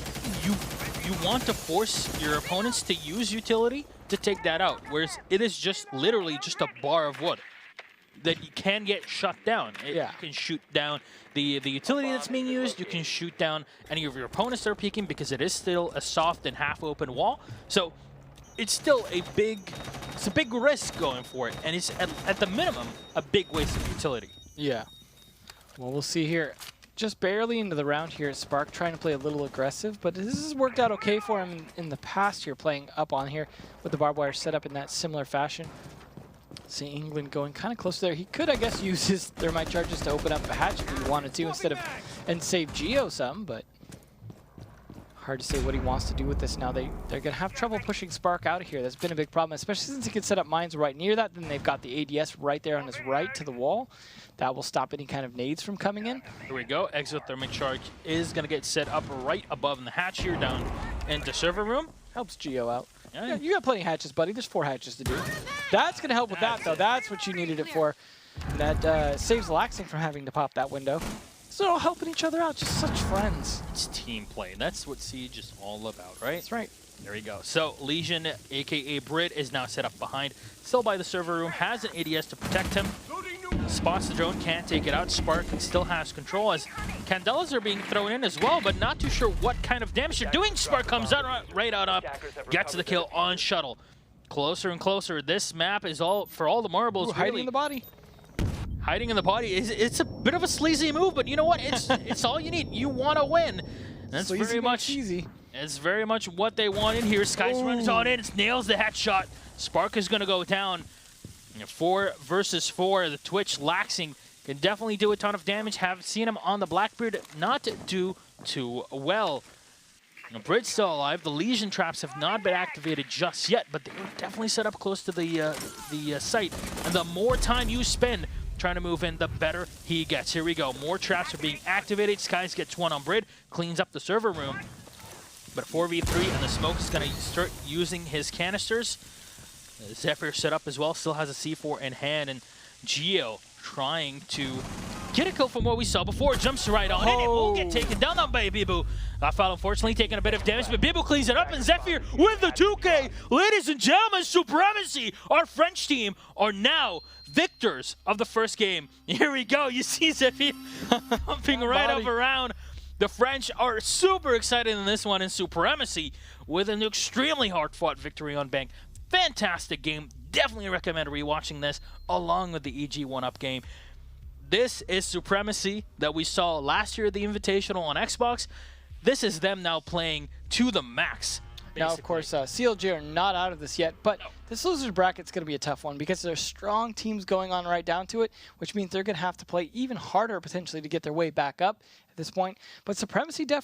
you want to force your opponents to use utility to take that out, whereas it is just literally just a bar of wood that you can get shut down. You can shoot down the utility that's being used. You can shoot down any of your opponents that are peeking because it is still a soft and half-open wall. So it's still a big risk going for it, and it's at the minimum a big waste of utility. Yeah. Well, we'll see here. Just barely into the round here, Spark trying to play a little aggressive, but this has worked out okay for him in the past here, playing up on here with the barbed wire set up in that similar fashion. See England going kind of close there. He could, I guess, use his Thermite charges to open up a hatch if he wanted to instead of, and save Geo some, but hard to say what he wants to do with this now. They're going to have trouble pushing Spark out of here. That's been a big problem, especially since he can set up mines right near that. Then they've got the ADS right there on his right to the wall. That will stop any kind of nades from coming in. Here we go. Exothermic charge is going to get set up right above in the hatch here down into server room. Helps Geo out. Yeah. You got plenty of hatches, buddy. There's 4 hatches to do. That's going to help with that, though. That's what you needed it for. And that saves Laxing from having to pop that window. So they're all helping each other out, just such friends. It's team play. That's what Siege is all about, right? That's right. There we go. So Legion, a.k.a. Brit, is now set up behind. Still by the server room, has an ADS to protect him. Spots the drone, can't take it out. Spark still has control as Candelas are being thrown in as well, but not too sure what kind of damage they're doing. Spark comes out right out up, gets the kill on Shuttle. Closer and closer. This map is all for all the marbles. Ooh, hiding in the body. Hiding in the body. It's a bit of a sleazy move, but you know what? It's all you need. You want to win. That's Sleazy very much easy. It's very much what they want in here. Skies runs on in. It nails the headshot. Spark is going to go down. 4 versus 4. The Twitch Laxing can definitely do a ton of damage. Have seen him on the Blackbeard not do too well. Brit's still alive. The Legion traps have not been activated just yet, but they were definitely set up close to the site. And the more time you spend trying to move in, the better he gets. Here we go. More traps are being activated. Skies gets one on Brit, cleans up the server room. But 4v3, and the Smoke is going to start using his canisters. Zephyr set up as well, still has a C4 in hand, and Geo trying to get a kill from what we saw before. Jumps right on in, and will get taken down by Bibu. Foul, unfortunately, taking a bit of damage, but Bibu cleans it up, and Zephyr with the 2K. Ladies and gentlemen, Supremacy, our French team, are now victors of the first game. Here we go. You see Zephyr jumping right up around. The French are super excited in this one in Supremacy with an extremely hard-fought victory on Bank. Fantastic game. Definitely recommend rewatching this along with the EG 1-up game. This is Supremacy that we saw last year at the Invitational on Xbox. This is them now playing to the max. Basically. Now, of course, CLG are not out of this yet, but this loser's bracket's going to be a tough one because there's strong teams going on right down to it, which means they're going to have to play even harder potentially to get their way back up at this point. But Supremacy definitely